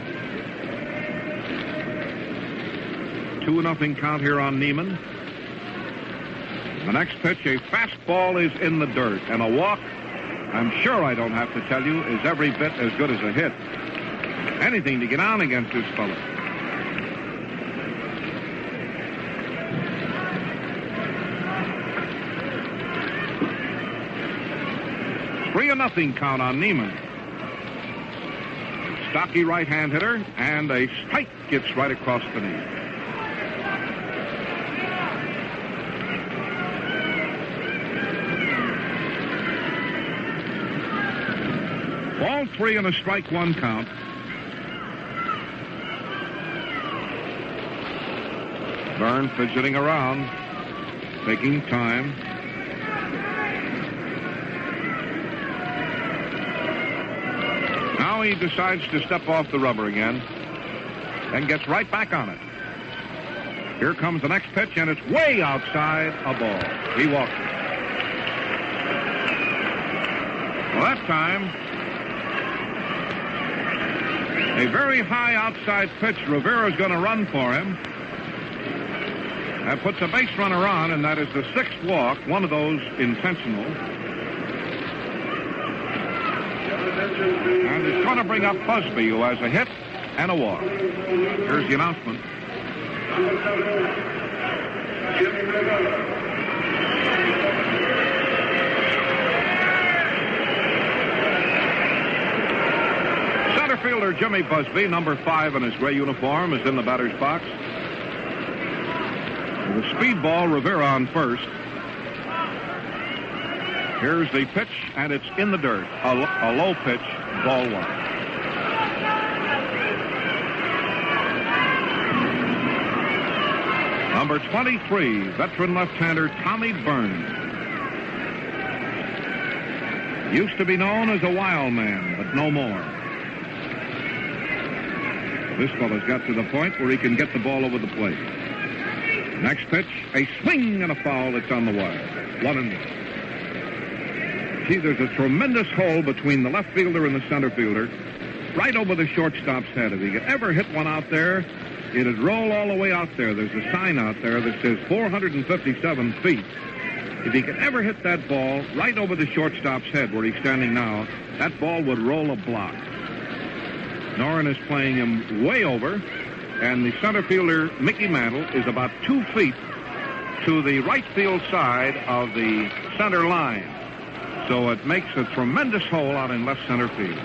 2-0 count here on Neiman. The next pitch, a fastball, is in the dirt, and a walk, I'm sure I don't have to tell you, is every bit as good as a hit. Anything to get on against this fellow. Three 3-0 count on Neiman. Stocky right-hand hitter, and a strike gets right across the knee. Ball 3 and a strike 1 count. Byrne fidgeting around, taking time. Now he decides to step off the rubber again and gets right back on it. Here comes the next pitch, and it's way outside, a ball. He walks it. Well, that time, a very high outside pitch. Rivera's going to run for him. That puts a base runner on, and that is the 6th walk, one of those intentional. And it's going to bring up Busby, who has a hit and a walk. Here's the announcement. Center fielder Jimmy Busby, number 5 in his gray uniform, is in the batter's box. The speed ball, Rivera on first. Here's the pitch, and it's in the dirt. A low pitch, ball 1. Number 23, veteran left-hander Tommy Byrne. Used to be known as a wild man, but no more. This fellow's got to the point where he can get the ball over the plate. Next pitch, a swing and a foul. It's on the wire. 1-1. See, there's a tremendous hole between the left fielder and the center fielder, right over the shortstop's head. If he could ever hit one out there, it'd roll all the way out there. There's a sign out there that says 457 feet. If he could ever hit that ball right over the shortstop's head where he's standing now, that ball would roll a block. Noren is playing him way over, and the center fielder, Mickey Mantle, is about 2 feet to the right field side of the center line. So it makes a tremendous hole out in left center field.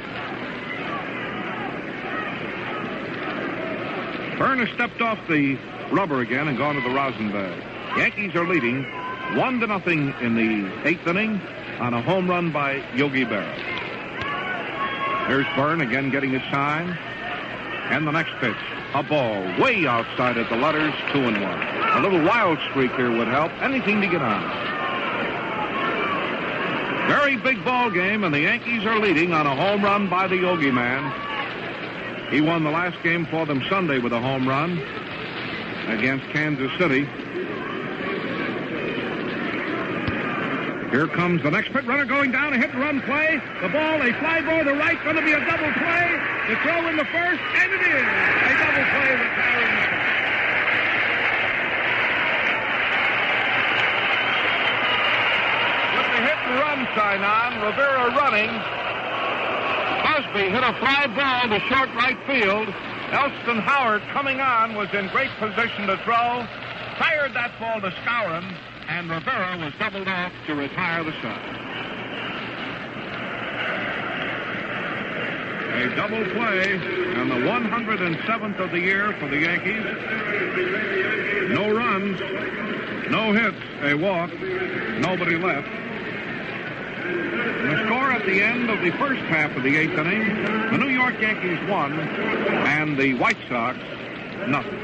Byrne has stepped off the rubber again and gone to the rosin bag. Yankees are leading 1-0 in the 8th inning on a home run by Yogi Berra. There's Byrne again getting his sign. And the next pitch, a ball way outside at the letters, 2-1. A little wild streak here would help. Anything to get on. Very big ball game, and the Yankees are leading on a home run by the Yogi man. He won the last game for them Sunday with a home run against Kansas City. Here comes the next pit runner going down, a hit-and-run play. The ball, a fly ball to right, going to be a double play. The throw in the first, and it is a double play retiring the first. With the hit-and-run sign on, Rivera running. Busby hit a fly ball to short right field. Elston Howard coming on was in great position to throw. Fired that ball to Skowron, and Rivera was doubled off to retire the side. A double play on the 107th of the year for the Yankees. No runs, no hits, a walk, nobody left. And the score at the end of the first half of the eighth inning, the New York Yankees won, and the White Sox nothing.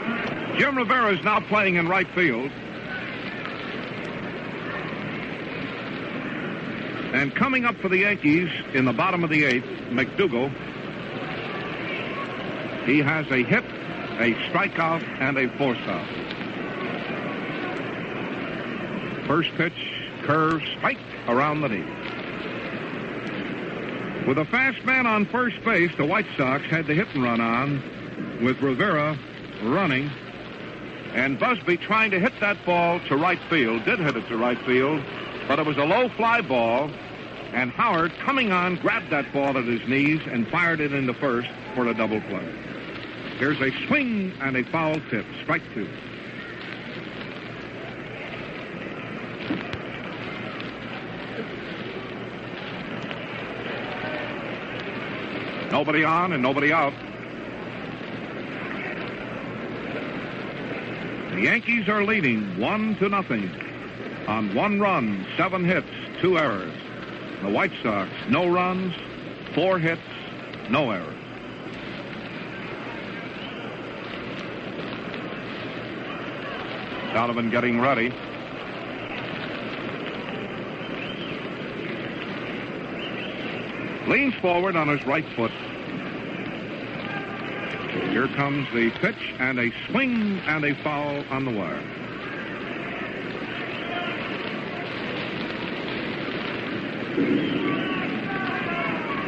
Jim Rivera is now playing in right field. And coming up for the Yankees in the bottom of the eighth, McDougal. He has a hit, a strikeout, and a force out. First pitch, curve, strike around the knee. With a fast man on first base, the White Sox had the hit and run on with Rivera running. And Busby trying to hit that ball to right field, did hit it to right field, but it was a low fly ball. And Howard, coming on, grabbed that ball at his knees and fired it into first for a double play. Here's a swing and a foul tip. Strike two. Nobody on and nobody out. The Yankees are leading 1-0 on 1 run, 7 hits, 2 errors. The White Sox, no runs, 4 hits, no errors. Donovan getting ready. Leans forward on his right foot. Here comes the pitch and a swing and a foul on the wire.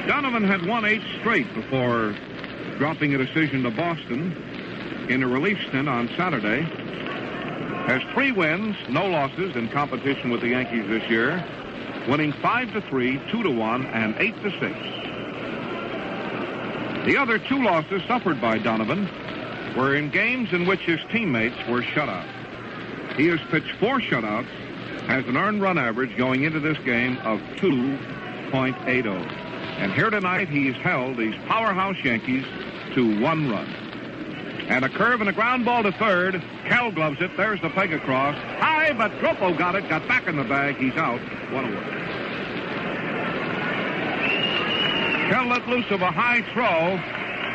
Donovan had won 8 straight before dropping a decision to Boston in a relief stint on Saturday. Has 3 wins, no losses in competition with the Yankees this year, winning 5-3, 2-1, and 8-6. The other 2 losses suffered by Donovan were in games in which his teammates were shut out. He has pitched 4 shutouts, has an earned run average going into this game of 2.80. And here tonight he's held these powerhouse Yankees to 1 run. And a curve and a ground ball to third. Kell gloves it. There's the peg across. High, but Dropo got it. Got back in the bag. He's out. 1 away. Kell let loose of a high throw,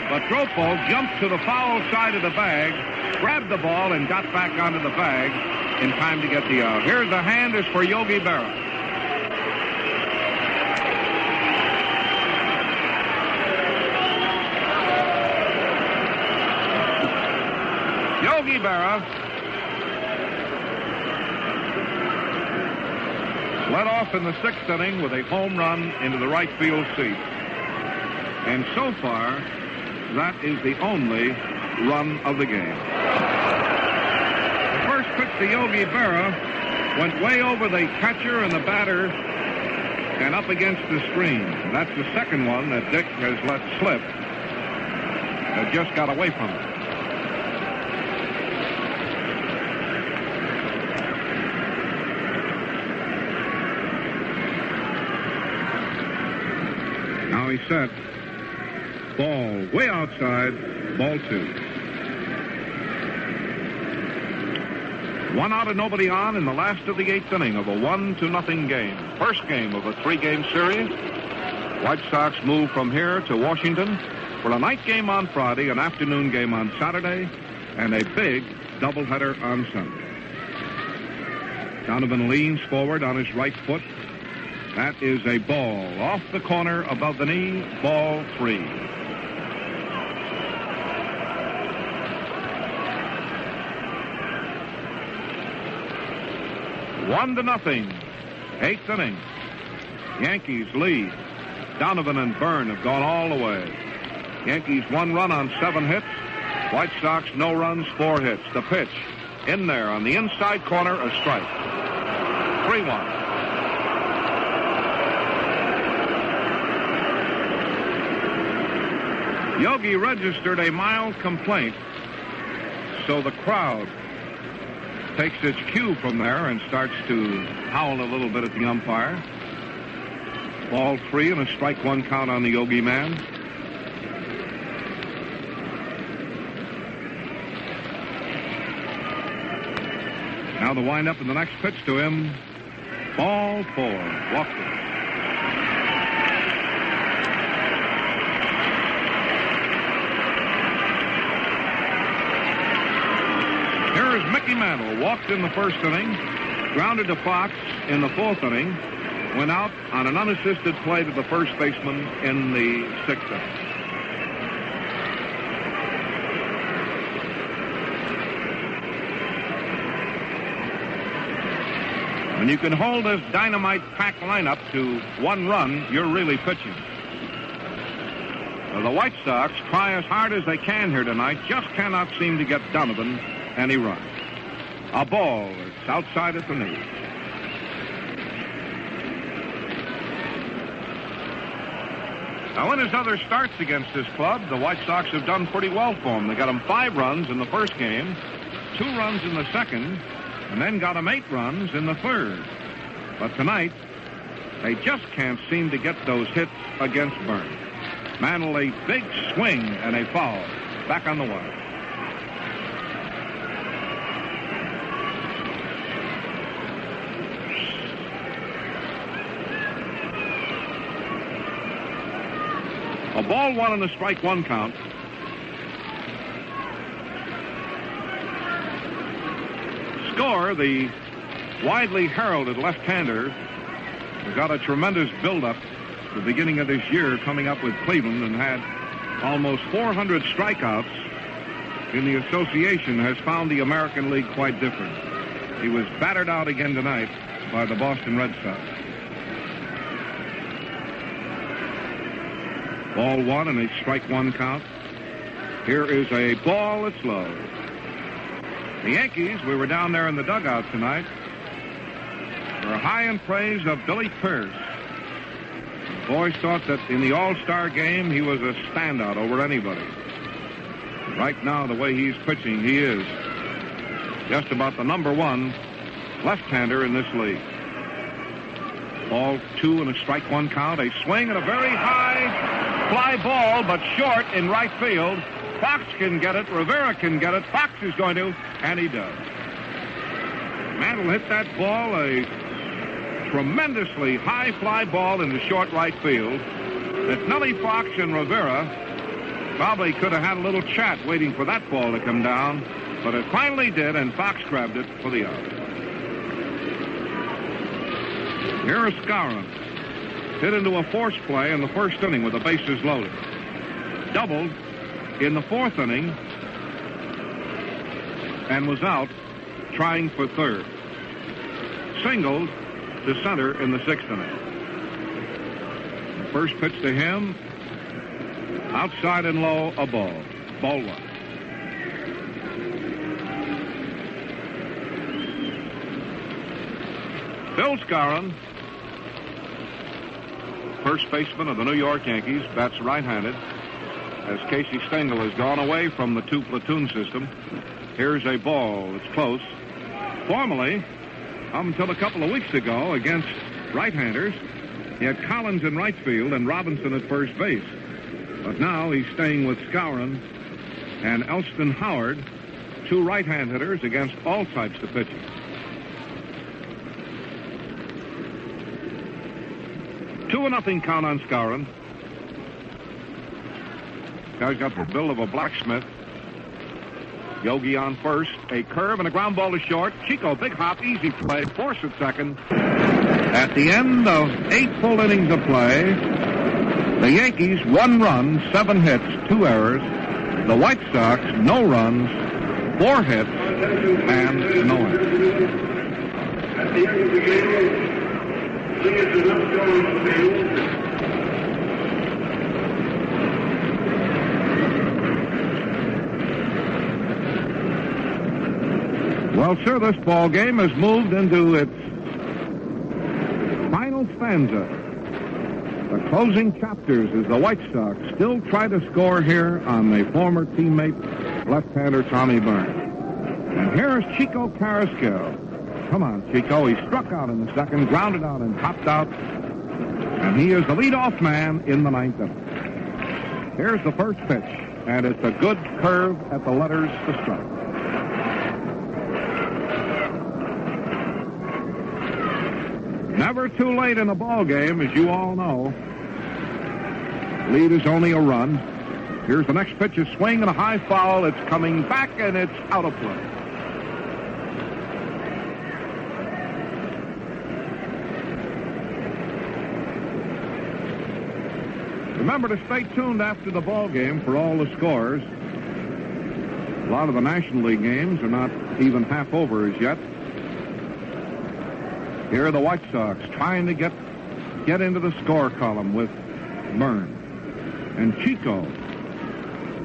but Dropo jumped to the foul side of the bag, grabbed the ball, and got back onto the bag in time to get the out. Here's the hand is for Yogi Berra. Yogi Berra led off in the 6th inning with a home run into the right field seat. And so far, that is the only run of the game. The first pitch to Yogi Berra went way over the catcher and the batter and up against the screen. And that's the second one that Dick has let slip. That just got away from him. Now he's set. Ball way outside, ball 2. 1 out and nobody on in the last of the 8th inning of a 1-0 game. First game of a 3-game series. White Sox move from here to Washington for a night game on Friday, an afternoon game on Saturday, and a big doubleheader on Sunday. Donovan leans forward on his right foot. That is a ball off the corner above the knee, ball 3. One to nothing Eighth inning. Yankees lead. Donovan and Byrne have gone all the way. Yankees 1 run on 7 hits. White Sox no runs, 4 hits. The pitch in there on the inside corner, a strike. 3-1. Yogi registered a mild complaint, so the crowd takes its cue from there and starts to howl a little bit at the umpire. Ball 3 and a strike 1 count on the Yogi man. Now the windup and the next pitch to him. Ball 4. Walked it. Here is Mickey Mantle. Walked in the first inning. Grounded to Fox in the 4th inning. Went out on an unassisted play to the first baseman in the 6th inning. When you can hold this dynamite-packed lineup to 1 run, you're really pitching. Well, the White Sox try as hard as they can here tonight, just cannot seem to get Donovan any run. A ball. It's outside at the knee. Now, in his other starts against this club, the White Sox have done pretty well for him. They got him 5 runs in the first game, 2 runs in the second, and then got him 8 runs in the third. But tonight, they just can't seem to get those hits against Byrne. Mantle, a big swing and a foul. Back on the wire. A ball 1 and a strike 1 count. Score, the widely heralded left-hander, who got a tremendous build-up at the beginning of this year, coming up with Cleveland, and had almost 400 strikeouts in the association, has found the American League quite different. He was battered out again tonight by the Boston Red Sox. Ball 1 and a strike 1 count. Here is a ball that's low. The Yankees, we were down there in the dugout tonight, were high in praise of Billy Pierce. The boys thought that in the All-Star game he was a standout over anybody. Right now, the way he's pitching, he is just about the number 1 left-hander in this league. Ball 2 and a strike 1 count. A swing and a very high fly ball, but short in right field. Fox can get it. Rivera can get it. Fox is going to, and he does. Mantle hit that ball, a tremendously high fly ball into short right field. That Nellie Fox and Rivera probably could have had a little chat waiting for that ball to come down, but it finally did, and Fox grabbed it for the out. Here is Skowron. Hit into a force play in the first inning with the bases loaded. Doubled in the 4th inning and was out trying for third. Singled to center in the 6th inning. The first pitch to him, outside and low, a ball. Ball 1. Bill Skowron, first baseman of the New York Yankees, bats right-handed, as Casey Stengel has gone away from the 2-platoon system. Here's a ball. It's close. Formerly, up until a couple of weeks ago, against right-handers, he had Collins in right field and Robinson at first base. But now he's staying with Skowron and Elston Howard, 2 right-hand hitters against all types of pitching. 2-0 count on Skowron. Guy's got the build of a blacksmith. Yogi on first. A curve and a ground ball to short. Chico, big hop, easy play. Force at second. At the end of 8 full innings of play, the Yankees 1 run, 7 hits, 2 errors. The White Sox no runs, 4 hits, and no errors. At the end of the game, Please do not go on the field. Well, sir, this ball game has moved into its final stanza. The closing chapters as the White Sox still try to score here on the former teammate, left-hander Tommy Byrne. And here is Chico Carrasquillo. Come on, Chico. He struck out in the second, grounded out, and popped out. And he is the leadoff man in the ninth inning. Here's the first pitch, and it's a good curve at the letters to strike. Never too late in a ball game, as you all know. Lead is only a run. Here's the next pitch, a swing and a high foul. It's coming back, and it's out of play. Remember to stay tuned after the ball game for all the scores. A lot of the National League games are not even half over as yet. Here are the White Sox trying to get into the score column with Byrne. And Chico,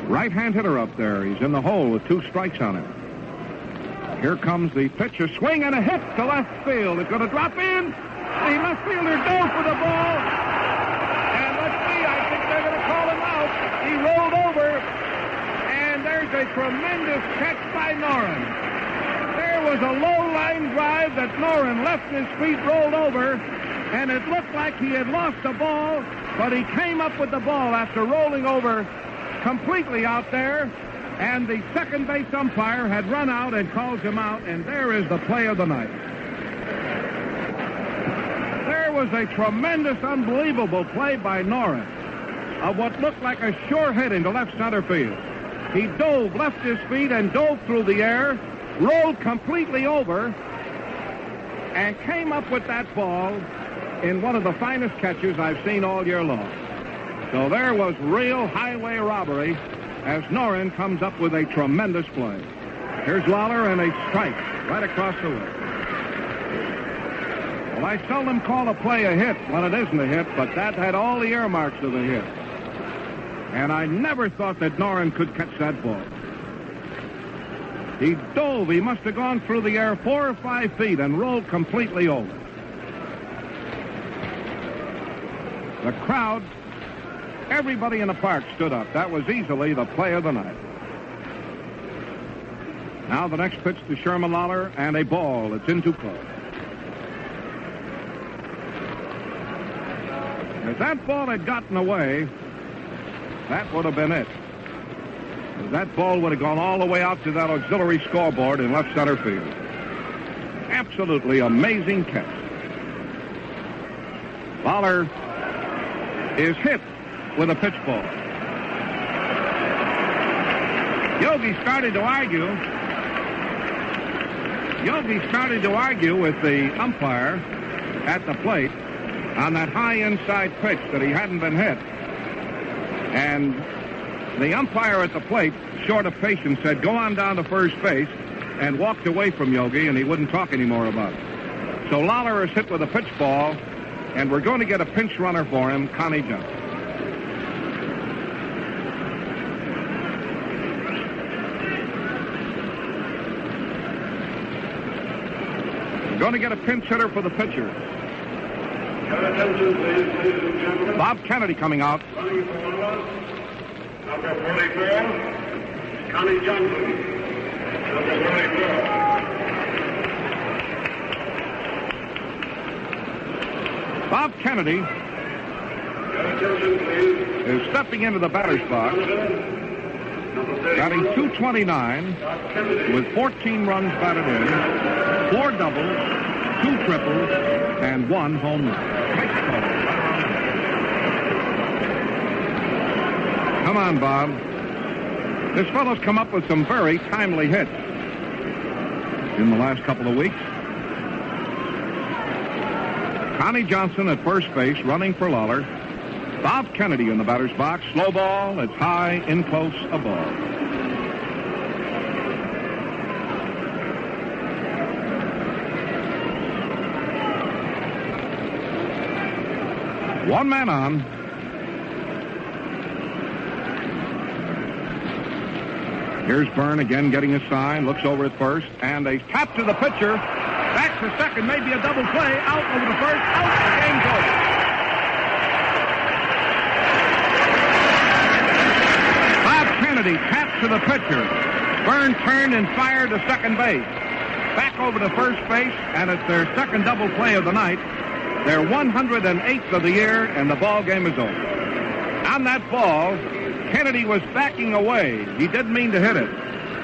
right-hand hitter up there. He's in the hole with 2 strikes on him. Here comes the pitch, a swing and a hit to left field. It's going to drop in. The left fielder dove for the ball. And let's see, I think they're going to call him out. He rolled over, and there's a tremendous catch by Noren. There was a low-line drive that Noren left his feet, rolled over, and it looked like he had lost the ball, but he came up with the ball after rolling over completely out there, and the second base umpire had run out and called him out, and there is the play of the night. There was a tremendous, unbelievable play by Noren of what looked like a sure hit into left center field. He dove, left his feet, and dove through the air, rolled completely over, and came up with that ball in one of the finest catches I've seen all year long. So there was real highway robbery as Noren comes up with a tremendous play. Here's Lawler and a strike right across the way. Well, I seldom call a play a hit when it isn't a hit, but that had all the earmarks of a hit. And I never thought that Noren could catch that ball. He dove. He must have gone through the air 4 or 5 feet and rolled completely over. The crowd, everybody in the park stood up. That was easily the play of the night. Now the next pitch to Sherman Lawler, and a ball. It's in too close. If that ball had gotten away, that would have been it. That ball would have gone all the way out to that auxiliary scoreboard in left center field. Absolutely amazing catch. Lawler is hit with a pitch ball. Yogi started to argue with the umpire at the plate on that high inside pitch that he hadn't been hit. And the umpire at the plate, short of patience, said, go on down to first base, and walked away from Yogi, and he wouldn't talk anymore about it. So Lawler is hit with a pitch ball, and we're going to get a pinch runner for him, Connie Johnson. We're going to get a pinch hitter for the pitcher. Attention, please, ladies and gentlemen. Bob Kennedy coming out. Running for number 44, Connie Johnson. Number 44. Bob Kennedy Attention, please. is stepping into the batter's box, batting .229 with 14 runs batted in, 4 doubles, 2 triples, and 1 home run. Come on, Bob. This fellow's come up with some very timely hits in the last couple of weeks. Connie Johnson at first base, running for Lawler. Bob Kennedy in the batter's box. Slow ball. It's high, in close, a ball. One man on. Here's Byrne again getting a sign, looks over at first, and a tap to the pitcher. Back to second, maybe a double play. Out over to first, out, the game's over. Bob Kennedy tapped to the pitcher. Byrne turned and fired to second base. Back over to first base, and it's their second double play of the night. Their 108th of the year, and the ball game is over. On that ball, Kennedy was backing away. He didn't mean to hit it.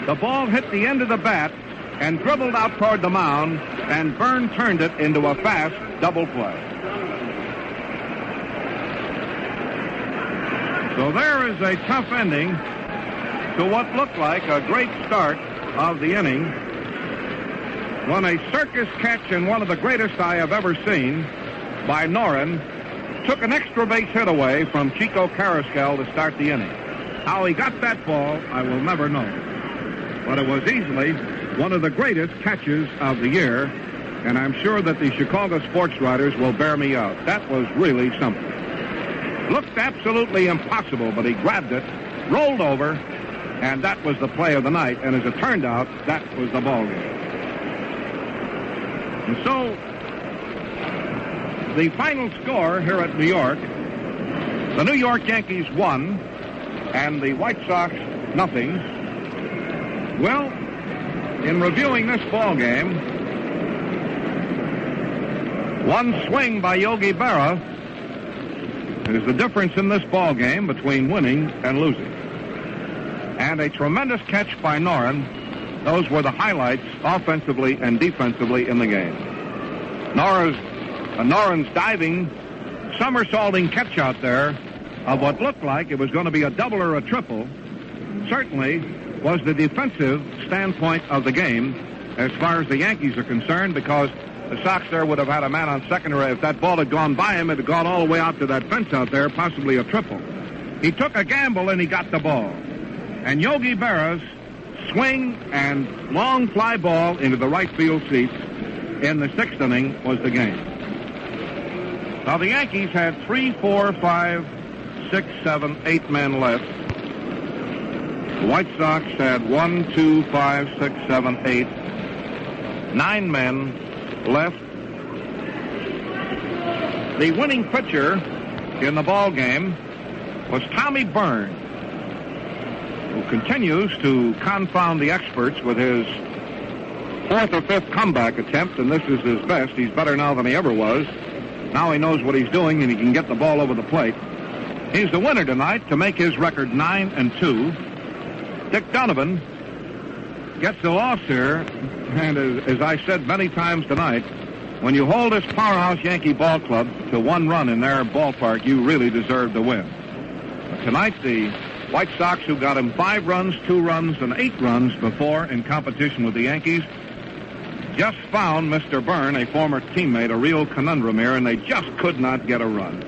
The ball hit the end of the bat and dribbled out toward the mound, and Byrne turned it into a fast double play. So there is a tough ending to what looked like a great start of the inning, when a circus catch and one of the greatest I have ever seen by Noren took an extra base hit away from Chico Carrascal to start the inning. How he got that ball, I will never know. But it was easily one of the greatest catches of the year, and I'm sure that the Chicago sports writers will bear me out. That was really something. Looked absolutely impossible, but he grabbed it, rolled over, and that was the play of the night. And as it turned out, that was the ball game. And so, the final score here at New York, the New York Yankees won, and the White Sox nothing. Well, in reviewing this ball game, one swing by Yogi Berra is the difference in this ball game between winning and losing. And a tremendous catch by Noren. Those were the highlights offensively and defensively in the game. Noren's diving, somersaulting catch out there of what looked like it was going to be a double or a triple certainly was the defensive standpoint of the game as far as the Yankees are concerned, because the Sox there would have had a man on second, or if that ball had gone by him, it had gone all the way out to that fence out there, possibly a triple. He took a gamble and he got the ball. And Yogi Berra's swing and long fly ball into the right field seats in the sixth inning was the game. Now the Yankees had 3, 4, 5, 6, 7, 8 men left. The White Sox had 1, 2, 5, 6, 7, 8, 9 men left. The winning pitcher in the ball game was Tommy Byrne, who continues to confound the experts with his fourth or fifth comeback attempt, and this is his best. He's better now than he ever was. Now he knows what he's doing, and he can get the ball over the plate. He's the winner tonight to make his record 9-2. Dick Donovan gets the loss here, and as I said many times tonight, when you hold this powerhouse Yankee ball club to one run in their ballpark, you really deserve to win. But tonight, the White Sox, who got him 5 runs, 2 runs, and 8 runs before in competition with the Yankees, just found Mr. Byrne, a former teammate, a real conundrum here, and they just could not get a run.